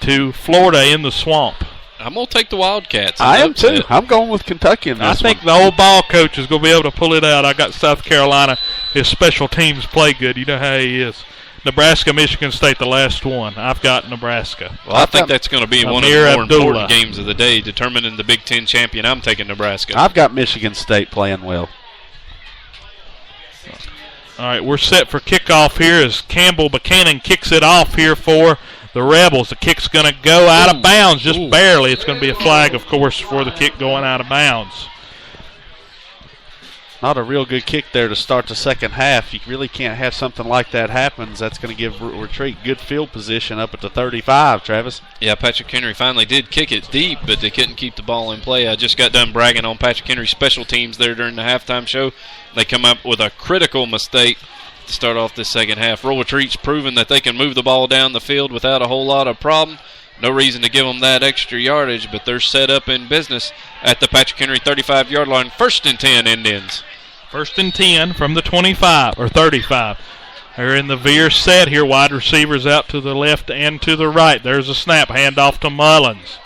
to Florida in the Swamp. I'm going to take the Wildcats. I am too. I'm going with Kentucky in this I think the old ball coach is going to be able to pull it out. I got South Carolina. His special teams play good. You know how he is. Nebraska, Michigan State, the last one. I've got Nebraska. Well, I think that's going to be one of the more important games of the day, determining the Big Ten champion. I'm taking Nebraska. I've got Michigan State playing well. All right, we're set for kickoff here as Campbell Buchanan kicks it off here for the Rebels. The kick's going to go out of bounds, just barely. It's going to be a flag, of course, for the kick going out of bounds. Not a real good kick there to start the second half. You really can't have something like that happen. That's going to give Retreat good field position up at the 35, Travis. Yeah, Patrick Henry finally did kick it deep, but they couldn't keep the ball in play. I just got done bragging on Patrick Henry's special teams there during the halftime show. They come up with a critical mistake to start off this second half. Roll Retreat's proven that they can move the ball down the field without a whole lot of problem. No reason to give them that extra yardage, but they're set up in business at the Patrick Henry 35-yard line. 1st and 10, Indians. 1st and 10 from the 25 or 35. They're in the veer set here. Wide receivers out to the left and to the right. There's a snap. Handoff to Mullins.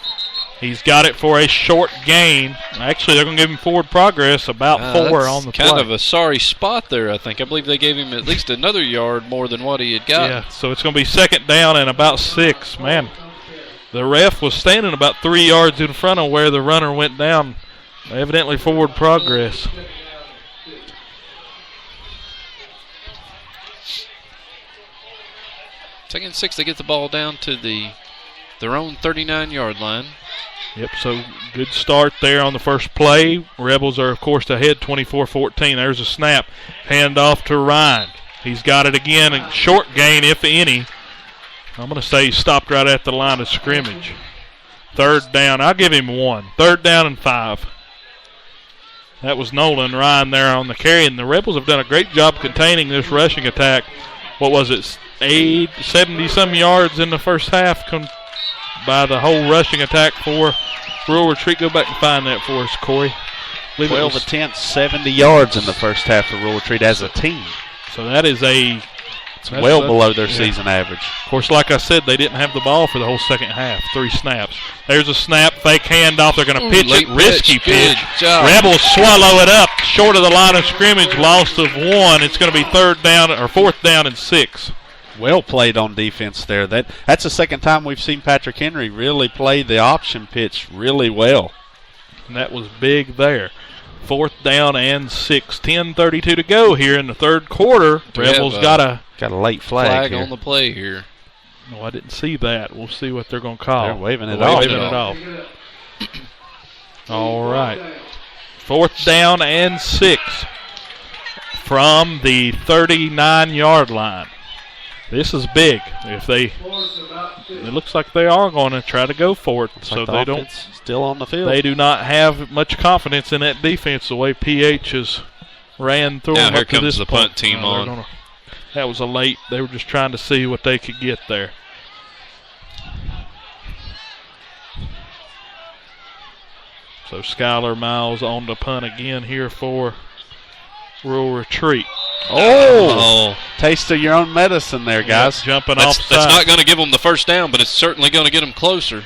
He's got it for a short gain. Actually, they're going to give him forward progress, about 4 on the play. Kind of a sorry spot there, I think. I believe they gave him at least another yard more than what he had got. Yeah, so it's going to be 2nd down and about 6. Man, the ref was standing about 3 yards in front of where the runner went down. Evidently forward progress. Second and 6, they get the ball down to their own 39-yard line. Yep, so good start there on the first play. Rebels are, of course, ahead 24-14. There's a snap. Handoff to Ryan. He's got it again. A short gain, if any. I'm going to say he stopped right at the line of scrimmage. 3rd down. I'll give him 1. 3rd down and 5. That was Nolan Ryan there on the carry, and the Rebels have done a great job containing this rushing attack. What was it, 70-some yards in the first half by the whole rushing attack for Rural Retreat. Go back and find that for us, Corey. 12 attempts, 70 yards in the first half for Rural Retreat as a team. So that is well below their season average. Of course, like I said, they didn't have the ball for the whole second half. 3 snaps. There's a snap, fake handoff. They're going to pitch it, risky pitch. Rebels swallow it up short of the line of scrimmage, loss of 1. It's going to be 4th down and 6. Well played on defense there. That's the second time we've seen Patrick Henry really play the option pitch really well. And that was big there. 4th down and 6. 10:32 to go here in the third quarter. Rebels got a late flag on the play here. No, I didn't see that. We'll see what they're going to call. They're waving it off. All right. 4th down and 6 from the 39-yard line. This is big. It looks like they are going to try to go for it. So they don't. Still on the field. They do not have much confidence in that defense the way PH has ran through them. Now here comes the punt team on. That was a late. They were just trying to see what they could get there. So Skylar Miles on the punt again here for Rural Retreat. Oh, taste of your own medicine there, guys. Jumping offside. That's not going to give them the first down, but it's certainly going to get them closer.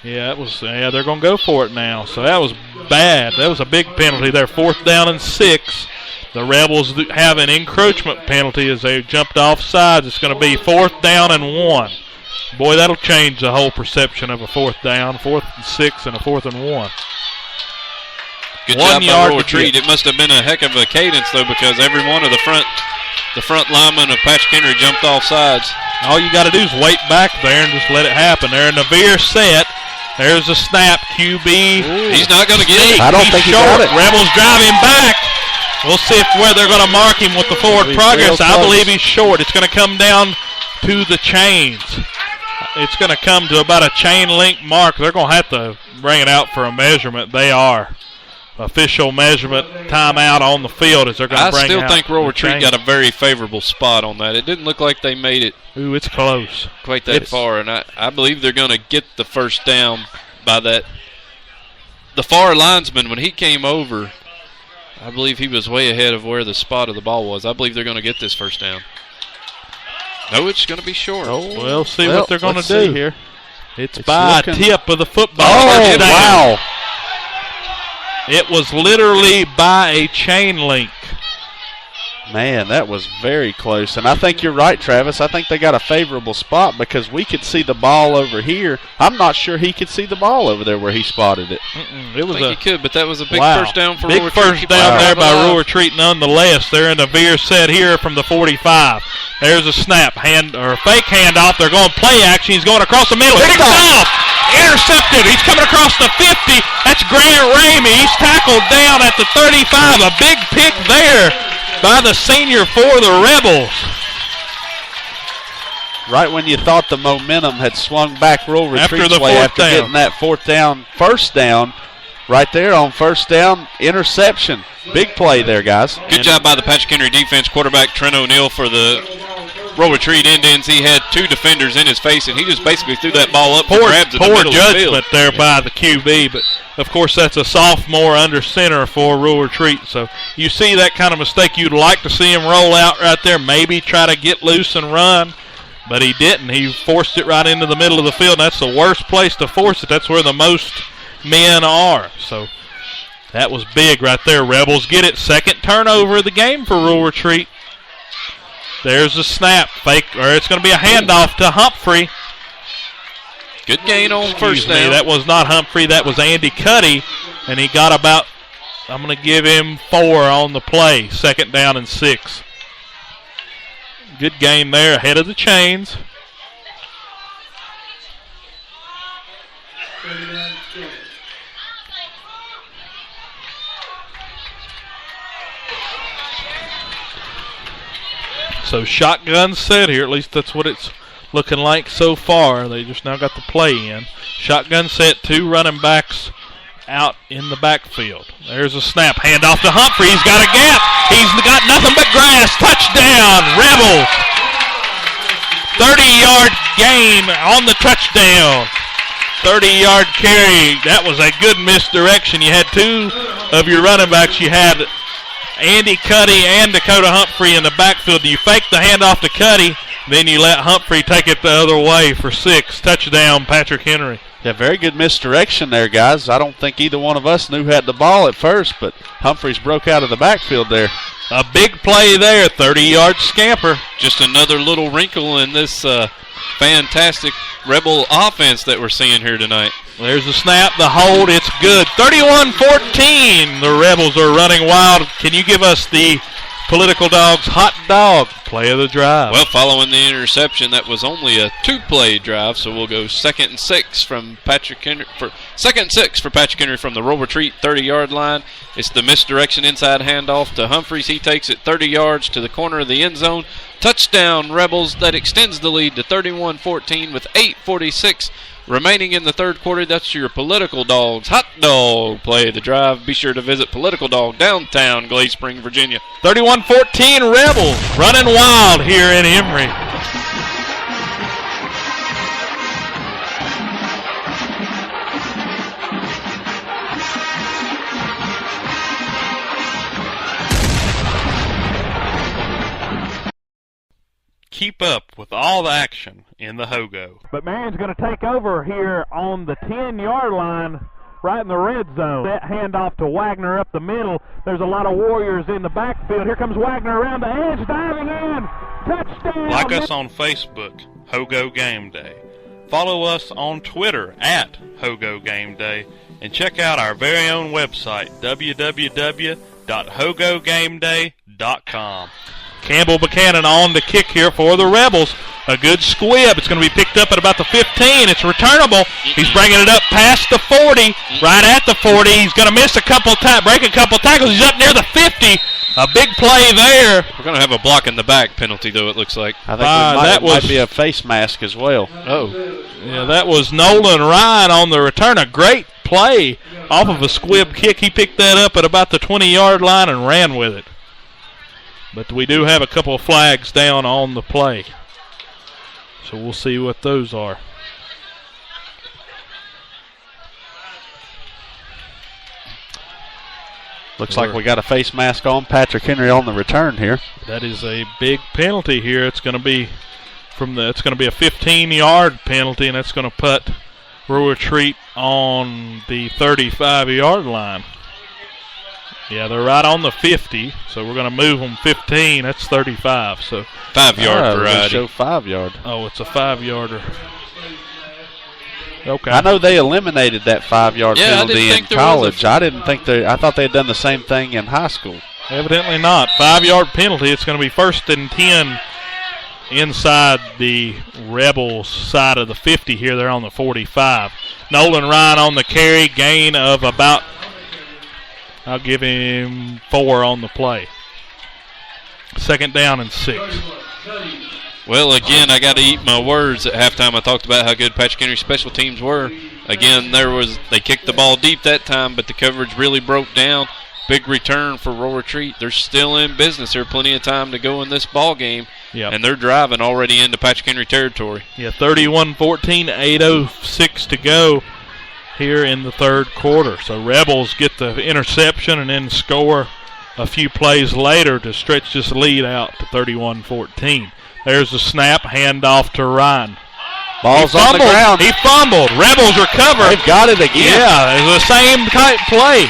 Yeah, they're going to go for it now. So that was bad. That was a big penalty there. 4th down and 6. The Rebels have an encroachment penalty as they jumped offsides. It's going to be 4th down and 1. Boy, that'll change the whole perception of a 4th down. 4th and 6 and a 4th and 1. Good job by Rural Retreat. It must have been a heck of a cadence, though, because every one of the front linemen of Patrick Henry jumped off sides. All you got to do is wait back there and just let it happen. They're in the veer set. There's a snap. QB. Ooh. He's not going to get it. I don't think he got it. Rebels drive him back. We'll see where they're going to mark him with the forward progress. I believe he's short. It's going to come down to the chains. It's going to come to about a chain link mark. They're going to have to bring it out for a measurement. They are. Official measurement timeout on the field as they're going to bring out. I still think Royal Retreat got a very favorable spot on that. It didn't look like they made it. Ooh, it's close. Quite that far, and I believe they're going to get the first down by that. The far linesman, when he came over, I believe he was way ahead of where the spot of the ball was. I believe they're going to get this first down. No, it's going to be short. Oh, we'll see what they're going to do here. It's by a tip of the football. Oh, wow. It was literally by a chain link. Man, that was very close. And I think you're right, Travis. I think they got a favorable spot because we could see the ball over here. I'm not sure he could see the ball over there where he spotted it. It was I think he could, but that was a big wow. first down for big Royal Retreat. First down there by Royal Retreat nonetheless. They're in a veer set here from the 45. There's a snap, fake handoff. They're going play action. He's going across the middle. Picks off. Intercepted. He's coming across the 50. That's Grant Ramey. He's tackled down at the 35. A big pick there by the senior for the Rebels. Right when you thought the momentum had swung back Royal Retreat's way after getting that first down, right there on first down, interception. Big play there, guys. Good job by the Patrick Henry defense. Quarterback Trent O'Neill for the Royal Retreat Indians. He had two defenders in his face, and he just basically threw that ball up and grabbed it in the middle of the field. Poor judgment there by the QB, but of course that's a sophomore under center for Royal Retreat. So you see that kind of mistake. You'd like to see him roll out right there, maybe try to get loose and run, but he didn't. He forced it right into the middle of the field, and that's the worst place to force it. That's where the most men are. So that was big right there. Rebels get it. Second turnover of the game for Royal Retreat. There's a snap. It's going to be a handoff to Humphrey. Good gain on first down. That was not Humphrey. That was Andy Cuddy. And he got about, I'm going to give him 4 on the play. Second down and 6. Good game there ahead of the chains. So shotgun set here, at least that's what it's looking like so far. They just now got the play in. Shotgun set, 2 running backs out in the backfield. There's a snap, handoff to Humphrey. He's got a gap. He's got nothing but grass. Touchdown, Rebels. 30-yard gain on the touchdown. 30-yard carry. That was a good misdirection. You had 2 of your running backs. You had Andy Cuddy and Dakota Humphrey in the backfield. You fake the handoff to Cuddy, then you let Humphrey take it the other way for 6. Touchdown, Patrick Henry. Yeah, very good misdirection there, guys. I don't think either one of us knew who had the ball at first, but Humphreys broke out of the backfield there. A big play there, 30-yard scamper. Just another little wrinkle in this fantastic Rebel offense that we're seeing here tonight. There's the snap, the hold, it's good. 31-14, the Rebels are running wild. Can you give us the Political Dogs hot dog play of the drive? Well, following the interception, that was only a 2-play drive, so we'll go 2nd and 6 from Patrick Henry. Second and 6 for Patrick Henry from the Royal Retreat 30-yard line. It's the misdirection inside handoff to Humphreys. He takes it 30 yards to the corner of the end zone. Touchdown, Rebels. That extends the lead to 31-14 with 8:46 remaining in the third quarter. That's your Political Dogs hot dog play of the drive. Be sure to visit Political Dog downtown Glade Spring, Virginia. 31-14 Rebels running wild here in Emory. Keep up with all the action in the Hogo. But Marion's going to take over here on the 10-yard line, right in the red zone. That handoff to Wagner up the middle. There's a lot of Warriors in the backfield. Here comes Wagner around the edge, diving in. Touchdown. Like us on Facebook, Hogo Game Day. Follow us on Twitter at Hogo Game Day. And check out our very own website, www.hogogameday.com. Campbell Buchanan on the kick here for the Rebels. A good squib. It's going to be picked up at about the 15. It's returnable. He's bringing it up past the 40, right at the 40. He's going to miss a couple break a couple tackles. He's up near the 50. A big play there. We're going to have a block in the back penalty, though, it looks like. I think it might be a face mask as well. Oh. Yeah, that was Nolan Ryan on the return. A great play off of a squib kick. He picked that up at about the 20-yard line and ran with it. But we do have a couple of flags down on the play. So we'll see what those are. Looks like we got a face mask on. Patrick Henry on the return here. That is a big penalty here. It's going to be it's going to be a 15-yard penalty, and that's going to put Rural Retreat on the 35-yard line. Yeah, they're right on the 50, so we're going to move them 15. That's 35. So 5-yard variety. Show 5-yard. Oh, it's a 5-yarder. Okay. I know they eliminated that 5-yard penalty in college. I thought they had done the same thing in high school. Evidently not. 5-yard penalty. It's going to be 1st and 10 inside the Rebels side of the 50 here. They're on the 45. Nolan Ryan on the carry. Gain of about, I'll give him 4 on the play. 2nd down and 6. Well, again, I got to eat my words. At halftime, I talked about how good Patrick Henry's special teams were. Again, they kicked the ball deep that time, but the coverage really broke down. Big return for Rural Retreat. They're still in business. There's plenty of time to go in this ball game, and they're driving already into Patrick Henry territory. Yeah, 31-14, 8:06 to go here in the third quarter. So Rebels get the interception and then score a few plays later to stretch this lead out to 31-14. There's the snap, handoff to Ryan. Ball's on the ground. He fumbled. Rebels recover. They've got it again. Yeah, it's the same type play.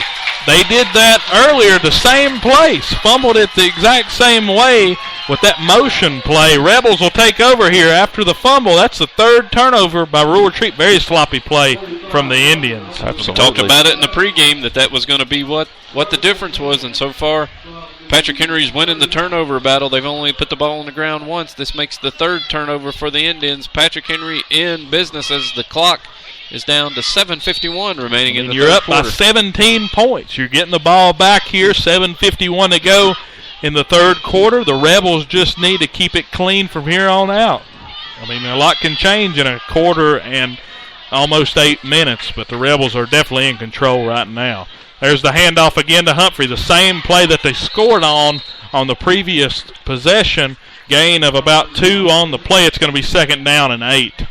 They did that earlier, the same place. Fumbled it the exact same way with that motion play. Rebels will take over here after the fumble. That's the 3rd turnover by Rural Retreat. Very sloppy play from the Indians. Absolutely. We talked about it in the pregame that was going to be what the difference was, and so far Patrick Henry's winning the turnover battle. They've only put the ball on the ground once. This makes the 3rd turnover for the Indians. Patrick Henry in business as the clock is down to 7:51 remaining in the you're third up quarter. by 17 points. You're getting the ball back here. 7:51 to go in the third quarter. The Rebels just need to keep it clean from here on out. I mean, a lot can change in a quarter and almost 8 minutes, but the Rebels are definitely in control right now. There's the handoff again to Humphrey. The same play that they scored on the previous possession. Gain of about 2 on the play. It's going to be 2nd down and 8.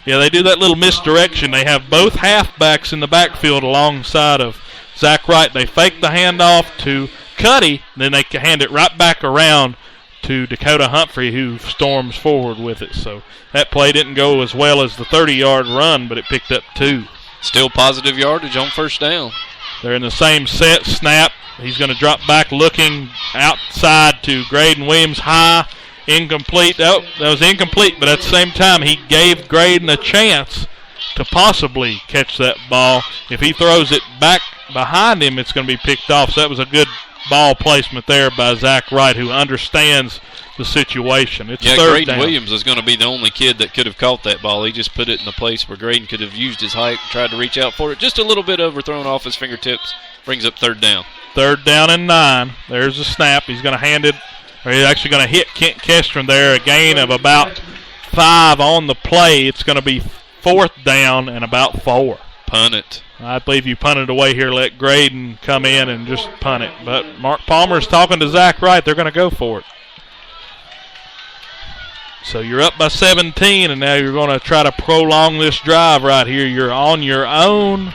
Yeah, they do that little misdirection. They have both halfbacks in the backfield alongside of Zach Wright. They fake the handoff to Cuddy, then they hand it right back around to Dakota Humphrey, who storms forward with it. So that play didn't go as well as the 30-yard run, but it picked up 2. Still positive yardage on 1st down. They're in the same set. Snap. He's going to drop back looking outside to Graydon Williams. High. Incomplete. Oh, that was incomplete, but at the same time, he gave Graydon a chance to possibly catch that ball. If he throws it back behind him, it's going to be picked off. So that was a good ball placement there by Zach Wright, who understands the situation. It's 3rd Graydon down. Williams is going to be the only kid that could have caught that ball. He just put it in the place where Graydon could have used his height and tried to reach out for it. Just a little bit overthrown off his fingertips. Brings up 3rd down. 3rd down and 9. There's the snap. He's going to hand it. Or he's actually going to hit Kent Kestron there. A gain of about 5 on the play. It's going to be 4th down and about 4. Punt it. I believe you punt it away here. Let Graydon come in and just punt it. But Mark Palmer's talking to Zach Wright. They're going to go for it. So you're up by 17, and now you're going to try to prolong this drive right here. You're on your own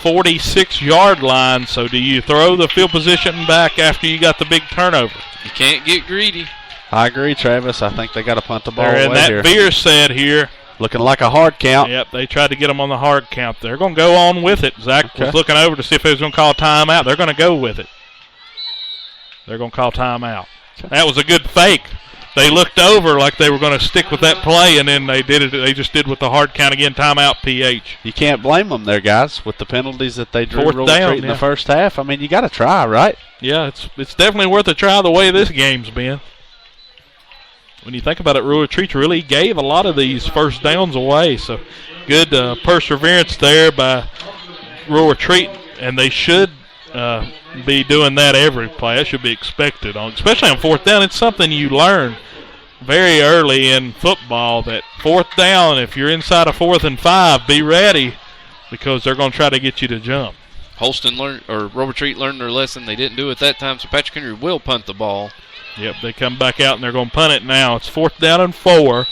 46-yard line. So do you throw the field position back after you got the big turnover? You can't get greedy. I agree, Travis. I think they got to punt the ball They're in away that here. veer set here. Looking like a hard count. Yep, they tried to get them on the hard count. They're going to go on with it. Zach was looking over to see if they was going to call timeout. They're going to go with it. They're going to call timeout. That was a good fake. They looked over like they were going to stick with that play, and then they did it. They just did with the hard count again. Timeout, PH. You can't blame them there, guys, with the penalties that they drew 4th down, in the first half. I mean, you got to try, right? Yeah, it's definitely worth a try the way this game's been. When you think about it, Rural Retreat really gave a lot of these 1st downs away. So good perseverance there by Rural Retreat, and they should be doing that every play. That should be expected, especially on fourth down. It's something you learn very early in football, that fourth down, if you're inside of 4th and 5, be ready because they're going to try to get you to jump. Holston Robert Treat learned their lesson. They didn't do it that time, so Patrick Henry will punt the ball. Yep, they come back out and they're going to punt it now. It's 4th down and 4.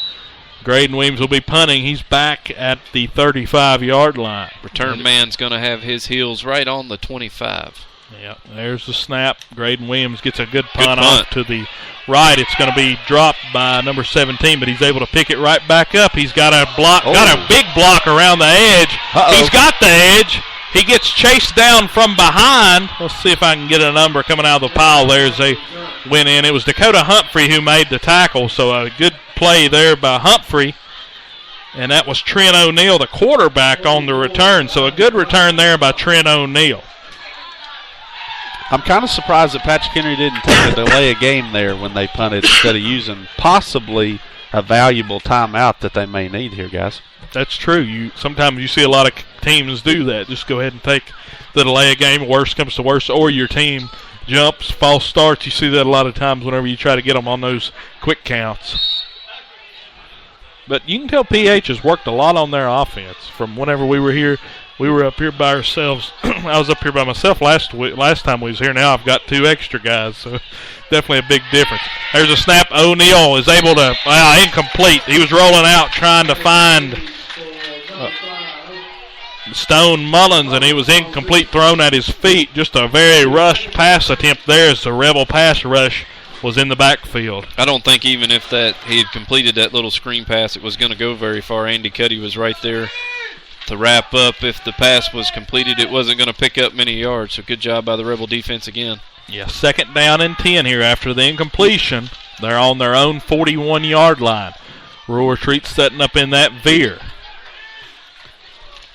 Graydon Williams will be punting. He's back at the 35-yard line. Return man's going to have his heels right on the 25. Yeah, there's the snap. Graydon Williams gets a good punt off to the right. It's going to be dropped by number 17, but he's able to pick it right back up. He's got a block, got a big block around the edge. He's got the edge. He gets chased down from behind. Let's see if I can get a number coming out of the pile there as they went in. It was Dakota Humphrey who made the tackle, so a good play there by Humphrey. And that was Trent O'Neill, the quarterback, on the return. So a good return there by Trent O'Neill. I'm kind of surprised that Patrick Henry didn't take a delay of game there when they punted instead of using possibly a valuable timeout that they may need here, guys. That's true. Sometimes you see a lot of teams do that. Just go ahead and take the delay of game. Worst comes to worst, or your team jumps, false starts. You see that a lot of times whenever you try to get them on those quick counts. But you can tell PH has worked a lot on their offense from whenever we were here. We were up here by ourselves. I was up here by myself last time we was here. Now I've got 2 extra guys, so definitely a big difference. There's a snap. O'Neal is able to, incomplete. He was rolling out trying to find Stone Mullins, and he was incomplete, thrown at his feet. Just a very rushed pass attempt there as the Rebel pass rush was in the backfield. I don't think even if he had completed that little screen pass, it was going to go very far. Andy Cuddy was right there to wrap up. If the pass was completed, it wasn't going to pick up many yards. So good job by the Rebel defense again. Yeah, 2nd down and 10 here after the incompletion. They're on their own 41-yard line. Rural Retreat setting up in that veer.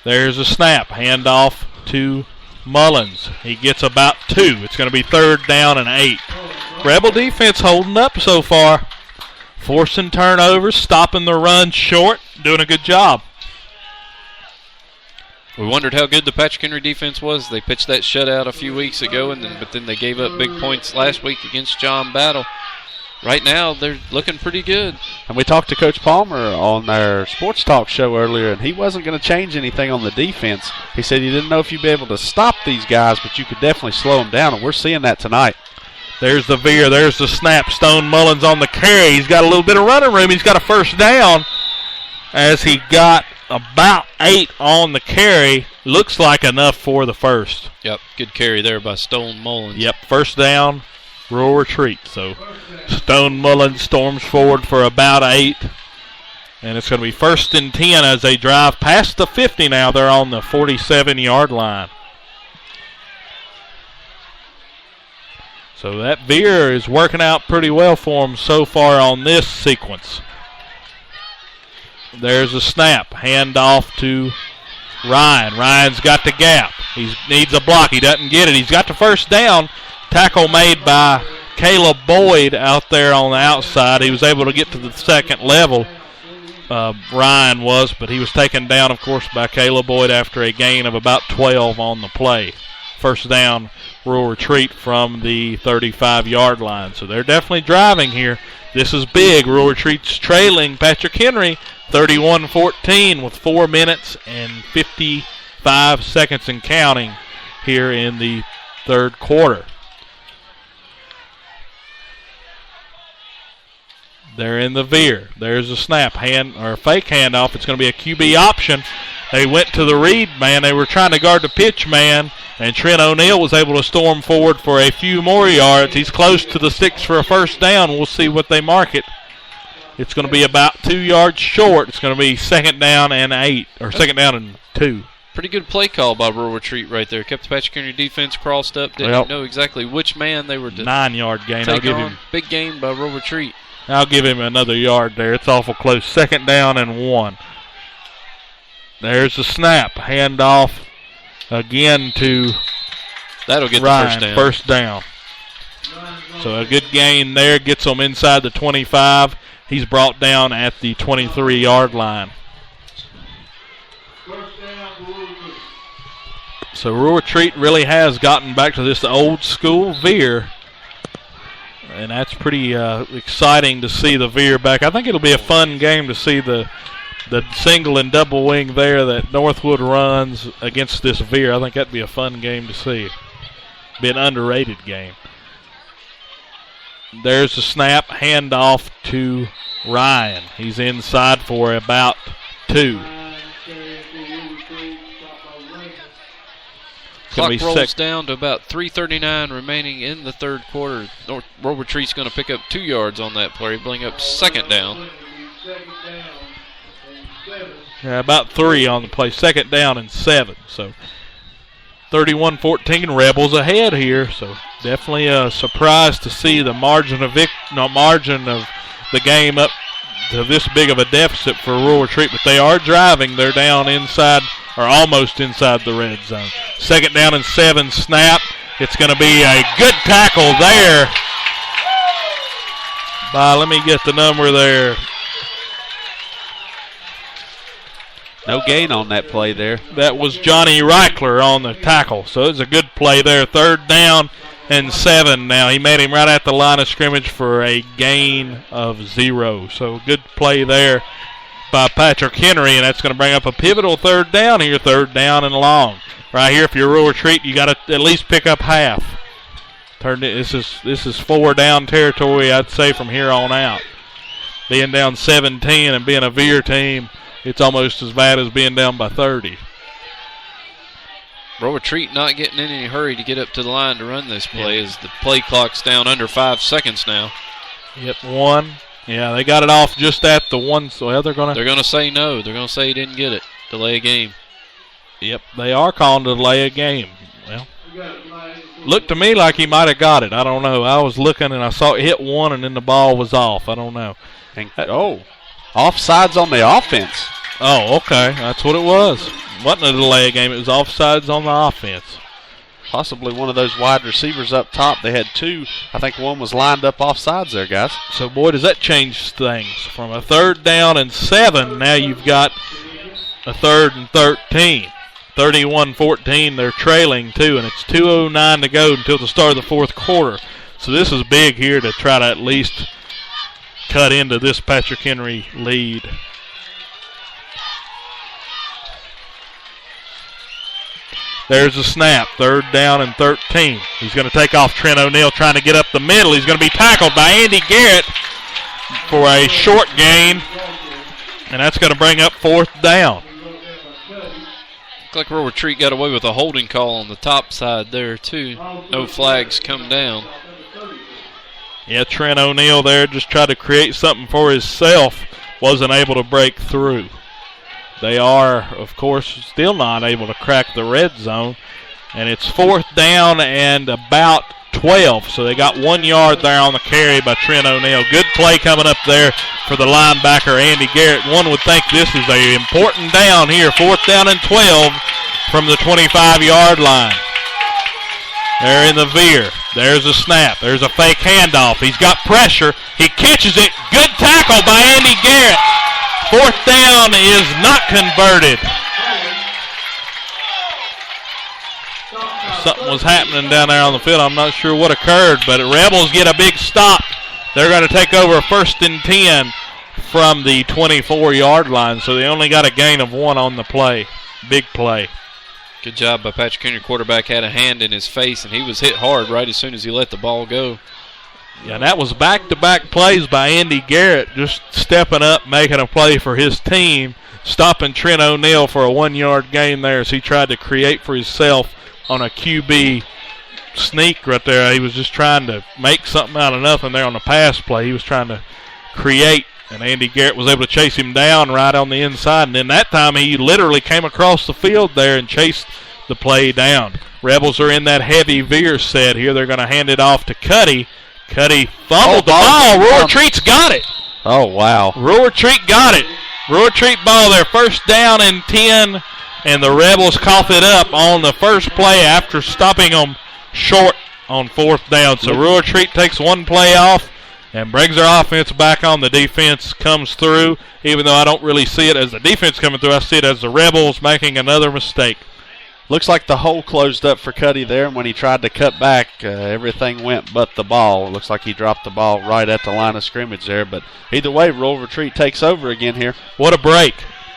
There's a snap. Handoff to Mullins. He gets about 2. It's going to be 3rd down and 8. Rebel defense holding up so far. Forcing turnovers, stopping the run short, doing a good job. We wondered how good the Patrick Henry defense was. They pitched that shutout a few weeks ago, but then they gave up big points last week against John Battle. Right now, they're looking pretty good. And we talked to Coach Palmer on their sports talk show earlier, and he wasn't going to change anything on the defense. He said he didn't know if you'd be able to stop these guys, but you could definitely slow them down, and we're seeing that tonight. There's the veer. There's the snap. Stone Mullins on the carry. He's got a little bit of running room. He's got a 1st down as he got about 8 on the carry. Looks like enough for the 1st. Yep, good carry there by Stone Mullins. Yep, 1st down, Rural Retreat. So Stone Mullins storms forward for about 8. And it's going to be 1st and 10 as they drive past the 50 now. They're on the 47-yard line. So that veer is working out pretty well for them so far on this sequence. There's a snap. Handoff to Ryan. Ryan's got the gap. He needs a block. He doesn't get it. He's got the 1st down. Tackle made by Caleb Boyd out there on the outside. He was able to get to the 2nd level. Ryan was, but he was taken down, of course, by Caleb Boyd after a gain of about 12 on the play. 1st down, Rural Retreat from the 35-yard line. So they're definitely driving here. This is big. Rural Retreat's trailing Patrick Henry 31-14 with 4 minutes and 55 seconds and counting here in the 3rd quarter. They're in the veer. There's a snap, fake handoff. It's going to be a QB option. They went to the read man. They were trying to guard the pitch man, and Trent O'Neill was able to storm forward for a few more yards. He's close to the 6 for a 1st down. We'll see what they mark it. It's going to be about 2 yards short. It's going to be 2nd down and 8, or 2nd down and 2. Pretty good play call by Rural Retreat right there. Kept the Patrick Henry defense crossed up. Didn't know exactly which man they were to 9-yard gain. I'll give him big gain by Rural Retreat. I'll give him another yard there. It's awful close. 2nd down and 1. There's the snap. Handoff again to that'll get Ryan. The 1st down. So a good gain there. Gets them inside the 25. He's brought down at the 23-yard line. So Rural Retreat really has gotten back to this old school veer. And that's pretty exciting to see the veer back. I think it'll be a fun game to see the single and double wing there that Northwood runs against this veer. I think that'd be a fun game to see. Be an underrated game. There's the snap, handoff to Ryan. He's inside for about 2. Clock rolls down to about 3:39 remaining in the third quarter. Rural Retreat's going to pick up 2 yards on that play, bring up second down. Yeah, about 3 on the play. Second down and 7. So 31-14, Rebels ahead here. So definitely a surprise to see the margin of the game up to this big of a deficit for Rural Retreat. But they are driving. They're down inside or almost inside the red zone. Second down and 7, snap. It's going to be a good tackle there by, let me get the number there. No gain on that play there. That was Johnny Reichler on the tackle. So it's a good play there. Third down and 7 now. He made him right at the line of scrimmage for a gain of 0. So good play there by Patrick Henry, and that's going to bring up a pivotal third down here. Third down and long. Right here, if you're Rural Retreat, you got to at least pick up half. This is 4 down territory, I'd say, from here on out. Being down 17 and being a veer team, it's almost as bad as being down by 30. Rural Retreat not getting in any hurry to get up to the line to run this play as the play clock's down under 5 seconds now. Yep, 1. Yeah, they got it off just at the 1. So they're going to say no. They're going to say he didn't get it. Delay a game. Yep, they are calling to delay a game. Well, looked to me like he might have got it. I don't know. I was looking and I saw it hit 1 and then the ball was off. I don't know. Offsides on the offense. Oh, okay. That's what it was. Wasn't a delay game. It was offsides on the offense. Possibly one of those wide receivers up top. They had 2. I think one was lined up offsides there, guys. So, boy, does that change things. From a third down and 7, now you've got a third and 13. 31-14, they're trailing, too, and it's 2:09 to go until the start of the fourth quarter. So this is big here to try to at least cut into this Patrick Henry lead. There's a snap, third down and 13. He's going to take off Trent O'Neill trying to get up the middle. He's going to be tackled by Andy Garrett for a short gain, and that's going to bring up fourth down. Looks like Rural Retreat got away with a holding call on the top side there, too. No flags come down. Yeah, Trent O'Neill there just tried to create something for himself. Wasn't able to break through. They are, of course, still not able to crack the red zone. And it's fourth down and about 12. So they got 1 yard there on the carry by Trent O'Neill. Good play coming up there for the linebacker, Andy Garrett. One would think this is an important down here. Fourth down and 12 from the 25-yard line. They're in the veer. There's a snap. There's a fake handoff. He's got pressure. He catches it. Good tackle by Andy Garrett. Fourth down is not converted. Something was happening down there on the field. I'm not sure what occurred, but Rebels get a big stop. They're going to take over first and 10 from the 24-yard line, so they only got a gain of 1 on the play. Big play. Good job by Patrick Henry. Quarterback had a hand in his face, and he was hit hard right as soon as he let the ball go. Yeah, and that was back-to-back plays by Andy Garrett, just stepping up, making a play for his team, stopping Trent O'Neill for a 1-yard gain there as he tried to create for himself on a QB sneak right there. He was just trying to make something out of nothing there on the pass play. He was trying to create, and Andy Garrett was able to chase him down right on the inside. And then that time he literally came across the field there and chased the play down. Rebels are in that heavy veer set here. They're going to hand it off to Cuddy. Cuddy fumbled the ball. Rural Retreat's got it. Oh, wow. Rural Retreat got it. Rural Retreat ball there. First down and 10, and the Rebels cough it up on the first play after stopping them short on fourth down. So Rural Retreat takes 1 play off and brings their offense back on. The defense comes through, even though I don't really see it as the defense coming through. I see it as the Rebels making another mistake. Looks like the hole closed up for Cuddy there, and when he tried to cut back, everything went but the ball. It looks like he dropped the ball right at the line of scrimmage there, but either way, Rural Retreat takes over again here. What a break.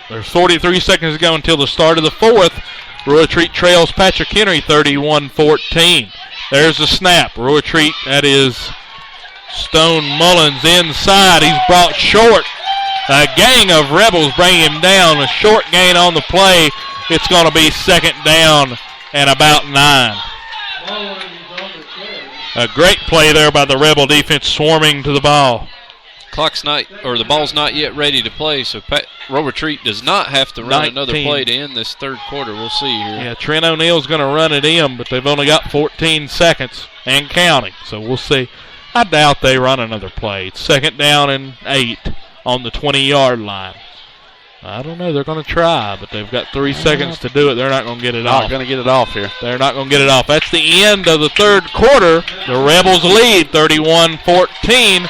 There's 43 seconds to go until the start of the fourth. Rural Retreat trails Patrick Henry 31-14. There's the snap. Rural Retreat, that is Stone Mullins inside. He's brought short. A gang of Rebels bring him down. A short gain on the play. It's going to be second down and about 9. A great play there by the Rebel defense swarming to the ball. The ball's not yet ready to play, so Rural Retreat does not have to run another play to end this third quarter. We'll see here. Yeah, Trent O'Neill's going to run it in, but they've only got 14 seconds and counting, so we'll see. I doubt they run another play. It's second down and 8 on the 20-yard line. I don't know. They're going to try, but they've got 3 seconds to do it. They're not going to get it off. Not going to get it off here. They're not going to get it off. That's the end of the third quarter. The Rebels lead 31-14.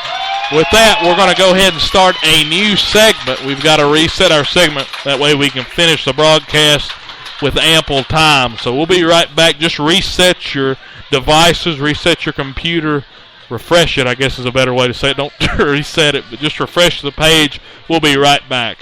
With that, we're going to go ahead and start a new segment. We've got to reset our segment. That way we can finish the broadcast with ample time. So we'll be right back. Just reset your devices, reset your computer, refresh it, I guess is a better way to say it. Don't reset it, but just refresh the page. We'll be right back.